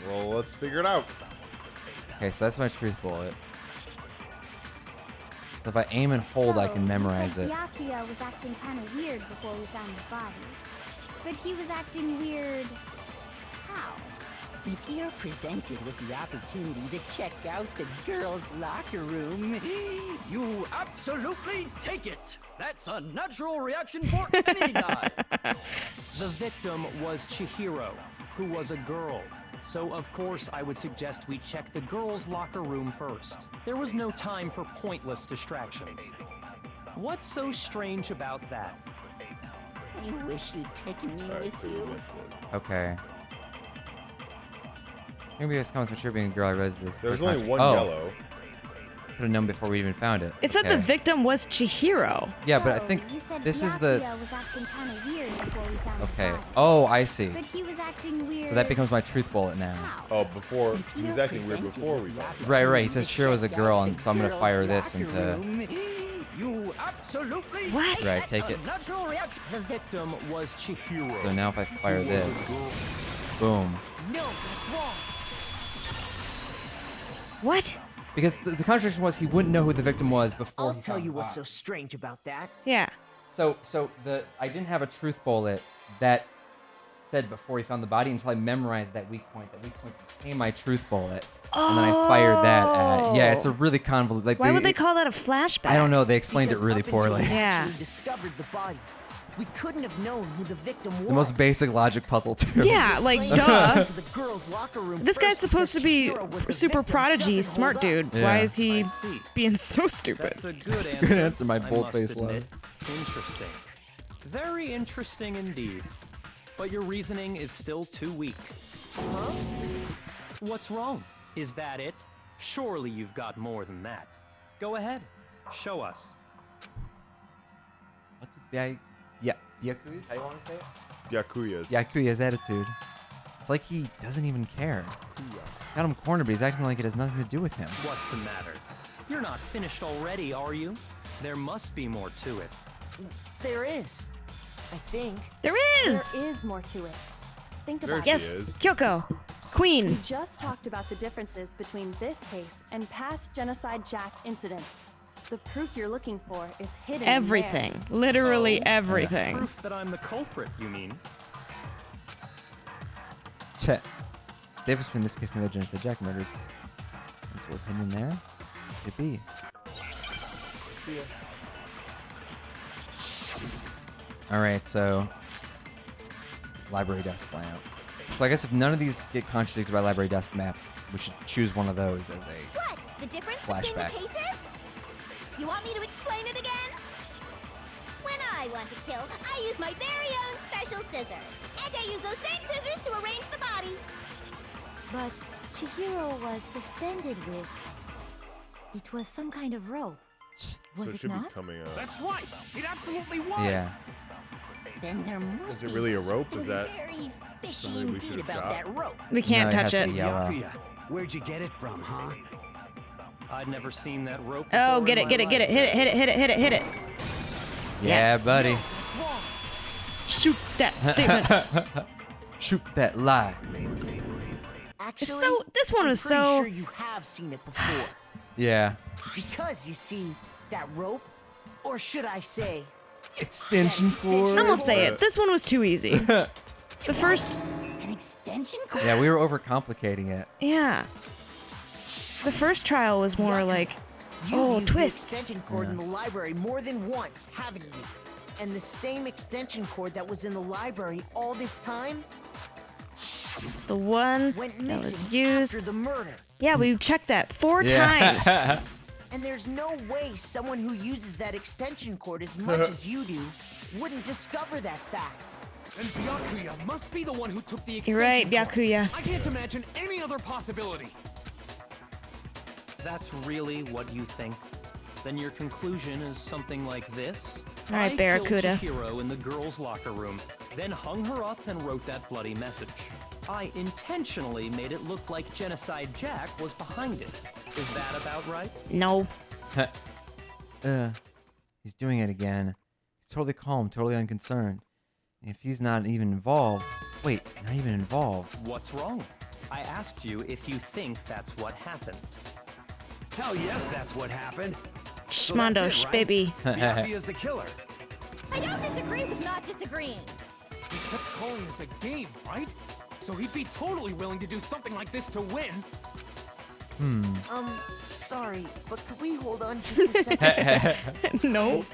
Well, let's figure it out. Okay, so that's my truth bullet. So if I aim and hold, I can memorize it. Byakuya was acting kind of weird before we found the body. But he was acting weird... how? If you're presented with the opportunity to check out the girls' locker room, You absolutely take it. That's a natural reaction for any guy. The victim was Chihiro, who was a girl. So of course I would suggest we check the girls' locker room first. There was no time for pointless distractions. What's so strange about that? I wish you'd taken me Alright, with so we you. missed it. Okay. Maybe it's comments mature being a girl. I realized this. There's only one Oh. yellow. Could have known before we even found it. It said the Okay. victim was Chihiro. Yeah, but I So, think you said this is the. Byakuya was acting kind of weird before we found Okay. the body. Oh, I see. But he was acting weird... So that becomes my truth bullet now. Oh, before he was acting weird before we found it. Right, right. He says Chihiro was a girl, and so I'm gonna fire this into. You absolutely What? take Right, take That's it. a natural reaction. The victim was Chihiro. So now if I fire this, boom. No, that's wrong. What? Because the contradiction was he wouldn't know who the victim was before. I'll he tell found you the what's body. so strange about that. Yeah. So I didn't have a truth bullet that said before he found the body until I memorized that weak point. That weak point became my truth bullet, and then I fired that at. Yeah, it's a really convoluted. Like Why would they call that a flashback? I don't know. They explained Because it really up until poorly. we Yeah. actually discovered the body, we couldn't have known who the victim was. The most basic logic puzzle too. Yeah, like, Playing duh. into the girls' locker room This guy's first supposed to because be Chihiro was the super victim prodigy, doesn't smart hold up. dude. Why Yeah. is he I see. being so stupid? That's a good That's a answer. good answer, my I bold-faced must admit. Interesting. Very interesting indeed. But your reasoning is still too weak. Huh? What's wrong? Is that it? Surely you've got more than that. Go ahead, show us. What's with Byakuya's? How you want to say it? Byakuya's. Byakuya's attitude. It's like he doesn't even care. Got him cornered, but he's acting like it has nothing to do with him. What's the matter? You're not finished already, are you? There must be more to it. There is. I think. There is! There is more to it. Think There about she it. Yes, is. Kyoko. We Queen. just talked about the differences between this case and past Genocide Jack incidents. The proof you're looking for is hidden in Everything. Literally everything. Proof that I'm the culprit, you mean? Chet. The difference between this case and the Genocide Jack murders. That's what's hidden in there? Could be. Alright, so library desk layout. So I guess if none of these get contradicted by library desk map, we should choose one of those as a What? The difference flashback. between the cases? You want me to explain it again? When I want to kill, I use my very own special scissors. And I use those same scissors to arrange the body. But Chihiro was suspended with... It was some kind of rope. Was So it it should not? be coming up. That's right. It absolutely was. Yeah. Then there must Is it be really a rope? Is something that very fishy something we indeed should have about shot? that rope. We can't No, it touch has to it. be yellow. Byakuya, where'd you get it from, huh? I'd never seen that rope Oh, before get in it, my get it, get it. life. Hit it, hit it, hit it, hit it, hit it. Yeah, Yes. buddy. Shoot that statement. Shoot that lie. Actually, So, this one I'm was pretty so... sure you have seen it before. Yeah. Because you see, that rope, or should I say, Extension cord. I'm gonna say it. This one was too easy. The first... An extension cord? Yeah, we were overcomplicating it. Yeah. The first trial was more like... you've Oh, used twists. the extension cord in the library more than once, haven't you? And the same extension cord that was in the library all this time It's the one went that missing was used. after the murder. Yeah, we checked that 4 Yeah. times. And there's no way someone who uses that extension cord as much as you do wouldn't discover that fact. And Byakuya must be the one who took the extension You're right, cord. Byakuya. I can't imagine any other possibility. That's really what you think? Then your conclusion is something like this? All right, I Barracuda. killed Chihiro in the girls' locker room, then hung her up and wrote that bloody message. I intentionally made it look like Genocide Jack was behind it. Is that about right? No. He's doing it again. He's totally calm, totally unconcerned. If he's not even involved... Wait, not even involved. What's wrong? I asked you if you think that's what happened. Hell yes, that's what happened. Shmondosh, baby. Byakuya's the killer. I don't disagree with not disagreeing. He kept calling this a game, right? So he'd be totally willing to do something like this to win. Sorry, but could we hold on just a second? No.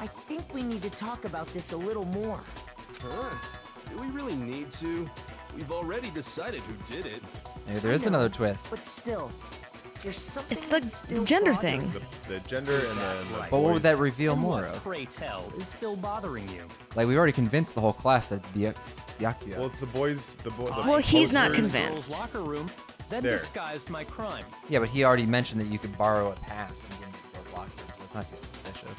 I think we need to talk about this a little more. Huh? Do we really need to? We've already decided who did it. Maybe there is I know, another twist. But still, there's something It's the that's still gender bothering thing. The gender and then the But what would that boys. reveal And more what, of? pray tell, is still bothering you? Like, we've already convinced the whole class that Byakuya. Well, it's the boys. The boy. Well, he's not posters. convinced. Locker room, then There. disguised my crime. Yeah, but he already mentioned that you could borrow a pass and get into those locker rooms, so it's not too suspicious.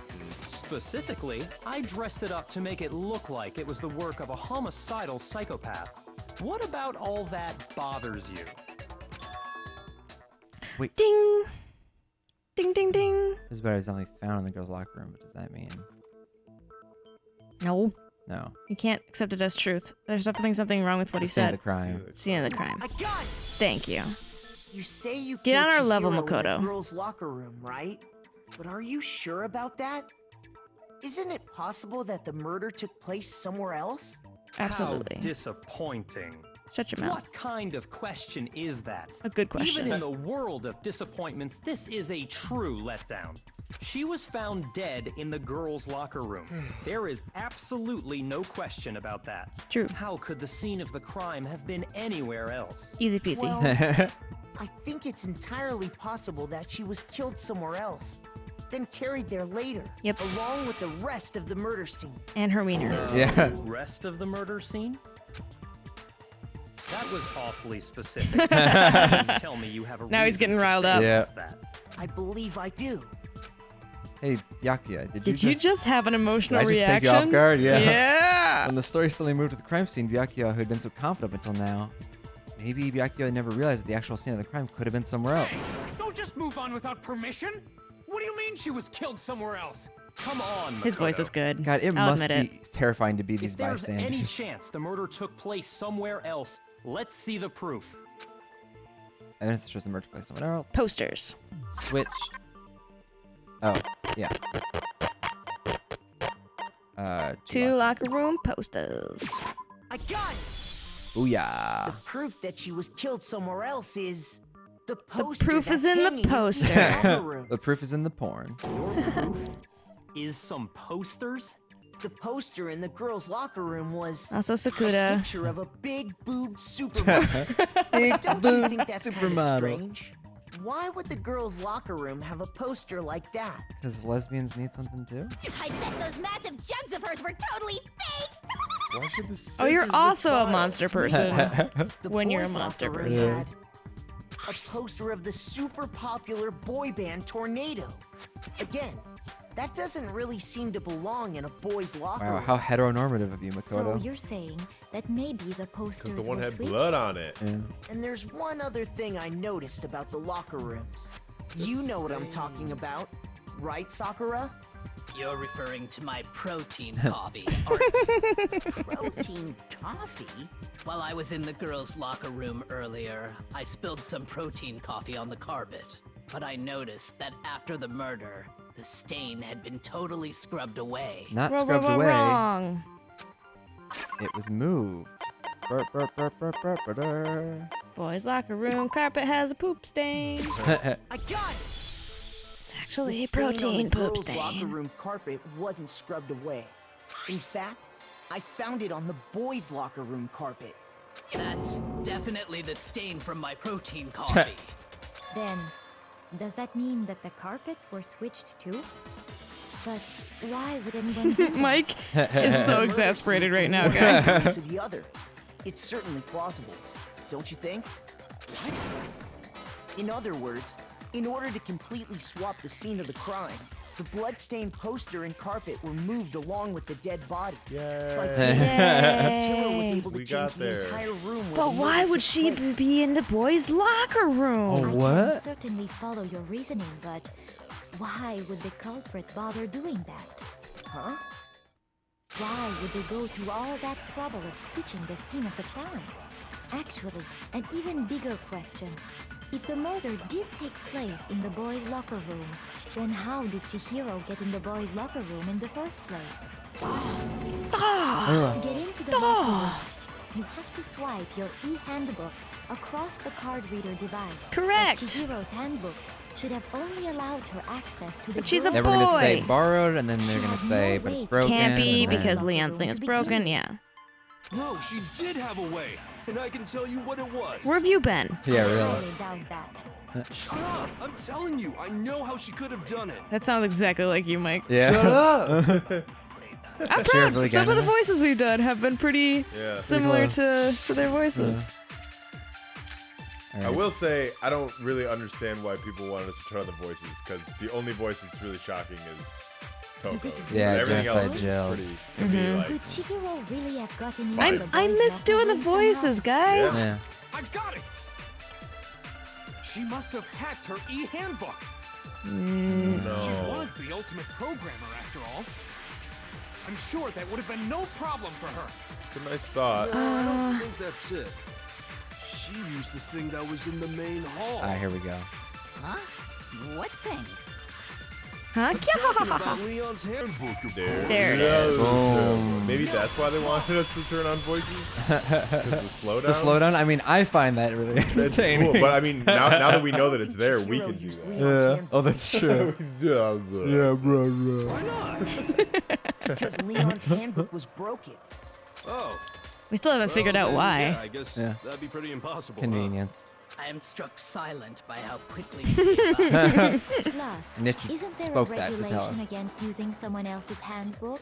Specifically, I dressed it up to make it look like it was the work of a homicidal psychopath. What about all that bothers you? Wait, Ding. Ding, ding, ding. this is better. It's only found in the girls' locker room, but does that mean... No. No. You can't accept it as truth. There's definitely something wrong with what he It's the said. the crime. It's the end of the crime. I got it! Thank you. You say you Get on killed our level, Chihiro in Makoto. the girls' locker room, right? But are you sure about that? Isn't it possible that the murder took place somewhere else? Absolutely. How disappointing. Shut your mouth. What kind of question is that? A good question. Even in the world of disappointments, this is a true letdown. She was found dead in the girls' locker room. There is absolutely no question about that. True. How could the scene of the crime have been anywhere else? Easy peasy. Well, I think it's entirely possible that she was killed somewhere else, then carried there later, Yep. along with the rest of the murder scene. And her wiener. The Yeah. rest of the murder scene? That was awfully specific. Please tell me you have a Now he's reason getting to riled say up. Yeah. that. I believe I do. Hey, Byakuya, Did you just have an emotional Did I just reaction? take you off guard? Yeah. Yeah. When the story suddenly moved to the crime scene, Byakuya, who had been so confident up until now, maybe Byakuya never realized that the actual scene of the crime could have been somewhere else. Don't just move on without permission. What do you mean she was killed somewhere else? Come on, His Makoto. voice is good. God, it I'll must admit be it. terrifying to be these If there's bystanders. any chance the murder took place somewhere else, let's see the proof. Evidence that shows the murder took place somewhere else. Posters. Switched. Oh, yeah. Two locker room posters. I got it! Booyah. The proof that she was killed somewhere else is the poster. proof is that's in the hanging poster. the locker room. The proof is in the porn. Your proof is some posters? The poster in the girls' locker room was Also a Sakuda. picture of a big boobed supermodel. Big Don't you think that's kind of supermodel. strange? Why would the girls' locker room have a poster like that? Because lesbians need something too? I bet those massive jugs of hers were totally fake! Why should the Oh, you're scissors also a defile? monster person. The When you're a boys' monster locker room person. had a poster of the super popular boy band Tornado. Again, that doesn't really seem to belong in a boys' locker Wow, room. how heteronormative of you, So Makoto. you're saying that maybe the posters Because the one were had switched? blood on it. Yeah. And there's one other thing I noticed about the locker rooms. You know what I'm talking about, right, Sakura? You're referring to my protein coffee, aren't you? Protein coffee? While I was in the girls' locker room earlier, I spilled some protein coffee on the carpet. But I noticed that after the murder, the stain had been totally scrubbed away. Not scrubbed away. Wrong. It was moved. Burp, burp, burp, burp, burp, burp, burp. Boys' locker room carpet has a poop stain. I got it! It's actually The a stain on protein the poop girls' locker stain. room carpet wasn't scrubbed away. In fact, I found it on the boys' locker room carpet. That's definitely the stain from my protein coffee. Then, does that mean that the carpets were switched too? But why would anyone do that? Mike is so Murder exasperated scene right now, from one guys. scene to the other. It's certainly plausible, don't you think? What? In other words, in order to completely swap the scene of the crime, the bloodstained poster and carpet were moved along with the dead body. By doing that, the killer was able to We change got the there. entire room. where But the why murder would took she place. be in the boys' locker room? Oh, I can what? certainly follow your reasoning, but why would the culprit bother doing that? Huh? Why would they go through all that trouble of switching the scene of the crime? Actually, an even bigger question. If the murder did take place in the boys' locker room, then how did Chihiro get in the boys' locker room in the first place? To get into the locker rooms, you have to swipe your e-handbook across the card reader device. Correct. But Chihiro's handbook should have only allowed her access to the But she's a They girls' were gonna say boy. borrowed, and then they're She gonna had say, no but way it's to broken. Can't be and then- because Leon's thing is broken. Yeah. No, she did have a way, and I can tell you what it was. Where have you been? Yeah, I really. highly doubt that. Shut up! I'm telling you, I know how she could have done it. That sounds exactly like you, Mike. Yeah. Shut up! I'm Sheriff proud. really Some got of the in there? voices we've done have been pretty Yeah. similar Pretty to their voices. I will say, I don't really understand why people wanted us to turn on the voices, because the only voice that's really shocking is Toko's. Yeah, Everything else Genocide is Jill. pretty, to me, like, Could Chihiro really have gotten Fine. into the I boys' miss locker doing the room somehow? voices, guys. Yeah. I got it! She must have hacked her e-handbook. She no. was the ultimate programmer, after all. I'm sure that would have been no problem for her. It's a nice thought. No, I don't think that's it. She used the thing that was in the main hall. Ah, here we go. Huh? What thing? Huh? Talking about Leon's handbook. There it No, is. Boom. Maybe that's why they wanted us to turn on voices? 'Cause the slowdown? The slowdown. I mean, I find that really That's entertaining. cool, but I mean, now that we know that it's there, we can do used that. Leon's Yeah. handbook Oh, that's true. Yeah, bro. Why not? because Leon's handbook was broken. Oh. We still haven't figured out then, why. Yeah, I guess Yeah. that'd be pretty impossible. Convenience. I am struck silent by how quickly she gave up. Plus, Niche isn't there spoke a that to tell regulation us. against using someone else's handbook?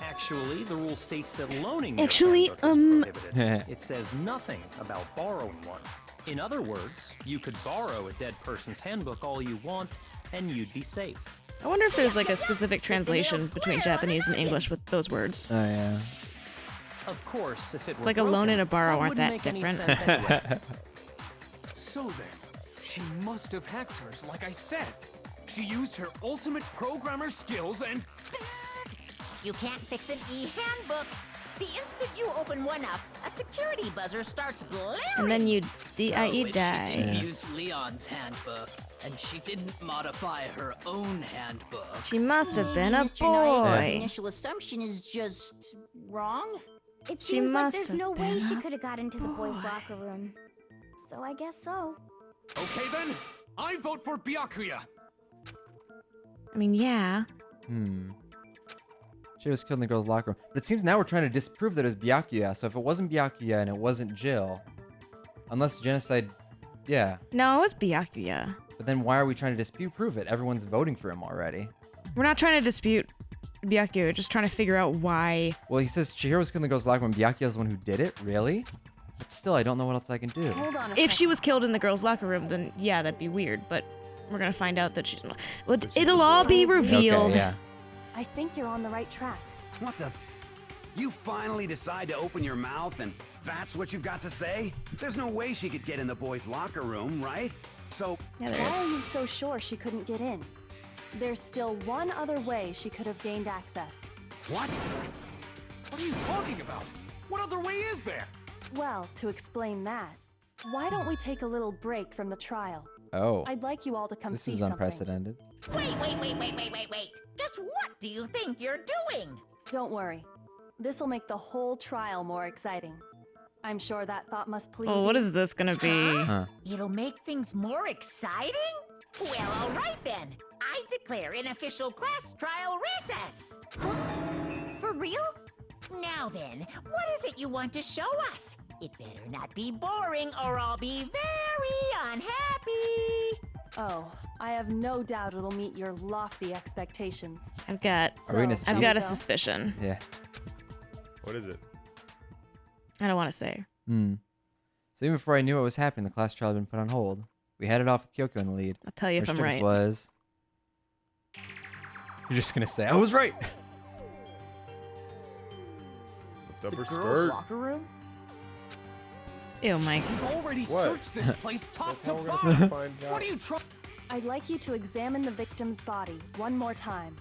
Actually, the rule states that loaning your Actually, handbook is prohibited. It says nothing about borrowing one. In other words, you could borrow a dead person's handbook all you want, and you'd be safe. I wonder if there's like a specific translation between Japanese and English with those words. Oh yeah. Of course, if it It's were like a loan and a borrow broken, aren't that that wouldn't make any different. sense anyway. So then, she must have hacked hers, like I said. She used her ultimate programmer skills and... You can't fix an e-handbook. The instant you open one up, a security buzzer starts blaring. And then you So die. if she didn't use Leon's handbook, and she didn't modify her own handbook. She must have been a Mr. Naiva's boy. initial assumption is just wrong. It She seems like must there's have no way been she a could have got into the boys' locker room. So I guess so. Okay then, I vote for Byakuya. I mean, yeah. She was killed in the girls' locker room. But it seems now we're trying to disprove that it was Byakuya. So if it wasn't Byakuya and it wasn't Jill, unless genocide, yeah. No, it was Byakuya. But then why are we trying to disprove it? Everyone's voting for him already. We're not trying to dispute Byakuya, just trying to figure out why. Well, he says Chihiro was killed in the girls' locker room. Byakuya's the one who did it? Really? But still, I don't know what else I can do. Hold on a If she second. was killed in the girls' locker room, then yeah, that'd be weird. But we're gonna find out that she's not. Well, it'll all be revealed. Okay, yeah. I think you're on the right track. What the? You finally decide to open your mouth and that's what you've got to say? There's no way she could get in the boys' locker room, right? So... Yeah, there Why is. are you so sure she couldn't get in? There's still one other way she could have gained access. What? What are you talking about? What other way is there? Well, to explain that, why don't we take a little break from the trial? Oh. I'd like you all to come This see is something. unprecedented. Wait. Just what do you think you're doing? Don't worry. This'll make the whole trial more exciting. I'm sure that thought must please Oh, what you. is this gonna be? It'll make things more exciting? Well, all right then. I declare an official class trial recess. For real? Now then, what is it you want to show us? It better not be boring or I'll be very unhappy. Oh, I have no doubt it'll meet your lofty expectations. I've got Are we gonna I've see? got a suspicion. Yeah. What is it? I don't want to say. So even before I knew what was happening, the class trial had been put on hold. We headed off with Kyoko in the lead. I'll tell you if First I'm choice right. was... You're just gonna say, I was right! Lift up The her girls' skirt. locker room? Ew, Mike. We've already What? searched this place top to That's how we're bottom. gonna find out. What are you trying? I'd like you to examine the victim's body one more time.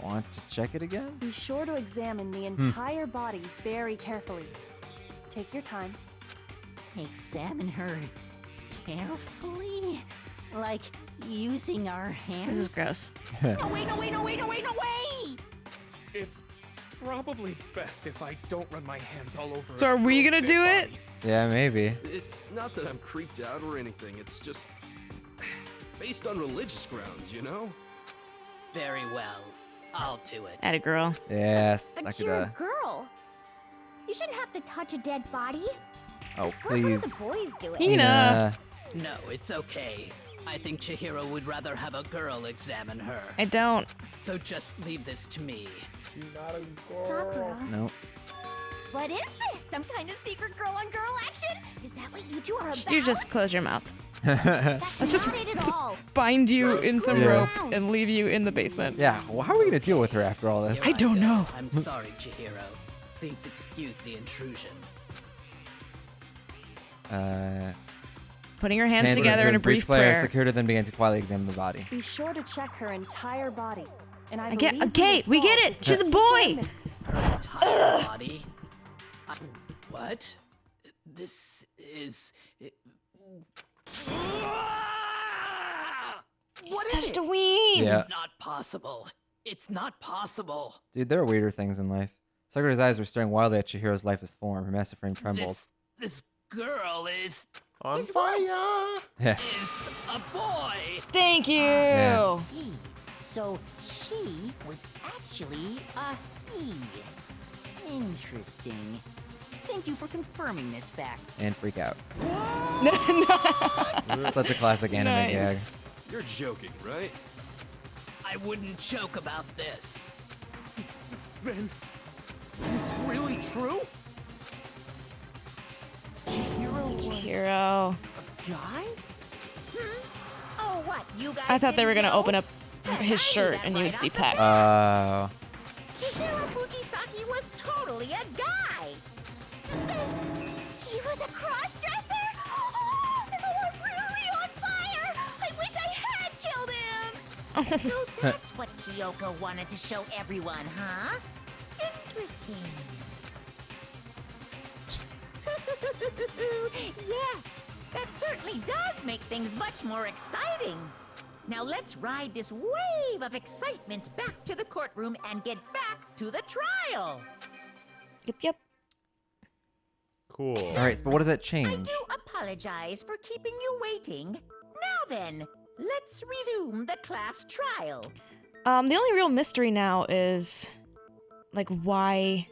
Want to check it again? Be sure to examine the entire body very carefully. Take your time. Examine her carefully? Like using our hands? This is gross. No way! It's probably best if I don't run my hands all over. So a are we girl's gonna dead do it? body. Yeah, maybe. It's not that I'm creeped out or anything, it's just based on religious grounds, you know? Very well. I'll do it. Atta girl. Yes. But you're a girl. You shouldn't have to touch a dead body. Oh, Just let one of please. the boys do it. Hina. No, it's okay. I think Chihiro would rather have a girl examine her. I don't. So just leave this to me. She's not a girl. Sakura. No. What is this? Some kind of secret girl-on-girl action? Is that what you two are about? You just close your mouth. That's Let's just not it at all. bind you in some Yeah. rope and leave you in the basement. Yeah, well, how are we gonna deal with her after all this? I don't know. I'm sorry, Chihiro. Please excuse the intrusion. Putting her hands together in a brief prayer. Security then began to quietly examine the body. Be sure to check her entire body. And I get- believe okay, the we get assault it. is She's a just boy. examined. Her entire body? What? This is... What touched a ween. Yeah. Not possible. It's not possible. Dude, there are weirder things in life. Sakura's eyes were staring wildly at Chihiro's lifeless form. Her massive frame trembled. This girl is On fire! Yeah. is a boy. Thank you. Yes. See, so she was actually a he. Interesting. Thank you for confirming this fact. And freak out. Such a classic anime Nice. gag. You're joking, right? I wouldn't joke about this. Then it's really true? Hero. Guy? Oh, what? You guys I thought they were didn't gonna know? open up his shirt and you would see pecs. Oh. Chihiro Fujisaki was totally a guy. He was a cross-dresser? Oh, I'm really on fire! I wish I had killed him! So that's what Kyoko wanted to show everyone, huh? Interesting. Yes, that certainly does make things much more exciting. Now let's ride this wave of excitement back to the courtroom and get back to the trial. Yep. Cool. All right, but what does that I change? do apologize for keeping you waiting. Now then, let's resume the class trial. The only real mystery now is, like, why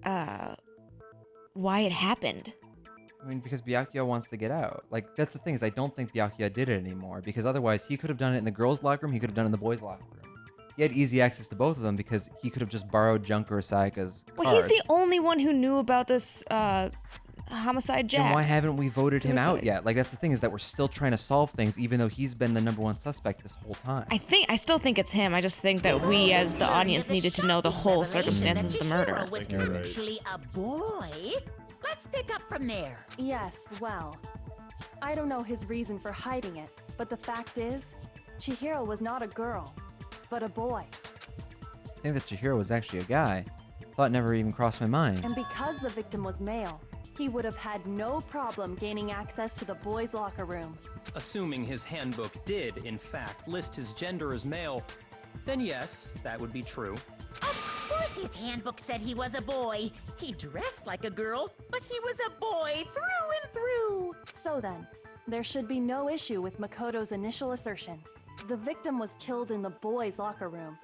it happened. I mean, because Byakuya wants to get out. Like, that's the thing, is I don't think Byakuya did it anymore, because otherwise he could have done it in the girls' locker room, he could have done it in the boys' locker room. He had easy access to both of them because he could have just borrowed Junko or Sayaka's Well, he's card. the only one who knew about this homicide Jack. Then why haven't we voted him out Suicide. yet? Like, that's the thing, is that we're still trying to solve things, even though he's been the #1 suspect this whole time. I still think it's him. I just think that we, as the audience, needed to know the whole circumstances of the murder. Chihiro was actually a boy. Let's pick up from there. Yes, well, I don't know his reason for hiding it, but the fact is, Chihiro was not a girl, but a boy. I think that Chihiro was actually a guy. Thought never even crossed my mind. And because the victim was male, he would have had no problem gaining access to the boys' locker room. Assuming his handbook did, in fact, list his gender as male, then yes, that would be true. Of course his handbook said he was a boy. He dressed like a girl, but he was a boy through and through. So then, there should be no issue with Makoto's initial assertion. The victim was killed in the boys' locker room,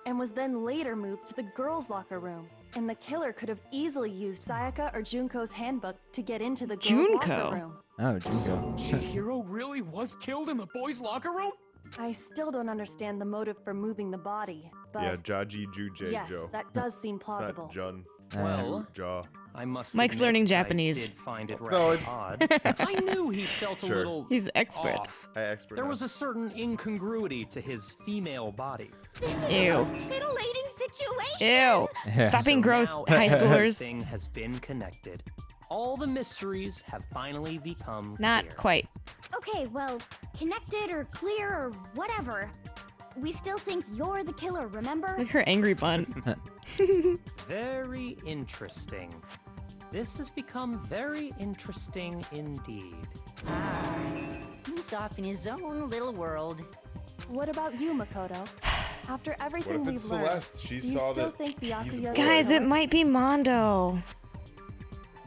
and was then later moved to the girls' locker room. And the killer could have easily used Sayaka or Junko's handbook to get into the girls' locker room. Oh, Junko. Chihiro really was killed in the boys' locker room? I still don't understand the motive for moving the body, but Yeah, Jaji Jujay yes, Joe. that does seem plausible. Jun. Well, Jaw. I must Mike's admit, learning I Japanese. did find it No, rather it- odd. I knew he felt a Sure. little He's expert. off. Expert There now. was a certain incongruity to his female body. This is Ew. the most titillating situation! Ew. Stop being gross, now high schoolers. everything has been connected. All the mysteries have finally become Not clear. quite. Okay, well, connected or clear or whatever. We still think you're the killer, remember? Look at her angry bun. Very interesting. This has become very interesting indeed. He's off in his own little world. What about you, Makoto? After everything What if we've it's learned, Celeste? She do you saw still that think he's a Byakuya? boy. Guys, it might be Mondo.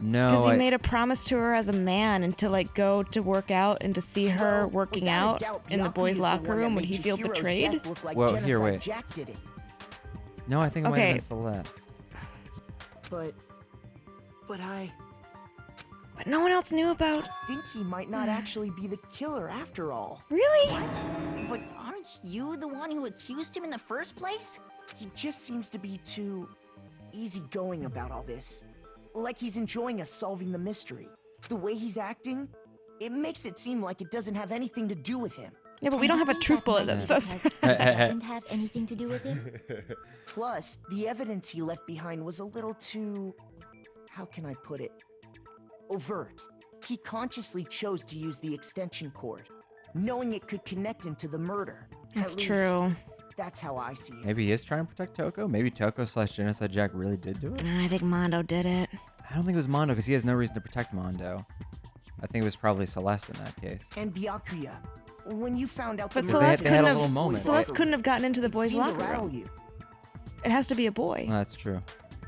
No, Because he made a promise to her as a man and to like go to work out and to see her working Without a out doubt, in the Byakuya's boys' the locker one that room. Would made he feel Chihiro's betrayed? death look like Well, here, Genocide wait. Jack did it. No, I think it might Okay. have been Celeste. But I But no one else knew about. think he might not actually be the killer after all. Really? What? But aren't you the one who accused him in the first place? He just seems to be too easygoing about all this. Like he's enjoying us solving the mystery. The way he's acting, it makes it seem like it doesn't have anything to do with him. Yeah, but we don't have a truth bullet that says. Doesn't have anything to do with it? Plus, the evidence he left behind was a little too... how can I put it? Overt. He consciously chose to use the extension cord, knowing it could connect him to the murder. That's At least, true. That's how I see it. Maybe he is trying to protect Toko? Maybe Toko/Genocide Jack really did do it? I think Mondo did it. I don't think it was Mondo, because he has no reason to protect Mondo. I think it was probably Celeste in that case. And Byakuya, when you found out But the Celeste they had couldn't a little have. moment. Celeste couldn't have gotten into the boys' seemed to locker rattle room. you. It has to be a boy. Well, that's true.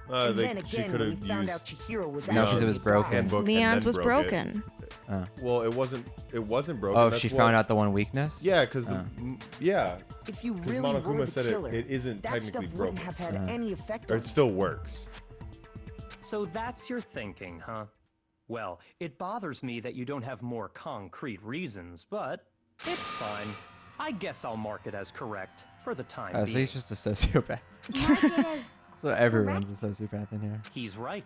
And then she again, could when have we found used out Chihiro was No, 'cause actually it was broken. handbook and Leon's then was broke it. broken. Well, it wasn't. It wasn't broken. Oh, That's she what- found out the one weakness? Yeah, because yeah. If you 'Cause really Monokuma were the said killer, it isn't that stuff technically wouldn't broken. have had any effect Or on it still works. So that's your thinking, huh? Well, it bothers me that you don't have more concrete reasons, but it's fine. I guess I'll mark it as correct for the time So being. he's just a sociopath. Mark it as So everyone's a sociopath in here. He's right.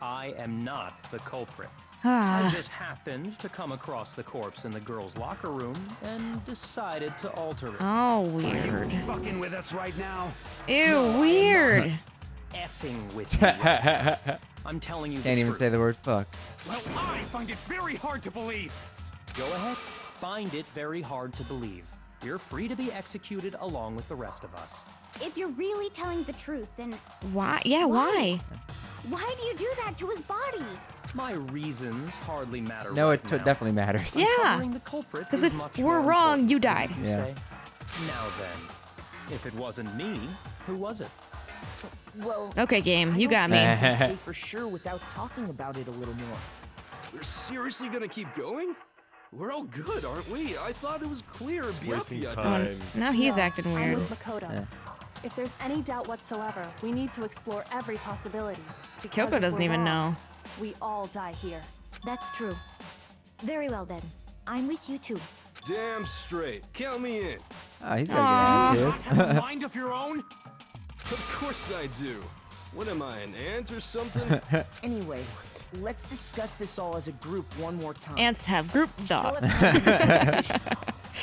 I am not the culprit. Ah. I just happened to come across the corpse in the girls' locker room and decided to alter it. Oh, weird. Fucking with us right now? Ew, weird. Effing with you. Right? I'm telling you Can't the even truth. say the word fuck. Well, I find it very hard to believe. Go ahead. Find it very hard to believe. You're free to be executed along with the rest of us. If you're really telling the truth, then Why? Yeah, why? why do you do that to his body? My reasons hardly matter. No, right it now. definitely matters. Yeah. Uncovering the culprit Because is if much we're more wrong, important, you died. wouldn't you Yeah. say? Now then, if it wasn't me, who was it? Well, Okay, game. You got me. I can say for sure without talking about it a little more. We're seriously gonna keep going? We're all good, aren't we? I thought it was clear. Wasting Biafia time. Now he's No, acting I'm weird. with Makoto. If there's any doubt whatsoever, we need to explore every possibility. Because Kyoko if doesn't we're even wrong, know. We all die here. That's true. Very well then. I'm with you too. Damn straight. Count me in. Oh, he's got a good Have a attitude. mind of your own? Of course I do. What am I, an ant or something? Anyway, let's discuss this all as a group one more time. Ants have group We still thought. have time to make a decision.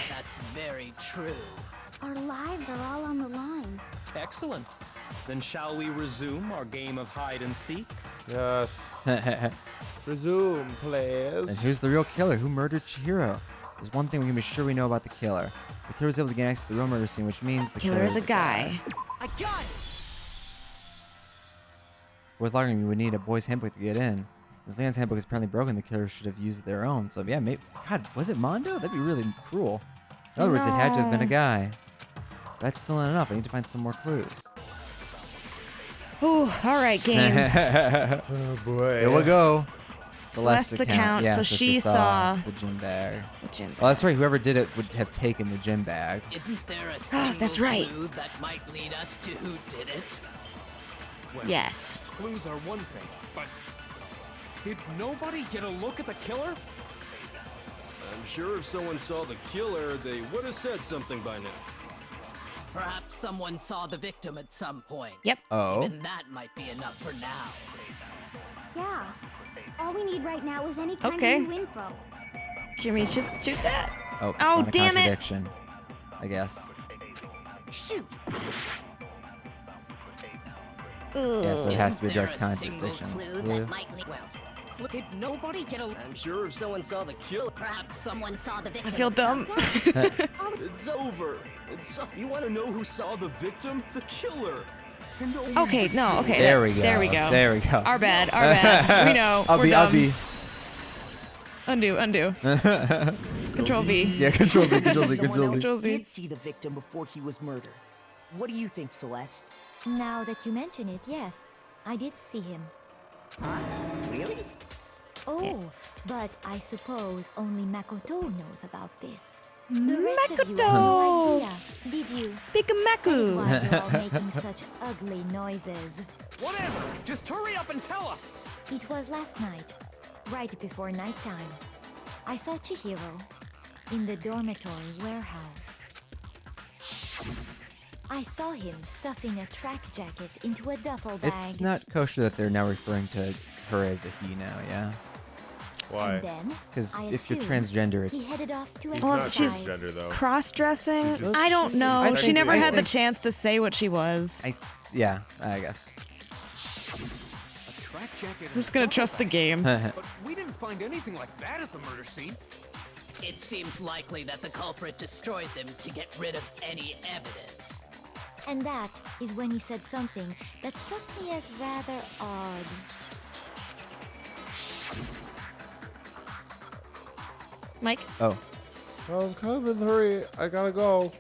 That's very true. Our lives are all on the line. Excellent. Then shall we resume our game of hide and seek? Yes. Resume, And please. who's the real killer? Who murdered Chihiro? There's one thing we can be sure we know about the killer. The killer was able to gain access to the real murder scene, which means the Killer is a guy. I got it! Boys locker room, you would need a boys handbook to get in. As Leon's handbook is apparently broken, the killer should have used their own. So yeah, maybe. God, was it Mondo? That'd be really cruel. In other words, it had to have been a No. guy. That's still not enough. I need to find some more clues. Ooh, all right, game. Oh boy. Here we go. Celeste account, Yeah, so she saw the gym bag. the gym Oh, that's right. Whoever did it would have taken the gym bag. Isn't there a single That's right. clue that might lead us to who did it? Well, Yes. clues are one thing, but did nobody get a look at the killer? I'm sure if someone saw the killer, they would have said something by now. Perhaps someone saw the victim at some point. Yep. Oh. Even that might be enough for now. Yeah. All we need right now is any kind Okay. of new info. Jimmy, shoot that. Oh, it's Oh, not a damn it. contradiction, I guess. Shoot! Yeah, so it has to be a Isn't there direct a single contradiction. clue Clue. that might lead? Well, did nobody get a? I'm sure if someone saw the killer, Perhaps someone saw the victim. I feel at some dumb. point. it's over. You want to know who saw the victim? The killer. And only Okay, the no, killer. okay. There we go. There we go. There we go. Our bad, our bad. We know. I'll We're be. dumb. Undo. Control V. Yeah, control Z, control Z, Someone control else Z. Control Z. did see the victim before he was murdered. What do you think, Celeste? Now that you mention it, yes, I did see him. Really? Oh, but I suppose only Makoto knows about this. The rest of you have no idea, did you? Big That is why Maku. you're all making such ugly noises. Whatever. Just hurry up and tell us. It was last night, right before nighttime. I saw Chihiro in the dormitory warehouse. I saw him stuffing a track jacket into a duffel bag. It's not kosher that they're now referring to her as a he now, yeah? Why? And then, Because I if you're assumed transgender, he it's headed off to He's Well, not she's exercise. transgender though. Cross-dressing? She's just- I don't know. I She think- never I had the think- chance to say what she was. yeah, I guess. A track jacket. I'm just gonna trust the game. But we didn't find anything like that at the murder scene. It seems likely that the culprit destroyed them to get rid of any evidence. And that is when he said something that struck me as rather odd. Mike? Oh. I'm coming, hurry. I gotta go.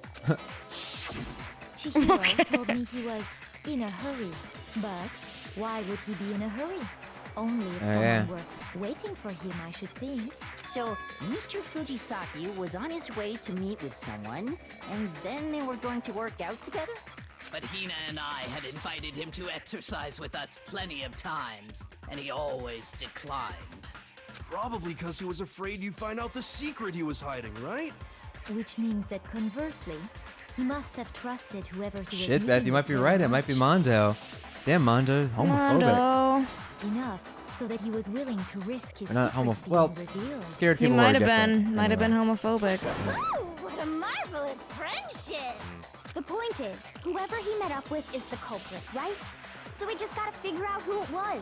Chihiro told me he was in a hurry. But why would he be in a hurry? Only if someone yeah. were waiting for him, I should think. So, Mr. Fujisaki was on his way to meet with someone, and then they were going to work out together? But Hina and I had invited him to exercise with us plenty of times, and he always declined. Probably because he was afraid you'd find out the secret he was hiding, right? Which means that conversely, he must have trusted whoever he was Shit, Beth, meeting you might with be very right. It might be much. Mondo. Damn, Mondo, homophobic. Mondo. Enough so that he was willing to risk his Or not secret homophobic. Well, being revealed. scared He people might are have different. been. Might have been homophobic. Ooh, what a marvelous friendship! The point is, whoever he met up with is the culprit, right? So we just gotta figure out who it was.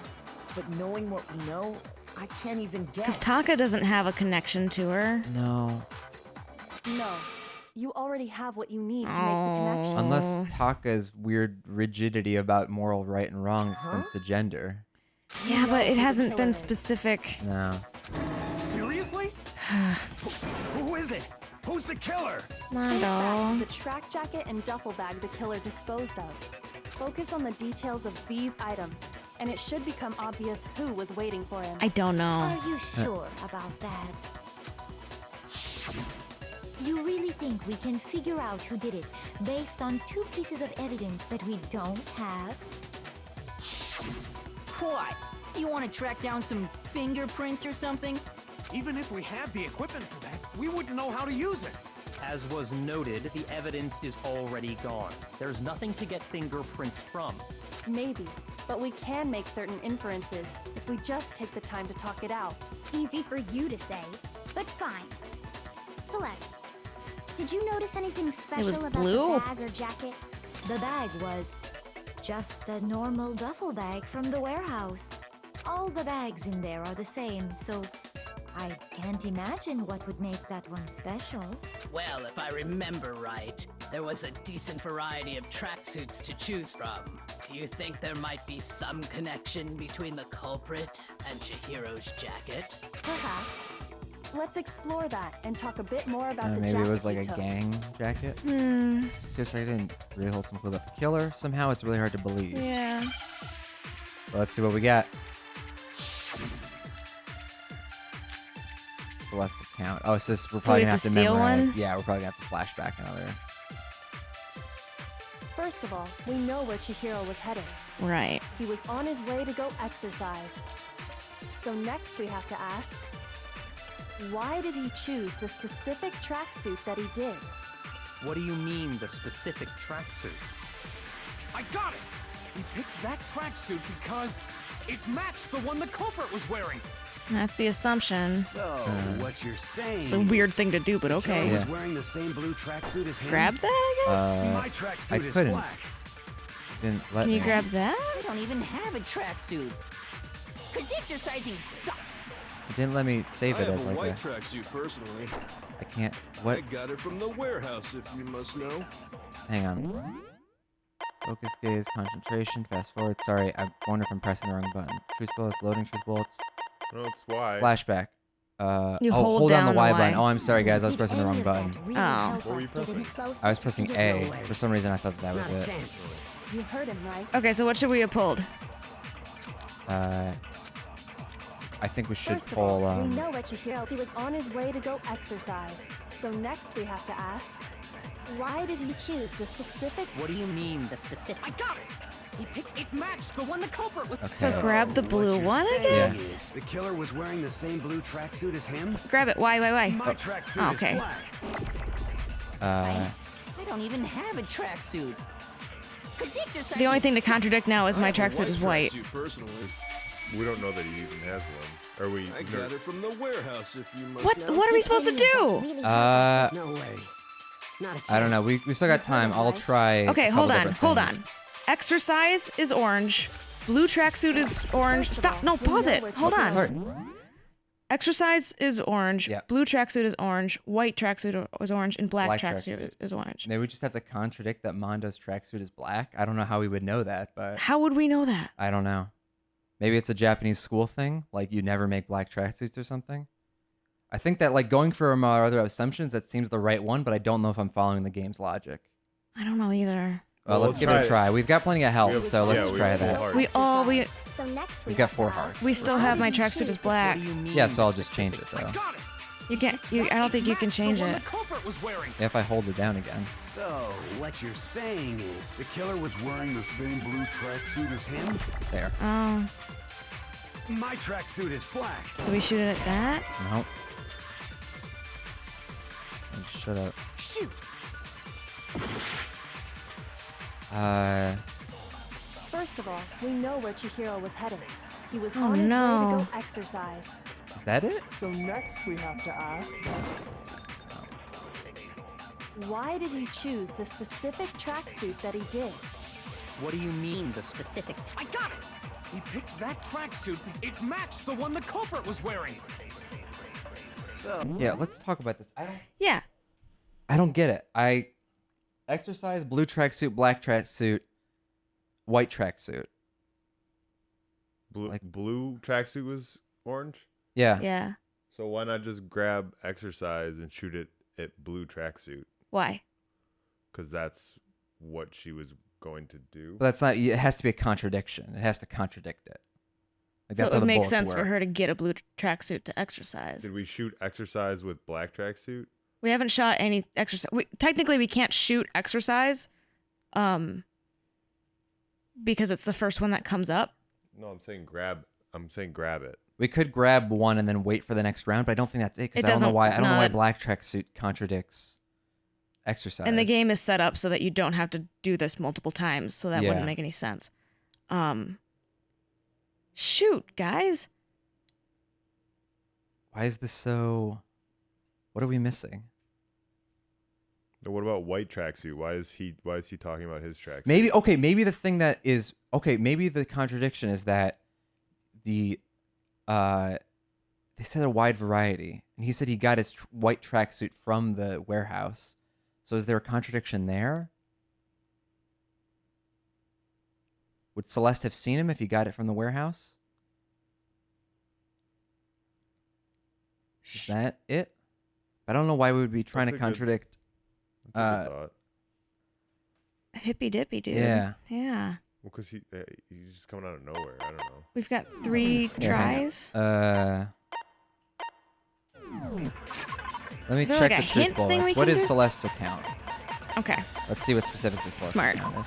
But knowing what we know, I can't even guess. Because Taka doesn't have a connection to her. No. No. You already have what you need to make the connection. Unless Taka's weird rigidity about moral right and wrong extends to gender. Yeah, but it hasn't been specific. No. Seriously? Who is it? Who's the killer? Think back to the track jacket and duffel bag the killer disposed of. Focus on the details of these items, and it should become obvious who was waiting for him. I don't know. Are you sure about that? You really think we can figure out who did it based on 2 pieces of evidence that we don't have? What? You want to track down some fingerprints or something? Even if we had the equipment for that, we wouldn't know how to use it. As was noted, the evidence is already gone. There's nothing to get fingerprints from. Maybe, but we can make certain inferences if we just take the time to talk it out. Easy for you to say, but fine. Celeste, did you notice anything special about blue. the bag or jacket? The bag was just a normal duffel bag from the warehouse. All the bags in there are the same, so I can't imagine what would make that one special. Well, if I remember right, there was a decent variety of tracksuits to choose from. Do you think there might be some connection between the culprit and Chihiro's jacket? Perhaps. Let's explore that and talk a bit more about the Maybe jacket it was like we a took. gang jacket. Hmm. Just I didn't really hold some clue about the killer. Somehow it's really hard to believe. Yeah. Well, let's see what we got. Celeste account. Oh, so this we're So probably we gonna have have to to steal memorize. one? Yeah, we're probably gonna have to flashback another. First of all, we know where Chihiro was headed. Right. He was on his way to go exercise. So next we have to ask, why did he choose the specific tracksuit that he did? What do you mean, the specific tracksuit? I got it! He picked that tracksuit because it matched the one the culprit was wearing. That's the assumption. So, what you're saying It's a weird thing to do, but the killer okay. was wearing the same blue tracksuit as him? Grab that, I guess? My I tracksuit is couldn't. black. Didn't let Can me. you grab that? I don't even have a tracksuit. Cause exercising sucks. It didn't let me save I it have as a like white a. tracksuit personally. I can't. What? I got it from the warehouse, if you must know. Hang on. Focus, gaze, concentration, fast forward. Sorry, I wonder if I'm pressing the wrong button. Truth bullets, loading truth bullets. No, it's why. Flashback. You oh, hold down down the Y the button. Y. Oh, I'm sorry, guys. I was Did pressing the any wrong of that button. really Oh. help What were you us get any pressing? closer I was to pressing the A. goal? For some reason, I thought that was Not a it. chance. You heard him, right? Okay, so what should we have pulled? I think we should First of pull. all, we know where Chihiro he was on his way to go exercise. So next we have to ask, why did he choose the specific? What do you mean, the specific? I got it! He picked it matched the one the culprit was. Okay. So grab the blue What you're one, I saying guess? is the killer was wearing the same blue tracksuit as him? Grab it. Why? My tracksuit Oh, okay. is black. I don't even have a tracksuit. Cause exercising The only thing to sucks. contradict now is I my have a tracksuit is white. tracksuit personally. We don't know that he even has one. Or we. I got it from the warehouse, if you must What? know. What are we supposed to do? No way. Not a chance. I don't know. We still got time. I'll try. Okay, a hold couple on. different Hold things. on. Exercise is orange. Blue tracksuit is orange. First of Stop. all, No, we pause know it. where Hold on. Sorry. Exercise is orange. Yeah. Blue tracksuit is orange. White tracksuit is orange, and black Black tracksuit tracksuit. is orange. Maybe we just have to contradict that Mondo's tracksuit is black. I don't know how we would know that, but How would we know that? I don't know. Maybe it's a Japanese school thing, like you never make black tracksuits or something. I think that like going from our other assumptions, that seems the right one, but I don't know if I'm following the game's logic. I don't know either. Well, let's give it a try. We've got plenty of help, so let's try that. We So next We've got 4 hearts. we still have my tracksuit is black. Yeah, so I'll just change it though. You can't. I don't think you can change it. If I hold it down again. So, what you're saying is the killer was wearing the same blue tracksuit as him? There. Oh, My tracksuit is black. so we shoot it at that? Nope. Shut up. Shoot. First of all, we know where Chihiro was headed. He was Oh, on his way no. to go exercise. Is that it? So next we have to ask, Why did he choose the specific tracksuit that he did? What do you mean, the specific? I got it! He picked that tracksuit. It matched the one the culprit was wearing. so Yeah, let's talk about this. Yeah. I don't get it. Exercise, blue tracksuit, black tracksuit, white tracksuit. Blue tracksuit was orange? Yeah. Yeah. So why not just grab exercise and shoot it at blue tracksuit? Why? Because that's what she was going to do. But that's not. It has to be a contradiction. It has to contradict it. Like, So that's it how would the make bullets sense for work. her to get a blue tracksuit to exercise. Did we shoot exercise with black tracksuit? We haven't shot any exercise. Technically, we can't shoot exercise, because it's the first one that comes up. No, I'm saying grab it. We could grab one and then wait for the next round, but I don't think that's it because It I don't know doesn't- why. I don't know no, why that- black tracksuit contradicts exercise. And the game is set up so that you don't have to do this multiple times, so that Yeah. wouldn't make any sense. Shoot, guys. Why is this so? What are we missing? What about white tracksuit? Why is he talking about his tracksuit? Maybe the thing that is maybe the contradiction is that they said a wide variety, and he said he got his white tracksuit from the warehouse. So is there a contradiction there? Would Celeste have seen him if he got it from the warehouse? Is that it? I don't know why we would be trying That's to a good- contradict. That's a good thought. Hippy dippy, dude. Yeah. Yeah. Well, because he's just coming out of nowhere. I don't know. We've got 3 tries. Let me Is there check like the a truth hint thing bullets. we What can is do? Celeste's account? Okay. Let's see what specifically Celeste's Smart. account is.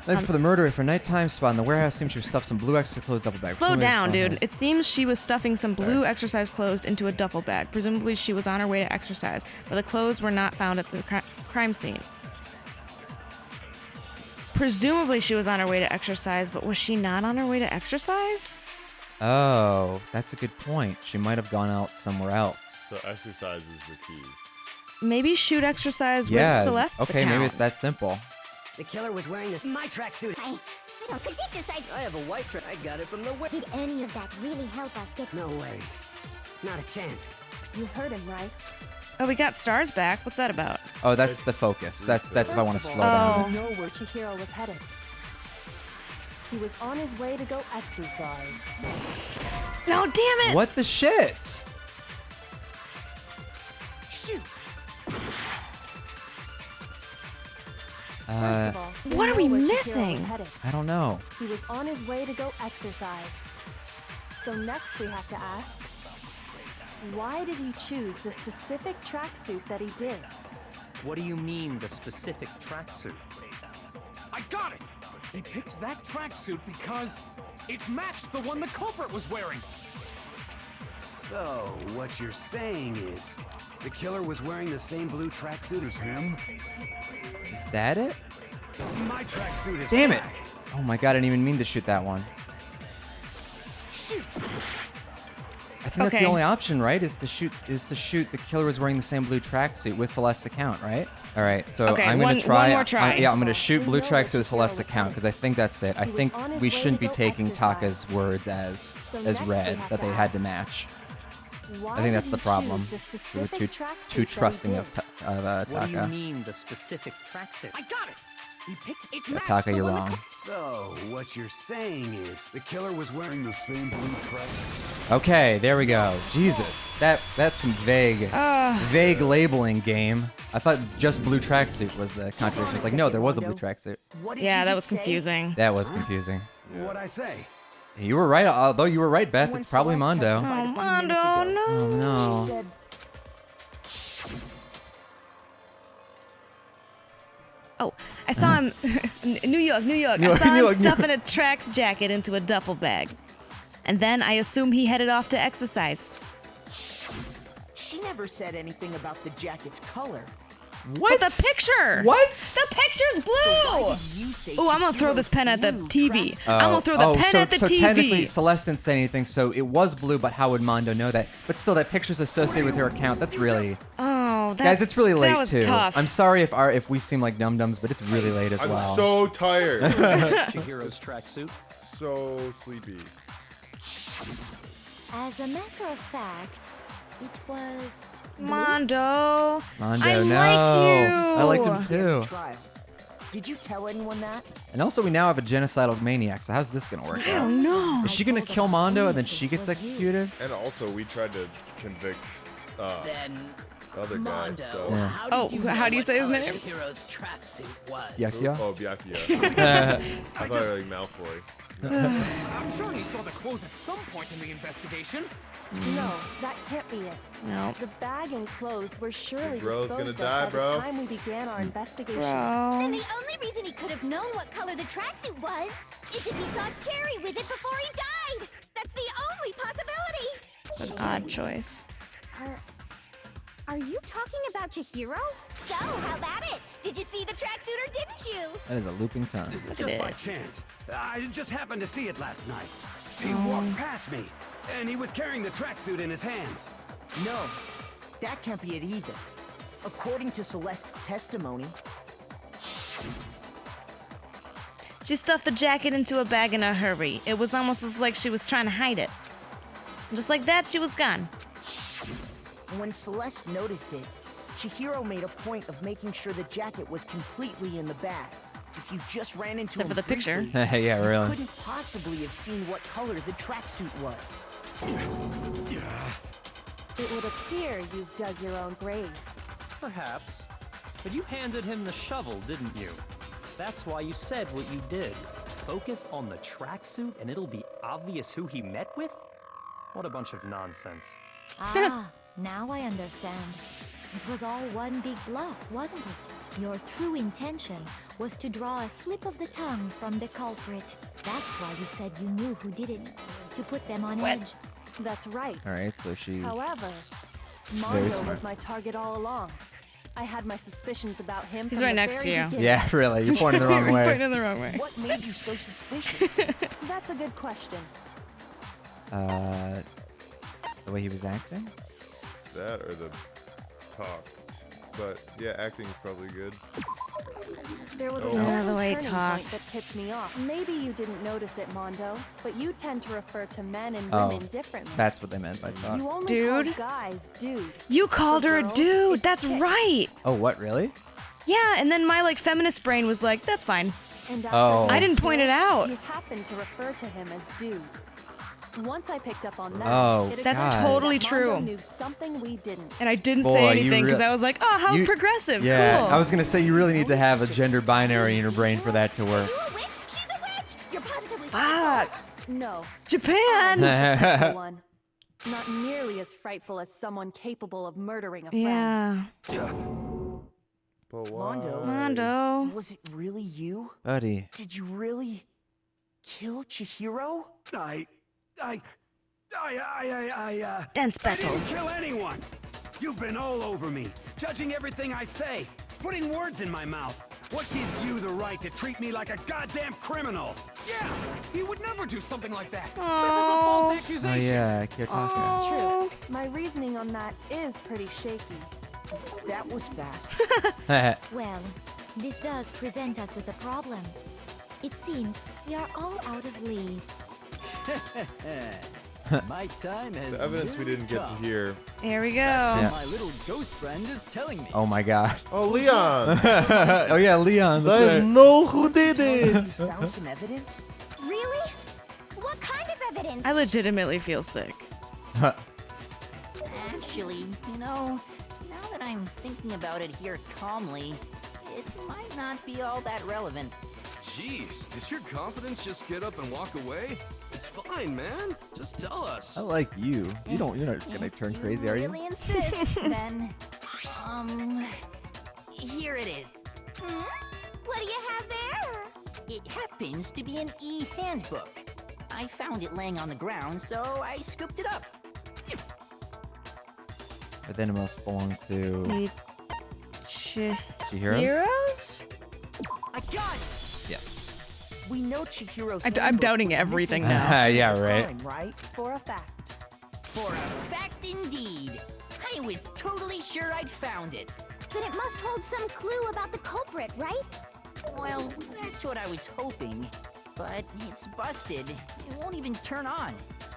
Then for the murder, for nighttime spot in the warehouse, seems she stuffed some blue extra clothes duffel bag. Slow Plumage down, from dude. her- It seems she was stuffing some blue exercise clothes into a duffel bag. Presumably, she was on her way to exercise, but the clothes were not found at the crime scene. Presumably, she was on her way to exercise, but was she not on her way to exercise? Oh, that's a good point. She might have gone out somewhere else. So exercise is the key. Maybe shoot exercise Yeah. with Celeste's Okay, account. maybe it's that simple. The killer was wearing my tracksuit. I don't, cause exercise. I have a white track. I got it from the Did any of that really help us get? No way. Not a chance. You heard him, right? Oh, we got stars back. What's that about? Oh, that's the focus. That's if I want to First slow of all, down. we know where Chihiro was headed. He was on his way to go exercise. No, damn it! What the shit? Shoot. First of all, what are know we where Chihiro was missing? headed. I don't know. He was on his way to go exercise. So next we have to ask, why did he choose the specific tracksuit that he did? What do you mean, the specific tracksuit? I got it! He picked that tracksuit because it matched the one the culprit was wearing. So, what you're saying is, the killer was wearing the same blue tracksuit as him? Is that it? My tracksuit is Damn it! black. Oh my god, I didn't even mean to shoot that one. Shoot. I think that's Okay. the only option, right? Is to shoot the killer was wearing the same blue tracksuit with Celeste's account, right? All right, so Okay, I'm gonna one try. more try. I'm gonna shoot blue tracksuit with Celeste's account because I think that's it. I He was think on his we way shouldn't to be go taking exercise. Taka's words as So next we read have that to they had to ask, match. Why I think that's did the he problem. choose the We were specific too tracksuit that he trusting did? of What do you Taka. mean, the specific tracksuit? I got it! He picked it Yeah, matched Taka, the you're one the wrong. So, what you're saying is, the killer was wearing the same blue tracksuit. Okay, there we go. Jesus, that's some vague labeling game. I thought just blue tracksuit was the contradiction. It's like, no, there was a blue tracksuit. What did Yeah, you that just was say? confusing. That was confusing. What'd I say? You were right, although you were right, Beth. When It's probably Celeste Mondo. testified a few Mondo, minutes ago, no. Oh She no. said, Oh, I saw him. New York. New I York, saw New him York, New stuffing a Trax jacket into a duffel bag. And then I assume he headed off to exercise. She never said anything about the jacket's color. What? But the picture. What? The picture's blue. Oh, I'm gonna throw this pen at the TV. I'm gonna throw the pen at the so TV. technically, Celeste didn't say anything, so it was blue, but how would Mondo know that? But still, that picture's associated with her account. That's really... Oh, that's... Guys, it's really late, that was too. tough. I'm sorry if we seem like dum-dums, but it's really late as well. I'm so tired. Chihiro's tracksuit. So sleepy. As a matter of fact, it was Mondo. Mondo, I no. liked you. I liked him too. Did you tell anyone that? And also, we now have a genocidal maniac, so how's this gonna work out? I don't know. Is she gonna kill Mondo and then she gets executed? And also, we tried to convict Then, the other guy. Mondo, So. Yeah. How do you say his name? Chihiro's tracksuit was. Byakuya? Oh, Byakuya. I thought like Malfoy. I'm sure he saw the clothes at some point in the investigation. No, that can't be it. No. The bag and clothes were surely Bro's disposed gonna of die, by bro. the time we began our investigation. Then the only reason he could have known what color the tracksuit was is if he saw Cherry with it before he died. That's the only possibility. An odd choice. Are you talking about Chihiro? So, how about it? Did you see the tracksuit or didn't you? That is a looping tongue. Just by chance. I just happened to see it last night. He walked past me, and he was carrying the tracksuit in his hands. No, that can't be it either. According to Celeste's testimony, She stuffed the jacket into a bag in a hurry. It was almost as like she was trying to hide it. Just like that, she was gone. when Celeste noticed it, Chihiro made a point of making sure the jacket was completely in the bag. If you just ran into Except him for the picture. briefly, Yeah, really. you couldn't possibly have seen what color the tracksuit was. It would appear you've dug your own grave. Perhaps. But you handed him the shovel, didn't you? That's why you said what you did. Focus on the tracksuit and it'll be obvious who he met with? What a bunch of nonsense. Ah, now I understand. It was all one big bluff, wasn't it? Your true intention was to draw a slip of the tongue from the culprit. That's why you said you knew who did it. To put them on edge. That's right. Alright, so she's... However, very Mondo smart. was my target all along. I had my suspicious about him. He's from right the next to very you. beginning. Yeah, really. You're pointing the wrong You're way. pointing the wrong way. What made you so suspicious? That's a good question. The way he was acting? It's that or the talk. But yeah, acting is probably good. There was a Oh. certain the way he turning talked. point that tipped me off. Maybe you didn't notice it, Mondo, but you tend to refer to men and Oh, women differently. that's what they meant by talk. You only Dude. call guys dude. You called For her a girls, dude. it's That's chick. right. Oh, what, really? Yeah, and then my like feminist brain was like, that's fine. And after Oh. I didn't point it out. You happened to refer to him as dude. Once I picked up on that, Oh, it That's occurred to me totally that Mondo true. knew something we didn't. And I didn't Boy, say you anything because real- I was like, oh, how You- progressive. Yeah, Cool. I was gonna say you really need to have a gender binary in your brain for that to work. You a witch? She's a witch! You're positively Fuck. No. Japan. I'm one. Not nearly as frightful as someone capable of murdering a friend. Yeah. But why? Mondo. Was it really you? Buddy. Did you really kill Chihiro? Dance I battle. didn't kill anyone. You've been all over me, judging everything I say, putting words in my mouth. What gives you the right to treat me like a goddamn criminal? Yeah, he would never do something like that. Aw. This is a false Oh accusation. yeah, Kiyotaka. It's true. My reasoning on that is pretty shaky. That was fast. Well, this does present us with a problem. It seems we are all out of leads. My time has The evidence we didn't get to come. hear. Here we go. Yeah. My little ghost friend is telling me. Oh my god. Oh, Leon! Oh yeah, Leon. That's I right. know who did it! Found some evidence? Really? What kind of evidence? I legitimately feel sick. Actually, now that I'm thinking about it here calmly, it might not be all that relevant. Jeez, does your confidence just get up and walk away? It's fine, man. Just tell us. I like you. You're not gonna turn crazy, are you? Really insist, then, here it is. What do you have there? It happens to be an e-handbook. I found it laying on the ground, so I scooped it up. But then it must belong to. Chihiro's? I got it! Yes. We know Chihiro's I'm handbook doubting was everything missing now. from the Yeah, scene of the right. crime, right? For a fact. For a fact indeed. I was totally sure I'd found it. Then it must hold some clue about the culprit, right? Well, that's what I was hoping. But it's busted. It won't even turn on.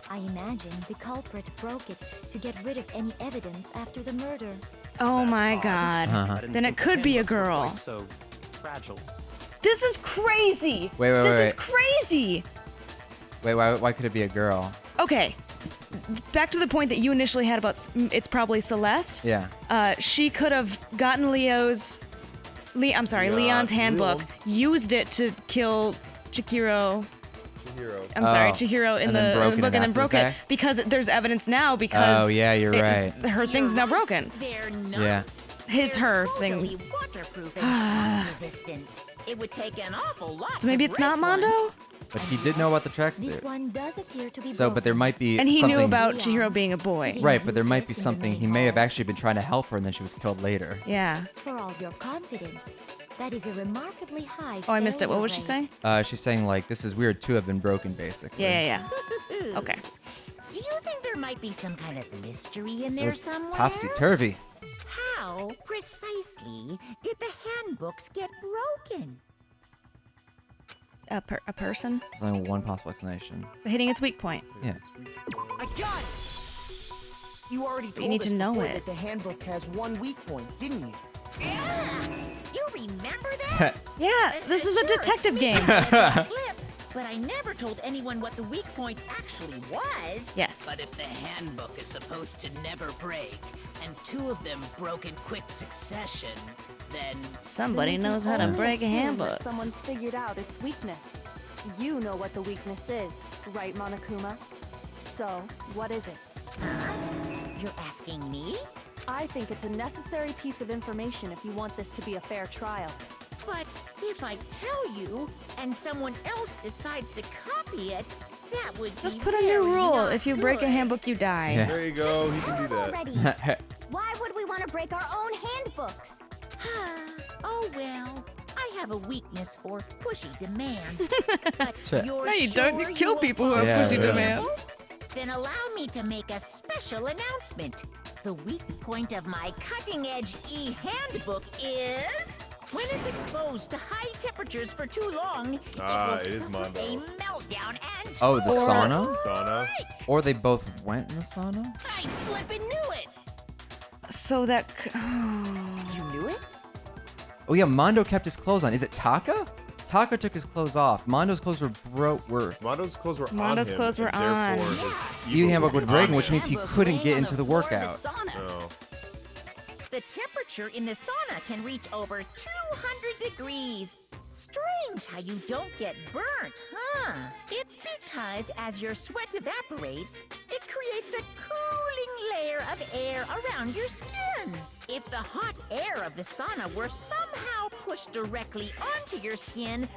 I imagine the culprit broke it to get rid of any evidence after the murder. Oh my god. Uh-huh. Then it could be a girl. So fragile. This is crazy. Wait. This is crazy. Wait, why could it be a girl? Okay. Back to the point that you initially had about it's probably Celeste. Yeah. She could have gotten Leon's handbook, used it to kill Chihiro. I'm sorry, Chihiro in and then the broken book, it and then after broke the it fact? because there's evidence now because Oh, yeah, you're right. her thing's now broken. They're not. Yeah. Her Totally thing. waterproof and resistant. It would take an awful lot So maybe to it's not break one. Mondo? But he did know about the This tracksuit. one does appear to be So, but there might be And he something... knew about Chihiro being a boy. Right, but there might be something. He may have actually been trying to help her and then she was killed later. Yeah. For all your confidence, that is a remarkably high. Oh, I missed it. What failure was she rate. saying? She's saying, like, this is weird to have been broken, basically. Yeah. Okay. Do you think there might be some kind of mystery in there somewhere? Topsy-turvy. How precisely did the handbooks get broken? A person There's only one possible explanation. hitting its weak point. Yeah. I got it! You already told you need us to know before it. that the handbook has one weak point, didn't you? Yeah! You remember that? Yeah, this is a detective game. But I never told anyone what the weak point actually was. Yes. But if the handbook is supposed to never break, and two of them broke in quick succession, then Somebody Then we can knows how to only break a assume that handbook. Someone's figured out its weakness. You know what the weakness is, right, Monokuma? So, what is it? You're asking me? I think it's a necessary piece of information if you want this to be a fair trial. But if I tell you, and someone else decides to copy it, that would Just be put a new very rule. not If you break a good. handbook, you die. Yeah. There you go. He can do Already. that. Why would we want to break our own handbooks? Oh well, I have a weakness for pushy demands. But Sure. you're No, you don't. You sure kill will people who follow have pushy the demands. example? Then allow me to make a special announcement. The weak point of my cutting-edge e-handbook is when it's exposed to high temperatures for too long, It it is will suffer Mondo. a meltdown and Oh, the sauna? Sauna. Or they both went in the sauna? I flippin' knew it. So that. You knew it? Oh yeah, Mondo kept his clothes on. Is it Taka? Taka took his clothes off. Mondo's clothes were Mondo's clothes were Mondo's on him. clothes were and on. therefore his You evil handbook was would break, on which him. means he Handbook couldn't laying get on into the floor of workout. sauna. Oh. The temperature in the sauna can reach over 200 degrees. Strange how you don't get burnt, huh? It's because as your sweat evaporates, it creates a cooling layer of air around your skin. If the hot air of the sauna were somehow pushed directly onto your skin,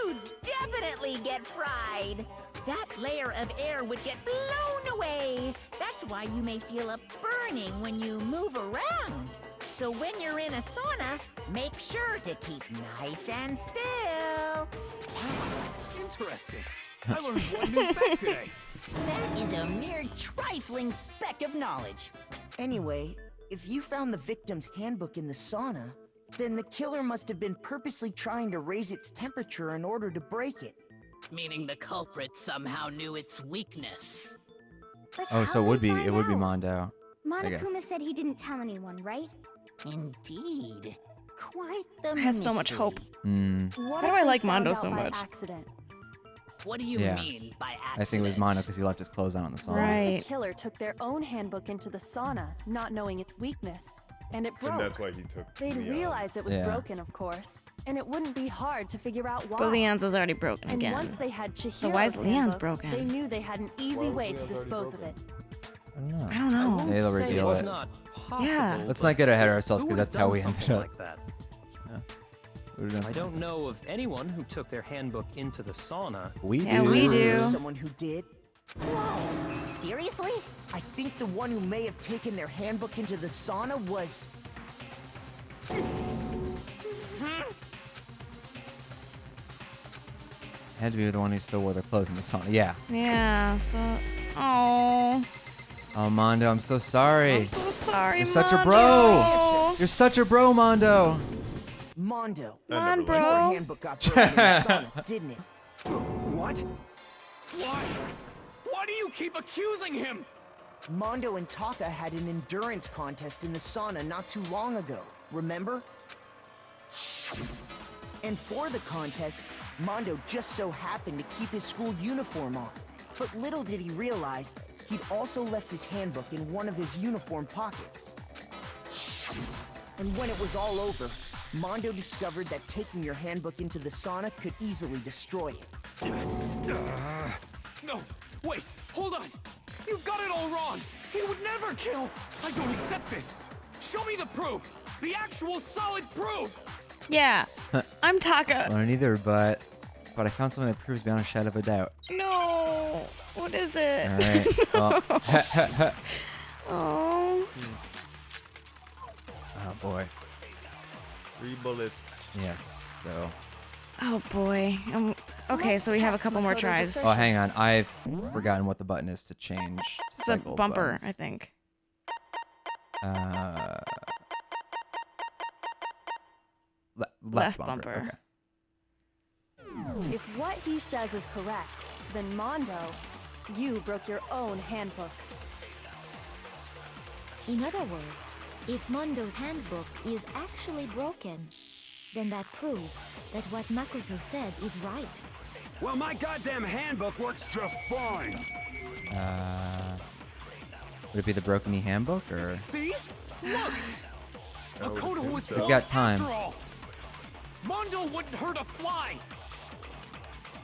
you'd definitely get fried. That layer of air would get blown away. That's why you may feel a burning when you move around. So when you're in a sauna, make sure to keep nice and still. Interesting. I learned one new fact today. That is a mere trifling speck of knowledge. Anyway, if you found the victim's handbook in the sauna, then the killer must have been purposely trying to raise its temperature in order to break it. meaning the culprit somehow knew its weakness. But Oh, how so it did would they be find out? Mondo. I guess. Monokuma said he didn't tell anyone, right? Indeed. Quite the I had so much mystery. hope. What Why if do I they like found Mondo out so by much? Accident? What do you Yeah. mean by accident? I think it was Mondo because he left his clothes on the sauna. Right. The killer took their own handbook into the sauna, not knowing its weakness, and it broke. And that's why he took They'd Leon's. realize it was Yeah. broken, of course, and it wouldn't be hard to figure out why. But Leon's is already broken and again. once they had Chihiro's So why is Leon's handbook, broken? They knew they had an easy way to dispose of it. I don't know. won't They'll say reveal it's it. not possible, Yeah. Let's but not get ahead of ourselves who because would've that's how done we ended something up. like that? Would've I done- don't know of anyone who took their handbook into the sauna. We Yeah, do. we do. Someone who did? Whoa, seriously? I think the one who may have taken their handbook into the sauna was... Had to be the one who still wore their clothes in the sauna. Yeah. Yeah, so... Oh. Oh, Mondo, I'm so sorry. I'm so sorry, You're such a Mondo. bro. You're such a bro, Mondo. Mondo. Come on, bro. Your handbook got broken in the sauna, didn't it? What? Why? Why do you keep accusing him? Mondo and Taka had an endurance contest in the sauna not too long ago, remember? And for the contest, Mondo just so happened to keep his school uniform on. But little did he realize, he'd also left his handbook in one of his uniform pockets. And when it was all over, Mondo discovered that taking your handbook into the sauna could easily destroy it. No, wait, hold on. You've got it all wrong. He would never kill. I don't accept this. Show me the proof. The actual solid proof. Yeah, I'm Taka. I don't either, but I found something that proves beyond a shadow of a doubt. No, what is it? All right. Well, Oh. Oh boy. 3 bullets. Yes. So. Oh boy. Okay, so we have a couple more tries. Oh, hang on. I've forgotten what the button is to change. It's a bumper, buttons. I think. Left bumper. Okay. If what he says is correct, then Mondo, you broke your own handbook. In other words, if Mondo's handbook is actually broken, then that proves that what Makoto said is right. Well, my goddamn handbook works just fine. Would it be the Broken Knee handbook or? See? Look! Makoto was We've wrong got time. after all. Mondo wouldn't hurt a fly.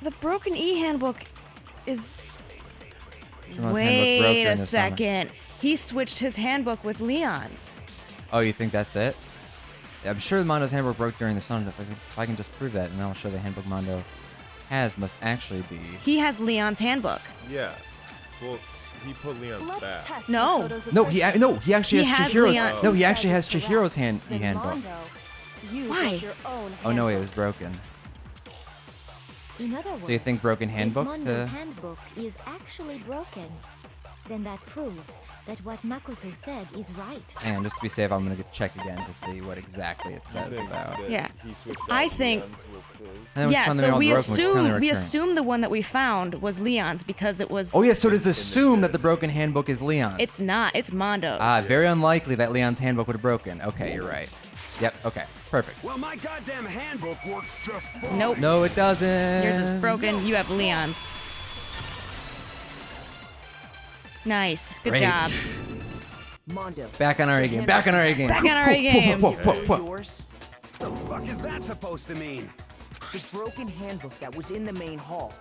The Broken E handbook is... Shimon's handbook broke Wait during a the summer. second. He switched his handbook with Leon's. Oh, you think that's it? Yeah, I'm sure Mondo's handbook broke during the sun. If I can just prove that, and I'll show the handbook Mondo has must actually be. He has Leon's handbook. Yeah. Well, he put Leon's Let's back. test No. Makoto's No, he actually He has has Chihiro's. Leon- No, he actually has Says is Chihiro's correct. Then handbook. Mondo, you Why? broke your own Oh no, it handbook. was broken. In other words, So you think broken handbook if Mondo's to? handbook is actually broken, then that proves that what Makoto said is right. And just to be safe, I'm gonna check again to see what exactly it says about. Yeah. I think... And then we Yeah, found them so all we broken, which is assume kinda recurring. the one that we found was Leon's because it was... Oh yeah, so it is assumed that the broken handbook is Leon's. It's not. It's Mondo's. Ah, very unlikely that Leon's handbook would have broken. Okay, you're right. Yep. Okay. Perfect. Well, my goddamn handbook works just fine. Nope. No, it doesn't. Yours is broken. You have Leon's. Nice. Good Great. job. Mondo. Back on our A game. Back on our A game. Back on our A game. Whoa, whoa, whoa. Yours? The fuck is that supposed to mean? The broken handbook that was in the main hall.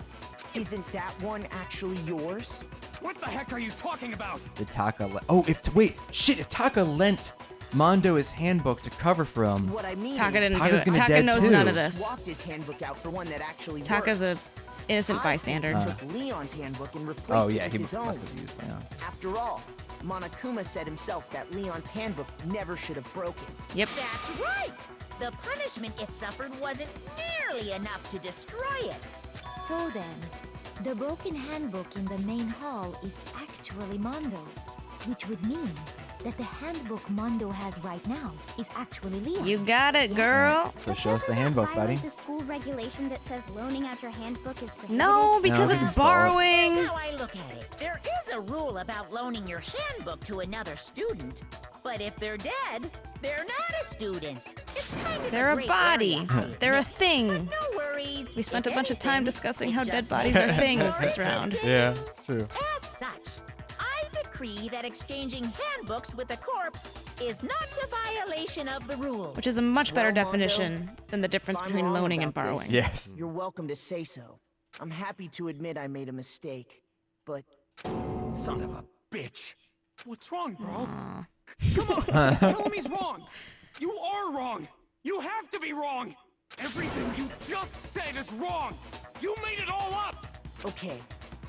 Isn't that one actually yours? What the heck are you talking about? Did Taka if Taka lent Mondo his handbook to cover from. What I mean Taka is, didn't Taka's do it. gonna Taka dead knows too. none of this. swapped his handbook out for one that actually Taka's a works. innocent I bystander. took Leon's handbook and replaced Oh it yeah, with he his own. must have used Leon. After all, Monokuma said himself that Leon's handbook never should have broken. Yep. That's right! The punishment it suffered wasn't nearly enough to destroy it. So then, the broken handbook in the main hall is actually Mondo's, which would mean that the handbook Mondo has right now is actually Leon's. You got it, girl. So show us the handbook, buddy. The school regulation that says loaning out your handbook is prohibited? No, because No, it's because stole it. borrowing. Here's how I look at it. There is a rule about loaning your handbook to another student, but if they're dead, they're not a student. It's kind of They're a gray body. area, I They're a admit. thing. No worries. We spent a If bunch of anything, time discussing it how dead just bodies makes are it things more this round. interesting. Yeah, it's true. As such, I decree that exchanging handbooks with a corpse is not a violation of the rules. Which is a much better Well, Mondo, definition than the difference if I'm between wrong loaning and about borrowing. this, Yes. You're welcome to say so. I'm happy to admit I made a mistake, but Son of a bitch. What's wrong, bro? Aw. Come on, tell him he's wrong. You are wrong. You have to be wrong. Everything you just said is wrong. You made it all up. okay.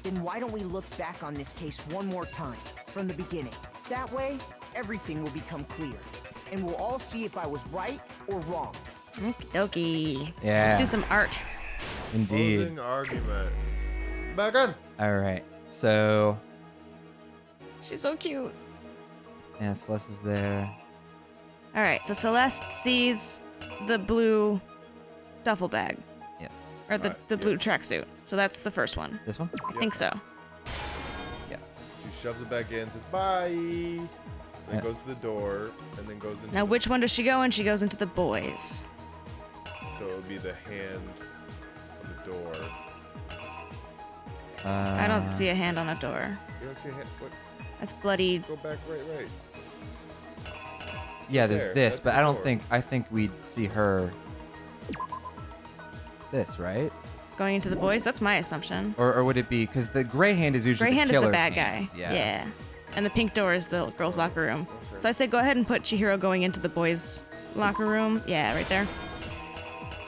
Then why don't we look back on this case one more time, from the beginning? That way, everything will become clear. And we'll all see if I was right or wrong. Okie dokie. Yeah. Let's do some art. Indeed. Closing arguments. Back on. All right. So, She's so cute. yeah, Celeste is there. All right, so Celeste sees the blue duffel bag. Yes. Or the blue tracksuit. So that's the first one. This one? I think so. Yes. She shoves it back in, says bye. Then goes to the door, and then goes into. Now, which one does she go in? She goes into the boys. So it would be the hand on the door. I don't see a hand on a door. You don't see a hand? What? That's bloody. Go back right. Yeah, there's There, this, that's but the I don't door. think. I think we'd see her. This, right? Going into the boys? That's my assumption. Or would it be because the gray hand is usually Gray the hand is the killer's bad hand. guy. Yeah. And the pink door is the girls' locker room. So I say go ahead and put Chihiro going into the boys' locker room. Yeah, right there.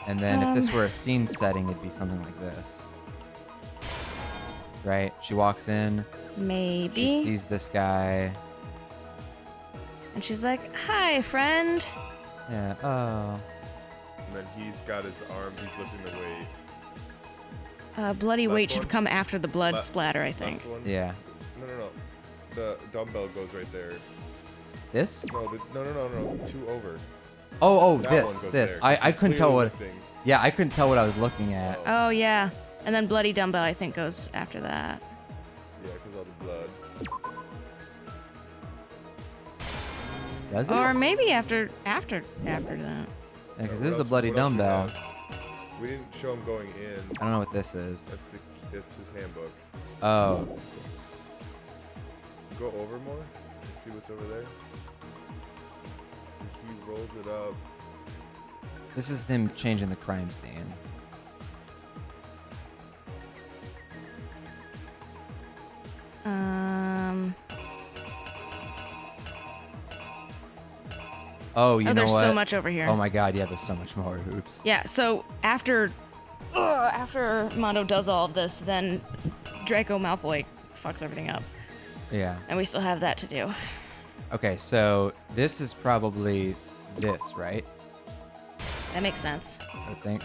And then if this were a scene setting, it'd be something like this. Right? She walks in. Maybe. She sees this guy. And she's like, "Hi, friend." Yeah. Oh. And then he's got his arm. He's lifting the weight. Bloody Left weight should one? come after the blood Left- splatter, I think. left one? Yeah. No. The dumbbell goes right there. This? No. No. 2 over. Oh, That one this. goes This. there, 'cause I he's couldn't tell clearly what. lifting. Yeah, I couldn't tell what I was looking at. Oh yeah. And then bloody dumbbell, I think, goes after that. Yeah, because all the blood. Does it? Or maybe after that. Yeah, because What this is the else- bloody what else we dumbbell. have? We didn't show him going in. I don't know what this is. It's his handbook. Oh. Go over more and see what's over there. So he rolls it up. This is them changing the crime scene. Oh, you know there's what? so much over here. Oh my god, yeah, there's so much more. Oops. Yeah, so after Mondo does all of this, then Draco Malfoy fucks everything up. Yeah. And we still have that to do. Okay, so this is probably this, right? That makes sense. I think.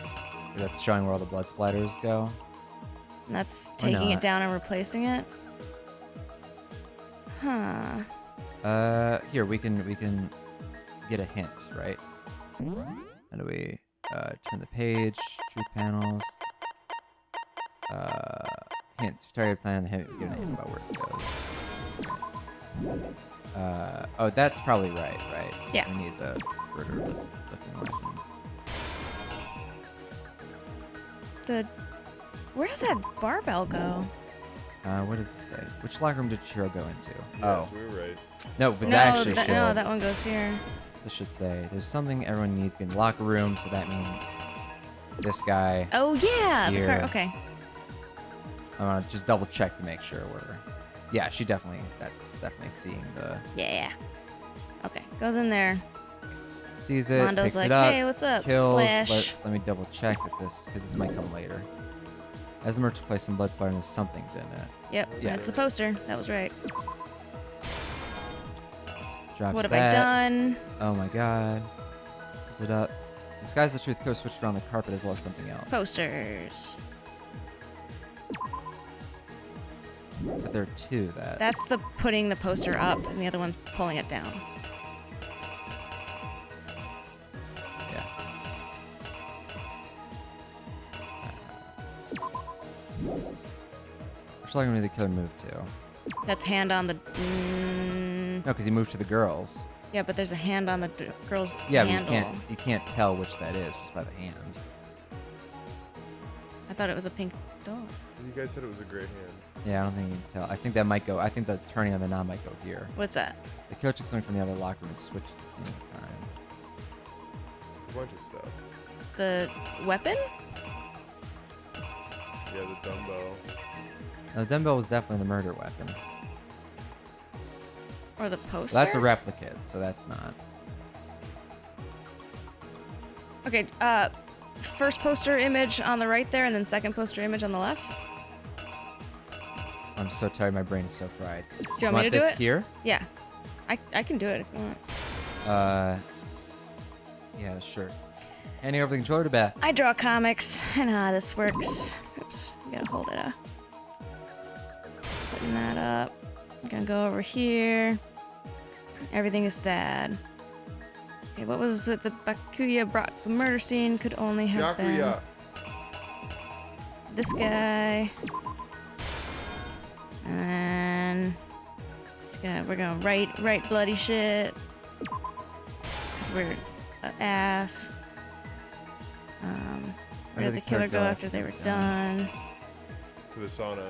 That's showing where all the blood splatters go. And that's Or taking it not. down and replacing it. Huh. Here we can get a hint, right? How do we turn the page? Truth panels. Hints. Target plan on the hint. Give a hint about where it goes. Oh, that's probably right? Yeah. We need the murder lifting weapon. Where does that barbell go? What does it say? Which locker room did Chihiro go into? Yes, we were right. No, but that actually should. No, that one goes here. This should say there's something everyone needs in the locker room, so that means this guy. Oh yeah, the here. car. Okay. I want to just double check to make sure we're. Yeah, that's definitely seeing the. Yeah. Okay, goes in there. Sees it. Mondo's picks like, it up, "Hey, what's up, kills. Slash?" Let me double check that because this might come later. As the merchant placed some blood splatter, there's something, didn't it? Yep, Yeah. that's the poster. That was right. Drops What have that. I done? Oh my god. Is it up? Disguise the truth code switched around the carpet as well as something else. Posters. But there are two that. That's the putting the poster up, and the other one's pulling it down. Yeah. Which locker room did the killer move to? That's hand on the. No, because he moved to the girls. Yeah, but there's a hand on the girl's Yeah, handle. but you can't tell which that is just by the hand. I thought it was a pink door. You guys said it was a great hand. Yeah, I don't think you can tell. I think that might go. I think the turning on the knob might go here. What's that? The killer took something from the other locker room and switched at the same time. A bunch of stuff. The weapon? Yeah, the dumbbell. Now, the dumbbell was definitely the murder weapon. Or the poster? That's a replicate, so that's not. Okay, first poster image on the right there, and then second poster image on the left. I'm so tired. My brain is so fried. Do you want me to do this it? here? Yeah. I can do it if you want. Yeah, sure. Handing over the controller to Beth. I draw comics. I know how this works. Oops, I'm gonna hold it up. Putting that up. I'm gonna go over here. Everything is sad. Okay, what was it that Bakuya brought? The murder scene could only have been this guy. And we're gonna write bloody shit. Cause we're an ass. Where did the killer go after they were done? To the sauna.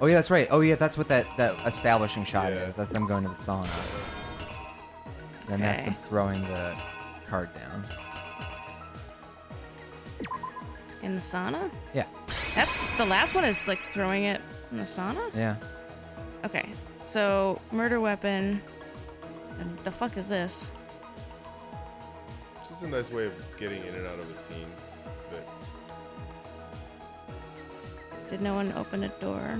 Oh yeah, that's right. Oh yeah, that's what that establishing shot is. That's them going to the sauna. And that's them throwing the card down. In the sauna? Yeah. That's the last one is like throwing it in the sauna? Yeah. Okay. So, murder weapon. And the fuck is this? It's just a nice way of getting in and out of a scene. But Did no one open a door?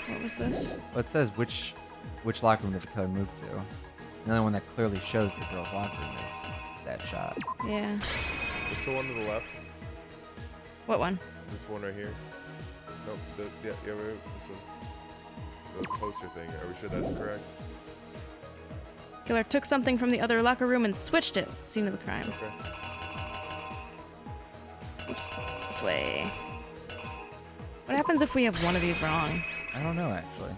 What was this? Well, it says which locker room did the killer move to. Another one that clearly shows the girl's locker room is that shot. Yeah. what's the one to the left? What one? This one right here. Nope. This one. The poster thing. Are we sure that's correct? Killer took something from the other locker room and switched it. Scene of the crime. Okay. Oops. This way. What happens if we have one of these wrong? I don't know, actually.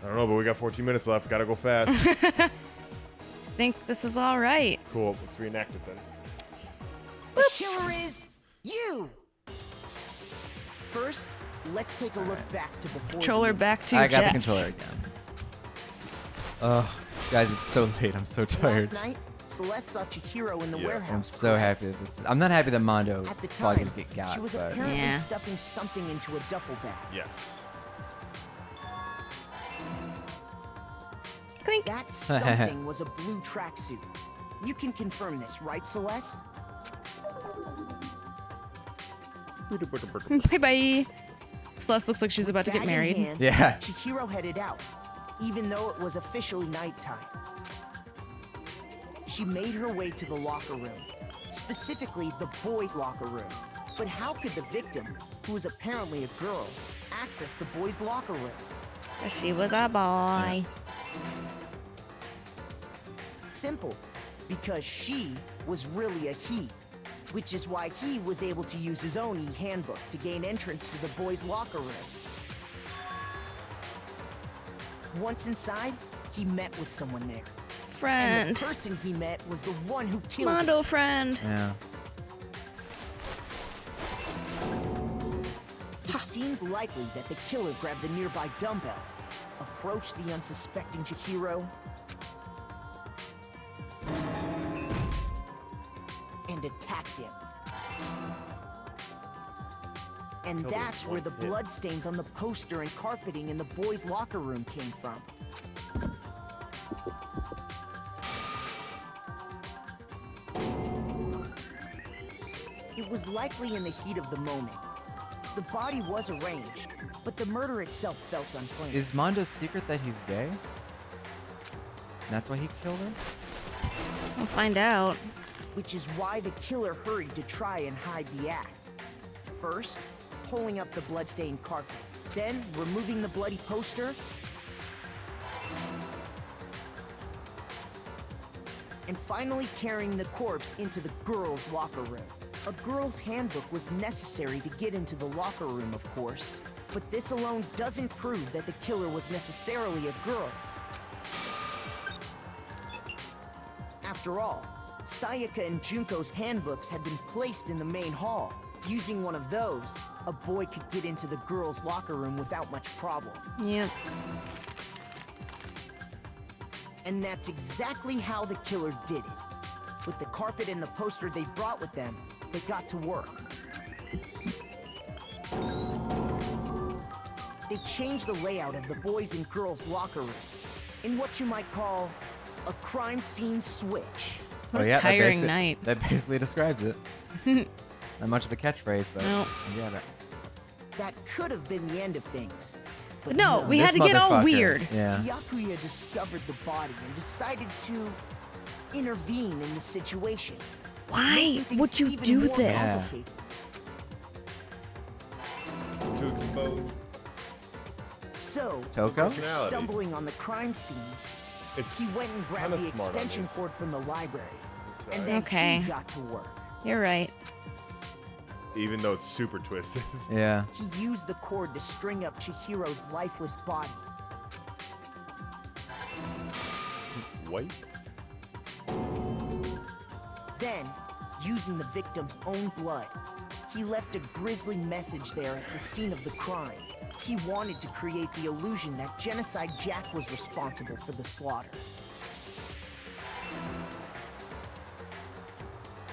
I don't know, but we got 14 minutes left. Gotta go fast. Think this is all right. Cool. Let's reenact it then. The killer is you! First, let's take a look back to before. Controller back to I got Jeff. the controller again. Oh, guys, it's so late. I'm so tired. Last night, Celeste saw Chihiro in the I'm warehouse. so happy. I'm not happy that Mondo At the probably time, gonna get got. she was but apparently stuffing something into a duffel bag. Yes. Clink. That something was a blue tracksuit. You can confirm this, right, Celeste? Bye bye. Celeste looks like she's about to get Bag in married. hand, Yeah. Chihiro headed out, even though it was officially nighttime. She made her way to the locker room, specifically the boys' locker room. But how could the victim, who was apparently a girl, access the boys' locker room? She was a boy. Simple, because she was really a he, which is why he was able to use his own e-handbook to gain entrance to the boys' locker room. Once inside, he met with someone there. Friend. And the person he met was the one who killed Mondo him. friend. Yeah. It seems likely that the killer grabbed the nearby dumbbell, approached the unsuspecting Chihiro, and attacked him. And Killed him that's where the one hit. bloodstains on the poster and carpeting in the boys' locker room came from. It was likely in the heat of the moment. The body was arranged, but the murder itself felt unplanned. Is Mondo's secret that he's gay? And that's why he killed her? We'll find out. Which is why the killer hurried to try and hide the act. First, pulling up the bloodstained carpet, then removing the bloody poster, and finally carrying the corpse into the girls' locker room. A girl's handbook was necessary to get into the locker room, of course, but this alone doesn't prove that the killer was necessarily a girl. After all, Sayaka and Junko's handbooks had been placed in the main hall. Using one of those, a boy could get into the girls' locker room without much problem. Yep. And that's exactly how the killer did it. With the carpet and the poster they brought with them, they got to work. They changed the layout of the boys' and girls' locker room in what you might call a crime scene switch. What a tiring night. That basically describes it. Not much of a catchphrase, but Nope. I get it. That could have been the end of things. But no, we had to get all motherfucker. weird. Yeah. Yakuya discovered the body and decided to intervene in the situation. Why would you do this? To expose. So, Toko? after stumbling on the crime scene, he went and grabbed the kinda smart on extension this. cord from the library, and then Okay. he got to work. You're right. Even though it's super twisted. Yeah. He used the cord to string up Chihiro's lifeless body. Wait. Then, using the victim's own blood, he left a grisly message there at the scene of the crime. He wanted to create the illusion that Genocide Jack was responsible for the slaughter.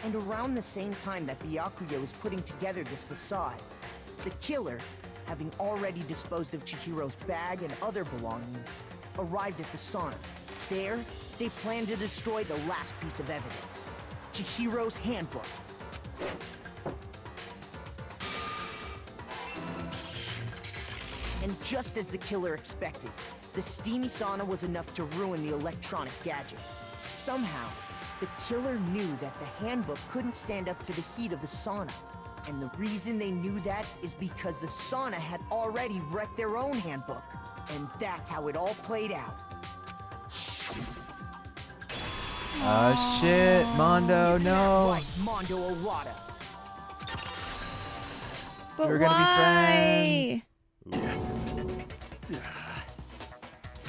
And around the same time that Byakuya was putting together this facade, the killer, having already disposed of Chihiro's bag and other belongings, arrived at the sauna. There, they planned to destroy the last piece of evidence, Chihiro's handbook. And just as the killer expected, the steamy sauna was enough to ruin the electronic gadget. Somehow, the killer knew that the handbook couldn't stand up to the heat of the sauna. And the reason they knew that is because the sauna had already wrecked their own handbook. And that's how it all played out. Oh shit, Mondo, Isn't that no. right, Mondo Owada? But We're gonna be why?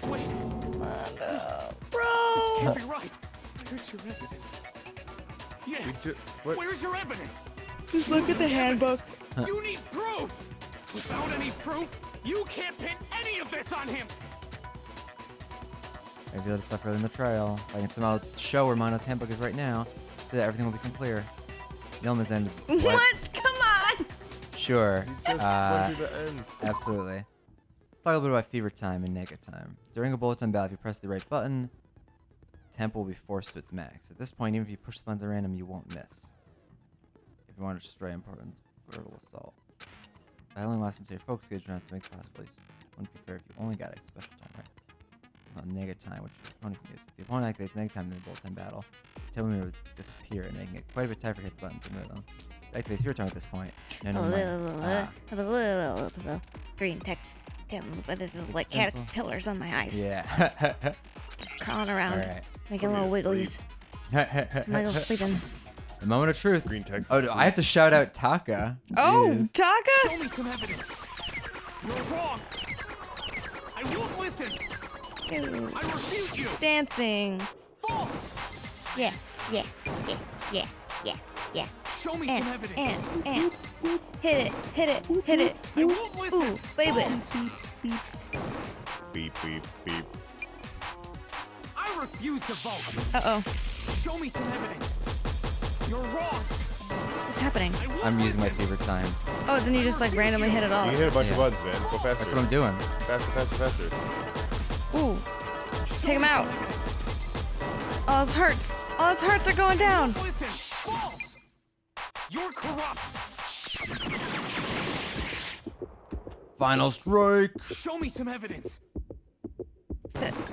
Wait. Bro. This can't be right. Where's your evidence? Yeah. Where's your evidence? Just look at the handbook. You need proof. Without any proof, you can't pin any of this on him. Maybe that'll stuff further in the trail. I can somehow show where Mondo's handbook is right now, so that everything will become clear. The elements end. What? Come on. Sure. Just went to the end. Absolutely. Let's talk a little bit about fever time and nega time. During a bullet time battle, if you press the right button, tempo will be forced to its max. At this point, even if you push the buttons at random, you won't miss. If you want to destroy important verbal assault. Battling lasts until your focus gauge runs to make possible. Wouldn't be fair if you only got a special time, right? Well, nega time, which your opponent can use. If the opponent activates nega time in the bullet time battle, the tempo meter would disappear, and making it quite a bit tighter to hit the buttons and move them. It activates your turn at this point. No, never mind. Green text. What is it? Like Pencil. caterpillars on my eyes. Yeah. Just crawling around. All right. Making little wigglies. Michael's sleeping. The moment of truth. Green text. Oh, I have to shout out Taka. Oh, Jeez. Show Taka? me some evidence. You're wrong. I won't listen. Ew. I refute you. Dancing. False. Yeah, yeah, yeah, yeah, yeah, yeah. Show me And, some evidence. and. Hit it, hit it, hit it. I won't listen. Ooh, baby. False. Beep, beep, beep. I refuse to vote. Uh-oh. Show me some evidence. You're wrong. What's happening? I won't I'm using my listen. fever time. Oh, then you just like randomly hit it all. You can hit a bunch of buttons, man. Go faster. That's what I'm doing. Faster, faster, faster. Ooh. Show Take him me out. some evidence. All his hearts. All his hearts are going down. Listen. False. You're corrupt. Final strike. Show me some evidence.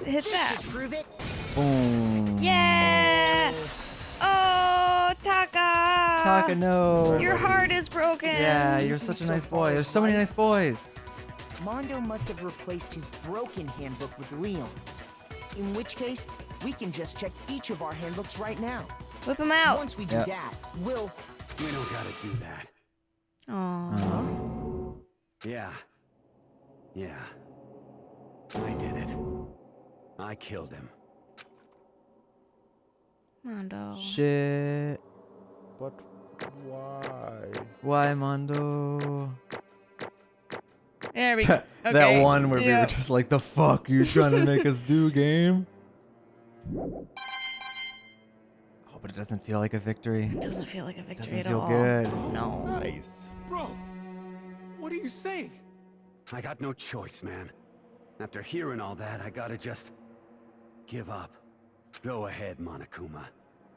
Hit that. Should prove it. Boom. Yeah. Oh, Taka. Taka, no. Your heart is broken. Yeah, you're such a nice boy. There's so many nice boys. Mondo must have replaced his broken handbook with Leon's. In which case, we can just check each of our handbooks right now. Whip him out. Once we do Yep. that, we'll... We don't gotta do that. Oh. Yeah. Yeah. I did it. I killed him. Mondo. Shit. But why? Why, Mondo? There we go. That Okay. one where we Yeah. were just like, the fuck are you trying to make us do, game? Oh, but it doesn't feel like a victory. It doesn't feel like a victory Doesn't at feel all. good. No. Nice. Bro, what are you saying? I got no choice, man. After hearing all that, I gotta just give up. Go ahead, Monokuma.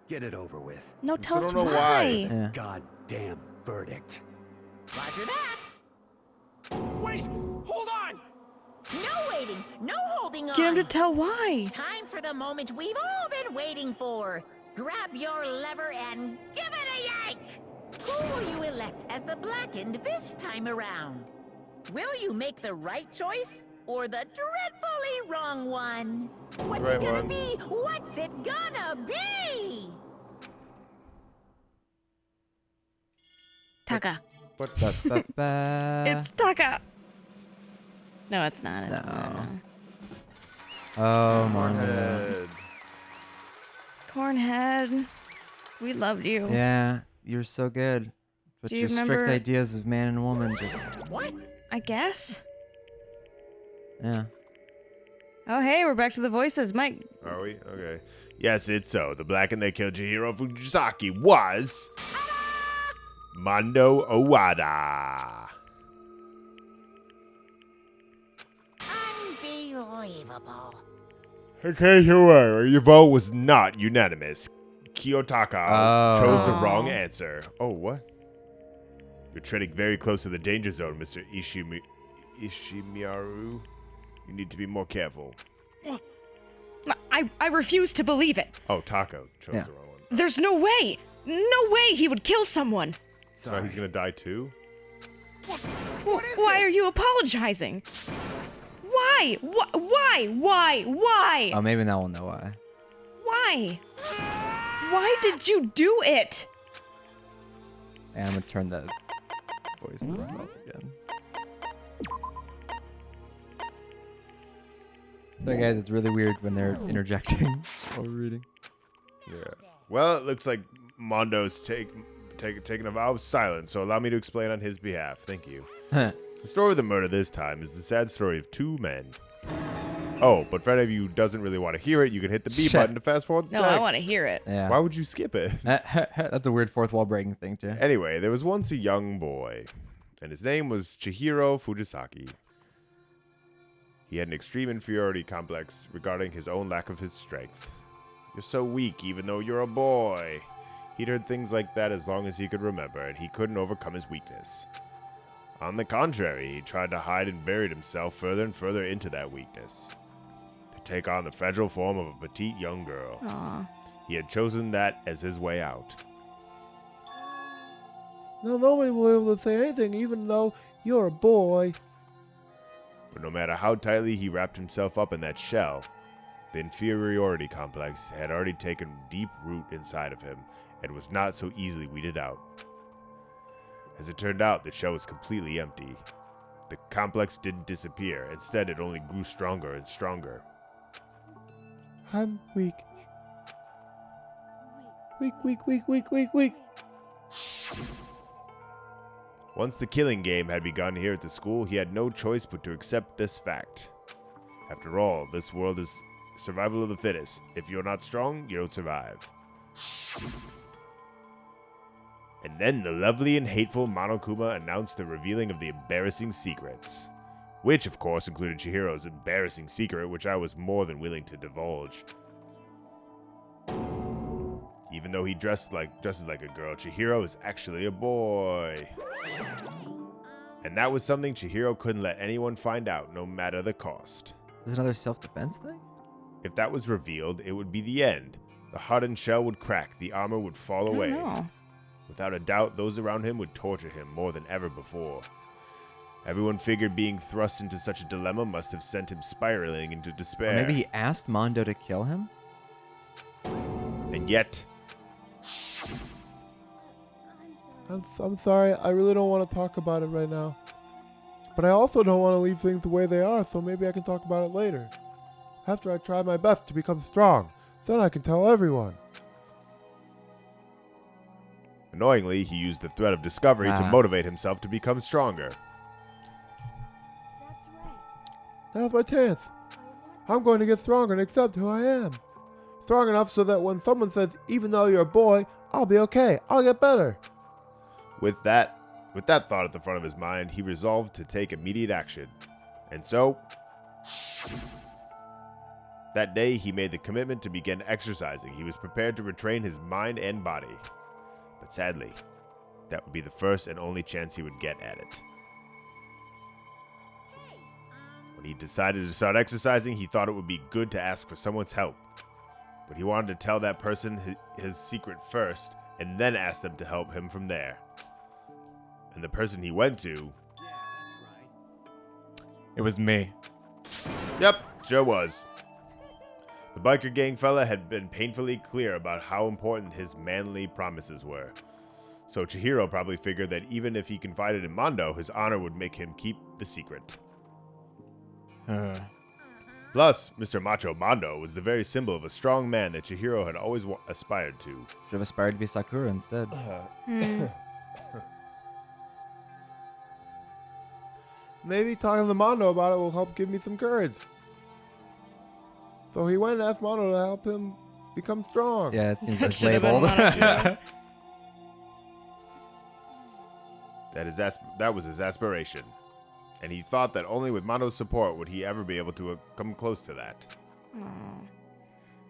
Get it over with. No, tell us don't know why. Yeah. Goddamn verdict. Roger that. Wait, hold on. No waiting, no holding on. Get him to tell why. Time for the moment we've all been waiting for. grab your lever and give it a yank! Who will you elect as the Blackened this time around? Will you make the right choice or the dreadfully wrong one? What's it gonna be? What's it gonna be? Taka. It's Taka. No, it's not. It's not. Oh, Marmalade. Cornhead. We loved you. Yeah, you're so good. But Do you your remember- strict ideas of man and woman just... What? I guess. Yeah. Oh, hey, we're back to the voices. Mike. Are we? Okay. Yes, it's so. The Blackened that killed Chihiro Fujisaki was... Mondo Owada. Unbelievable. Okay, sure. Your vote was not unanimous. Kiyotaka chose the wrong answer. Oh, what? You're treading very close to the danger zone, Mr. Ishimiyaru. You need to be more careful. I refuse to believe it. Oh, Taco chose the wrong one. There's no way. No way he would kill someone. So he's gonna die too? Why are you apologizing? Why? Why? Oh, maybe now we'll know why. Why? Why did you do it? And I'm gonna turn the voice off again. So guys, it's really weird when they're interjecting while we're reading. Yeah. Well, it looks like Mondo's taking a vow of silence, so allow me to explain on his behalf. Thank you. The story of the murder this time is the sad story of two men. Oh, but for any of you who doesn't really want to hear it, you can hit the B button to fast forward the No, text. I want to hear it. Yeah. Why would you skip it? That's a weird fourth wall breaking thing too. Anyway, there was once a young boy, and his name was Chihiro Fujisaki. He had an extreme inferiority complex regarding his own lack of his strength. You're so weak, even though you're a boy. He'd heard things like that as long as he could remember, and he couldn't overcome his weakness. On the contrary, he tried to hide and buried himself further and further into that weakness, to take on the fragile form of a petite young girl. Aww. He had chosen that as his way out. Now nobody will be able to say anything, even though you're a boy. But no matter how tightly he wrapped himself up in that shell, the inferiority complex had already taken deep root inside of him and was not so easily weeded out. As it turned out, the shell was completely empty. The complex didn't disappear. Instead, it only grew stronger and stronger. I'm weak. Weak. Once the killing game had begun here at the school, he had no choice but to accept this fact. After all, this world is survival of the fittest. If you're not strong, you don't survive. And then the lovely and hateful Monokuma announced the revealing of the embarrassing secrets. Which, of course, included Chihiro's embarrassing secret, which I was more than willing to divulge. Even though he dresses like a girl, Chihiro is actually a boy. And that was something Chihiro couldn't let anyone find out, no matter the cost. Is this another self-defense thing? If that was revealed, it would be the end. The hardened shell would crack, the armor would fall away. know. Without a doubt, those around him would torture him more than ever before. Everyone figured being thrust into such a dilemma must have sent him spiraling into despair. Or maybe he asked Mondo to kill him? And yet... I'm sorry, I really don't want to talk about it right now. But I also don't want to leave things the way they are, so maybe I can talk about it later. After I try my best to become strong, then I can tell everyone. Annoyingly, he used the threat of discovery to motivate himself to become stronger. Now's my chance. I'm going to get stronger and accept who I am. Strong enough so that when someone says, even though you're a boy, I'll be okay. I'll get better. With that thought at the front of his mind, he resolved to take immediate action. And so, that day he made the commitment to begin exercising. He was prepared to retrain his mind and body. But sadly, that would be the first and only chance he would get at it. When he decided to start exercising, he thought it would be good to ask for someone's help. but he wanted to tell that person his secret first and then ask them to help him from there. And the person he went to... It was me. Yep, sure was. The biker gang fella had been painfully clear about how important his manly promises were. So Chihiro probably figured that even if he confided in Mondo, his honor would make him keep the secret. Plus, Mr. Macho Mondo was the very symbol of a strong man that Chihiro had always aspired to. Should have aspired to be Sakura instead. Maybe talking to Mondo about it will help give me some courage. So he went and asked Mondo to help him become strong. Yeah, it seems like Should have been labeled. Mondo. Yeah. That was his aspiration. And he thought that only with Mondo's support would he ever be able to come close to that. Oh.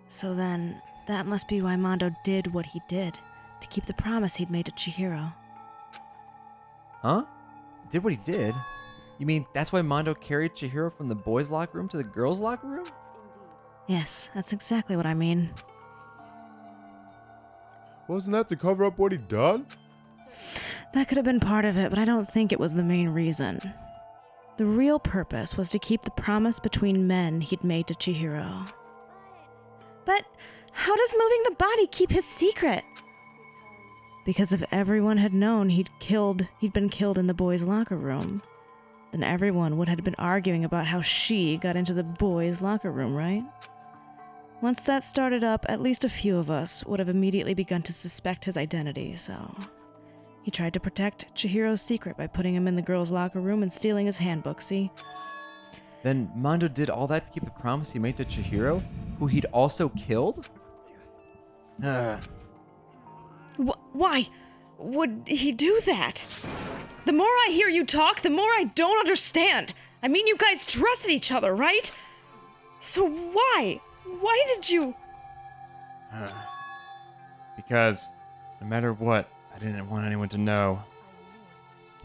So then, that must be why Mondo did what he did, to keep the promise he'd made to Chihiro. Huh? Did what he did? You mean that's why Mondo carried Chihiro from the boys' locker room to the girls' locker room? Yes, that's exactly what I mean. Wasn't that to cover up what he'd done? That could have been part of it, but I don't think it was the main reason. The real purpose was to keep the promise between men he'd made to Chihiro. But how does moving the body keep his secret? Because if everyone had known he'd been killed in the boys' locker room, then everyone would have been arguing about how she got into the boys' locker room, right? Once that started up, at least a few of us would have immediately begun to suspect his identity, so... He tried to protect Chihiro's secret by putting him in the girls' locker room and stealing his handbook, see? Then Mondo did all that to keep the promise he made to Chihiro, who he'd also killed? Why would he do that? The more I hear you talk, the more I don't understand. I mean, you guys trusted each other, right? So why? Why did you... Because no matter what, I didn't want anyone to know.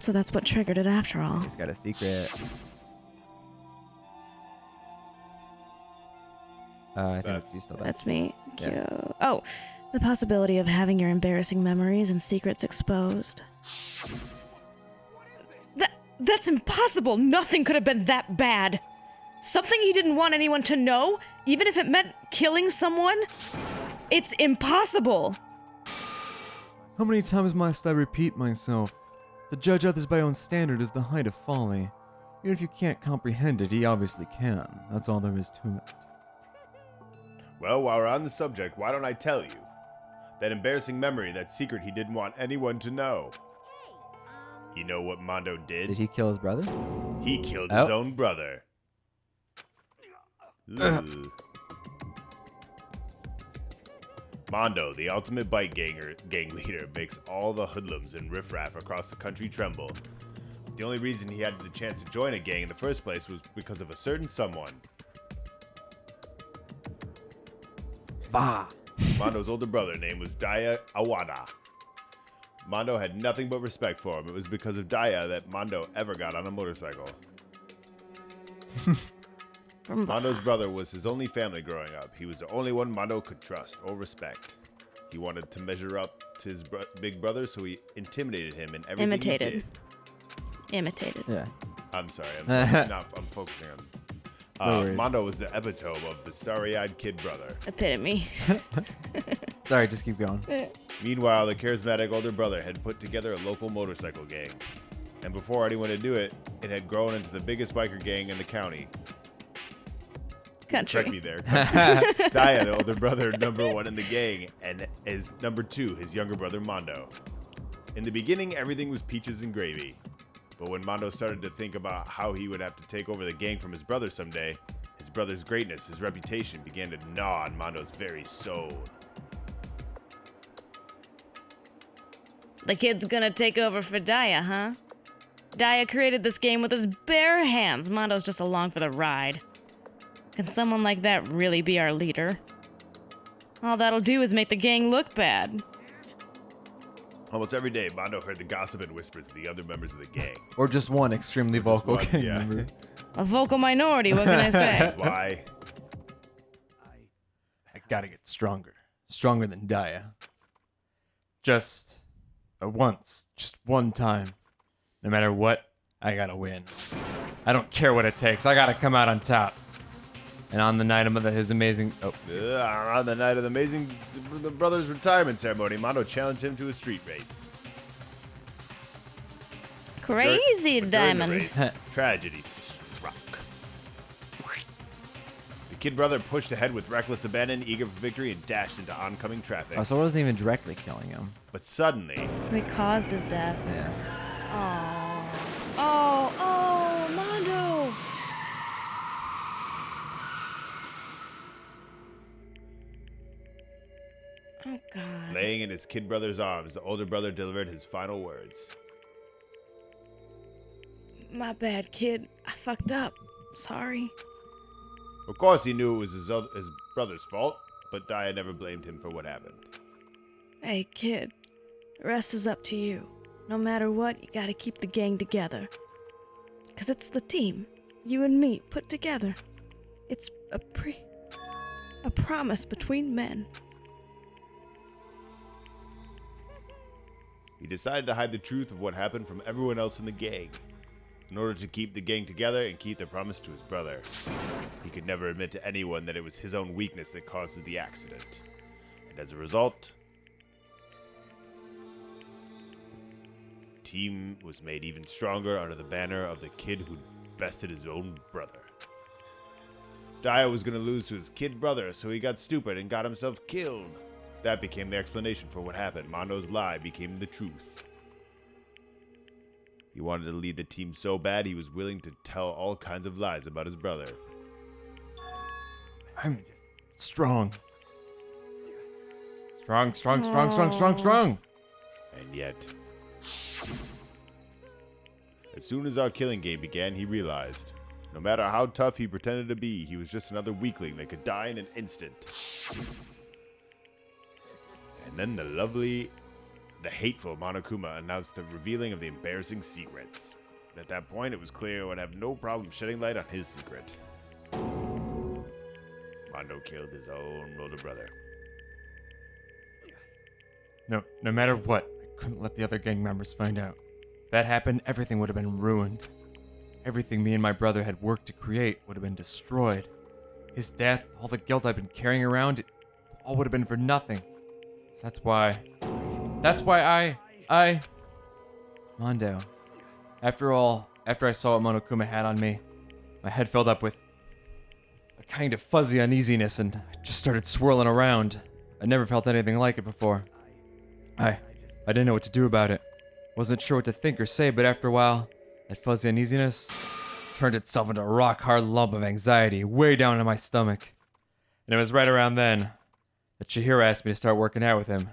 So that's what triggered it after all. He's got a secret. I think it's you still. That's me. Yeah. Oh, the possibility of having your embarrassing memories and secrets exposed. That's impossible. Nothing could have been that bad. Something he didn't want anyone to know, even if it meant killing someone? It's impossible. How many times must I repeat myself? To judge others by own standard is the height of folly. Even if you can't comprehend it, he obviously can. That's all there is to it. Well, while we're on the subject, why don't I tell you? That embarrassing memory, that secret he didn't want anyone to know. You know what Mondo did? Did he kill his brother? He killed his own brother. Mondo, the ultimate bike gang leader, makes all the hoodlums and riffraff across the country tremble. The only reason he had the chance to join a gang in the first place was because of a certain someone. Mondo's older brother name was Daya Awada. Mondo had nothing but respect for him. It was because of Daya that Mondo ever got on a motorcycle. Mondo's brother was his only family growing up. He was the only one Mondo could trust or respect. He wanted to measure up to his big brother, so he intimidated him in everything he did. Imitated. Yeah. I'm sorry. I'm focusing on... No worries. Mondo was the epitome of the starry-eyed kid brother. Epitome. Sorry, just keep going. Meanwhile, the charismatic older brother had put together a local motorcycle gang. And before anyone had do it, it had grown into the biggest biker gang in the county. Country. Correct me there. Daya, the older brother, #1 in the gang, and as #2, his younger brother, Mondo. In the beginning, everything was peaches and gravy. But when Mondo started to think about how he would have to take over the gang from his brother someday, his brother's greatness, his reputation, began to gnaw on Mondo's very soul. The kid's gonna take over for Daya, huh? Daya created this game with his bare hands. Mondo's just along for the ride. Can someone like that really be our leader? All that'll do is make the gang look bad. Almost every day, Mondo heard the gossip and whispers of the other members of the gang. Or just one extremely vocal gang member. A vocal minority, what can I say? That's why. gotta get stronger. Stronger than Daya. Just once. Just one time. No matter what, I gotta win. I don't care what it takes. I gotta come out on top. And on the night of his amazing... On the night of the amazing brother's retirement ceremony, Mondo challenged him to a street race. Crazy During Diamond. the race, tragedy struck. The kid brother pushed ahead with reckless abandon, eager for victory, and dashed into oncoming traffic. Oh, so I wasn't even directly killing him. But suddenly... We caused his death. Yeah. Oh, Mondo! Oh, God. Laying in his kid brother's arms, the older brother delivered his final words. My bad, kid. I fucked up. Sorry. Of course he knew it was his brother's fault, but Daya never blamed him for what happened. Hey, kid. The rest is up to you. No matter what, you gotta keep the gang together. 'Cause it's the team. You and me put together. It's a promise between men. He decided to hide the truth of what happened from everyone else in the gang, in order to keep the gang together and keep their promise to his brother. He could never admit to anyone that it was his own weakness that caused the accident. And as a result, the team was made even stronger under the banner of the kid who bested his own brother. Daya was going to lose to his kid brother, so he got stupid and got himself killed. That became the explanation for what happened. Mondo's lie became the truth. He wanted to lead the team so bad he was willing to tell all kinds of lies about his brother. I'm just strong. Strong. And yet, as soon as our killing game began, he realized, no matter how tough he pretended to be, he was just another weakling that could die in an instant. And then the hateful Monokuma announced the revealing of the embarrassing secrets. At that point, it was clear it would have no problem shedding light on his secret. Mondo killed his own older brother. No matter what, I couldn't let the other gang members find out. If that happened, everything would have been ruined. Everything me and my brother had worked to create would have been destroyed. His death, all the guilt I've been carrying around, it all would have been for nothing. So that's why I... Mondo. After I saw what Monokuma had on me, my head filled up with a kind of fuzzy uneasiness and I just started swirling around. I never felt anything like it before. I didn't know what to do about it. Wasn't sure what to think or say, but after a while, that fuzzy uneasiness turned itself into a rock-hard lump of anxiety way down in my stomach. And it was right around then that Chihiro asked me to start working out with him.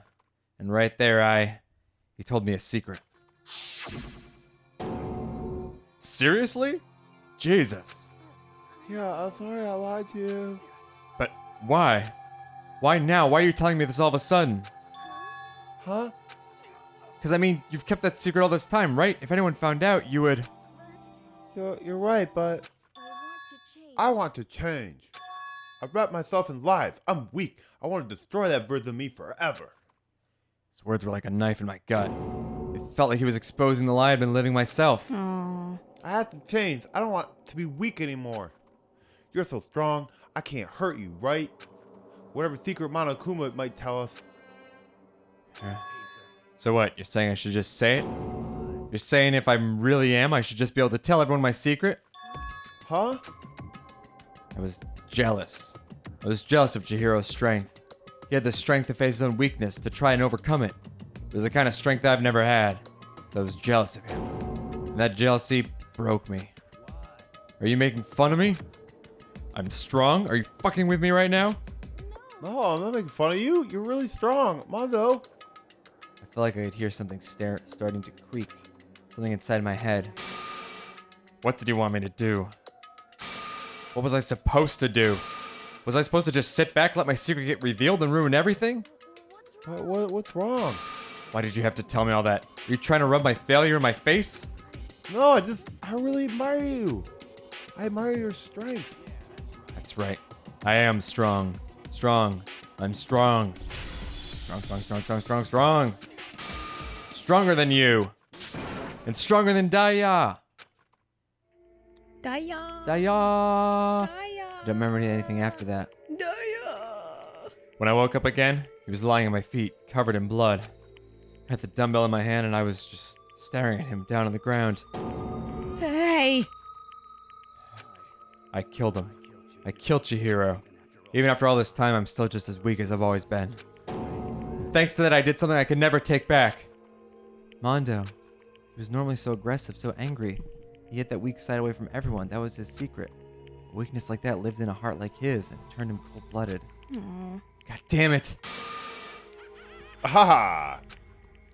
And right there, he told me a secret. Seriously? Jesus. Yeah, I'm sorry I lied to you. But why? Why now? Why are you telling me this all of a sudden? Huh? Because, I mean, you've kept that secret all this time, right? If anyone found out, you would... You're right, but... I want to change. I wrapped myself in lies. I'm weak. I want to destroy that version of me forever. His words were like a knife in my gut. It felt like he was exposing the lie I'd been living myself. Aww. I have to change. I don't want to be weak anymore. You're so strong. I can't hurt you, right? Whatever secret Monokuma might tell us. So what? You're saying I should just say it? You're saying if I really am, I should just be able to tell everyone my secret? Huh? I was jealous. I was jealous of Chihiro's strength. He had the strength to face his own weakness, to try and overcome it. It was the kind of strength I've never had. So I was jealous of him. And that jealousy broke me. Are you making fun of me? I'm strong? Are you fucking with me right now? No, I'm not making fun of you. You're really strong. Mondo. I felt like I could hear something starting to creak. Something inside my head. What did you want me to do? What was I supposed to do? Was I supposed to just sit back, let my secret get revealed, and ruin everything? What's wrong? Why did you have to tell me all that? Are you trying to rub my failure in my face? No, I really admire you. I admire your strength. That's right. I am strong. Strong. I'm strong. Strong, strong, strong, strong, strong, strong. Stronger than you. And stronger than Daya. Daya. Daya. Don't remember anything after that. Daya. When I woke up again, he was lying at my feet, covered in blood. I had the dumbbell in my hand and I was just staring at him down on the ground. Hey. I killed him. I killed Chihiro. Even after all this time, I'm still just as weak as I've always been. Thanks to that, I did something I could never take back. Mondo. He was normally so aggressive, so angry. He hid that weak side away from everyone. That was his secret. A weakness like that lived in a heart like his and turned him cold-blooded. Aww. God damn it. Haha!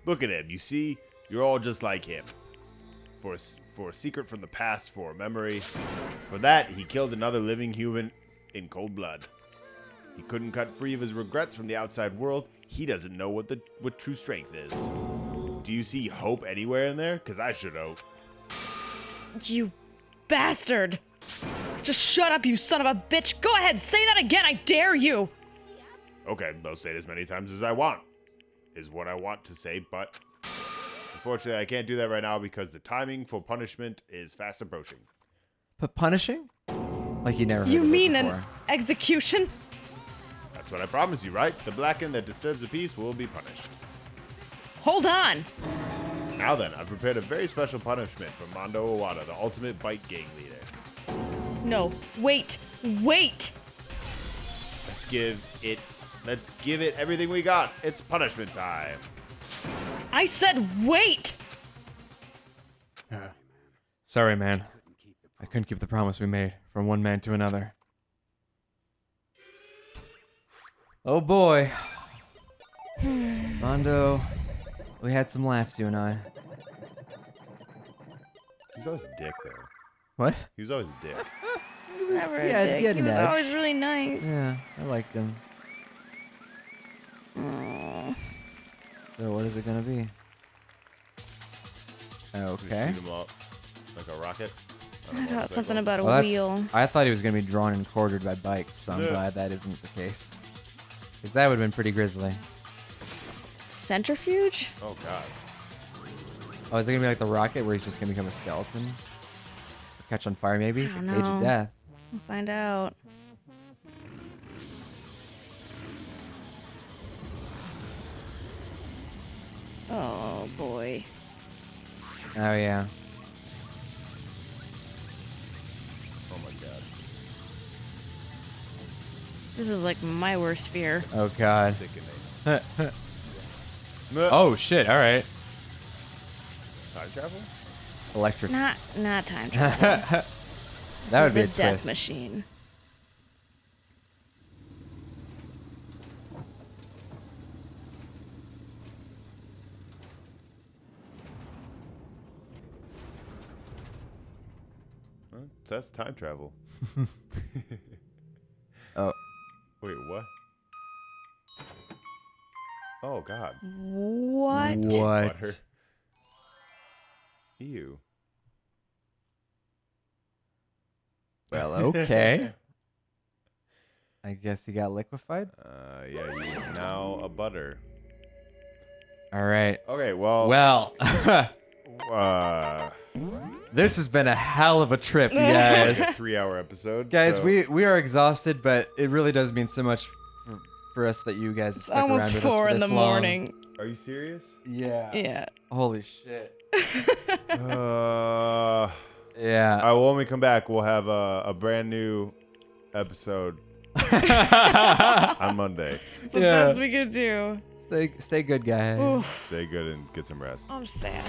Look at him. You see, you're all just like him. For a secret from the past, for a memory. For that, he killed another living human in cold blood. He couldn't cut free of his regrets from the outside world. He doesn't know what true strength is. Do you see hope anywhere in there? Because I should hope. You bastard! Just shut up, you son of a bitch! Go ahead, say that again, I dare you! Okay, I'll say it as many times as I want. Is what I want to say, but unfortunately I can't do that right now because the timing for punishment is fast approaching. But punishing? Like you never heard You of it mean before. an execution? That's what I promise you, right? The blackened that disturbs the peace will be punished. Hold on! Now then, I've prepared a very special punishment for Mondo Owada, the ultimate bite gang leader. No, wait! Let's give it everything we got. It's punishment time. I said wait! Sorry, man. I couldn't keep the promise we made from one man to another. Oh boy. Mondo, we had some laughs, you and I. He's always a dick, though. What? He was always a dick. He was never yeah, a dick. he He was had an always edge. really nice. Yeah, I liked him. Aww. So what is it gonna be? Okay. Shoot him up like a rocket. I thought something about a Well, wheel. I thought he was gonna be drawn and quartered by bikes, so I'm Yeah. glad that isn't the case. Because that would have been pretty grisly. Centrifuge? Oh god. Oh, is it gonna be like the rocket where he's just gonna become a skeleton? Catch on fire, maybe? I don't The Cage know. of death. We'll find out. Oh boy. Oh yeah. Oh my god. This is like my worst fear. Oh god. Sickening. Oh shit! All right. Time travel? Electric. Not time travel. That This would be is a a death twist. machine. Well, that's time travel. Oh. Wait, what? Oh god. What? What? Butter. Ew. Well, okay. I guess he got liquefied. Yeah, he is now a butter. All right. Okay, well. Well. This has been a hell of a trip, you guys. Like a 3-hour episode. Guys, so- we are exhausted, but it really does mean so much for us that you guys have stuck almost around with 4 us in for the this long. morning. Are you serious? Yeah. Yeah. Holy shit. Yeah. When we come back, we'll have a brand new episode on Monday. It's the best we could do. Stay good, guys. Oof. Stay good and get some rest. I'm sad.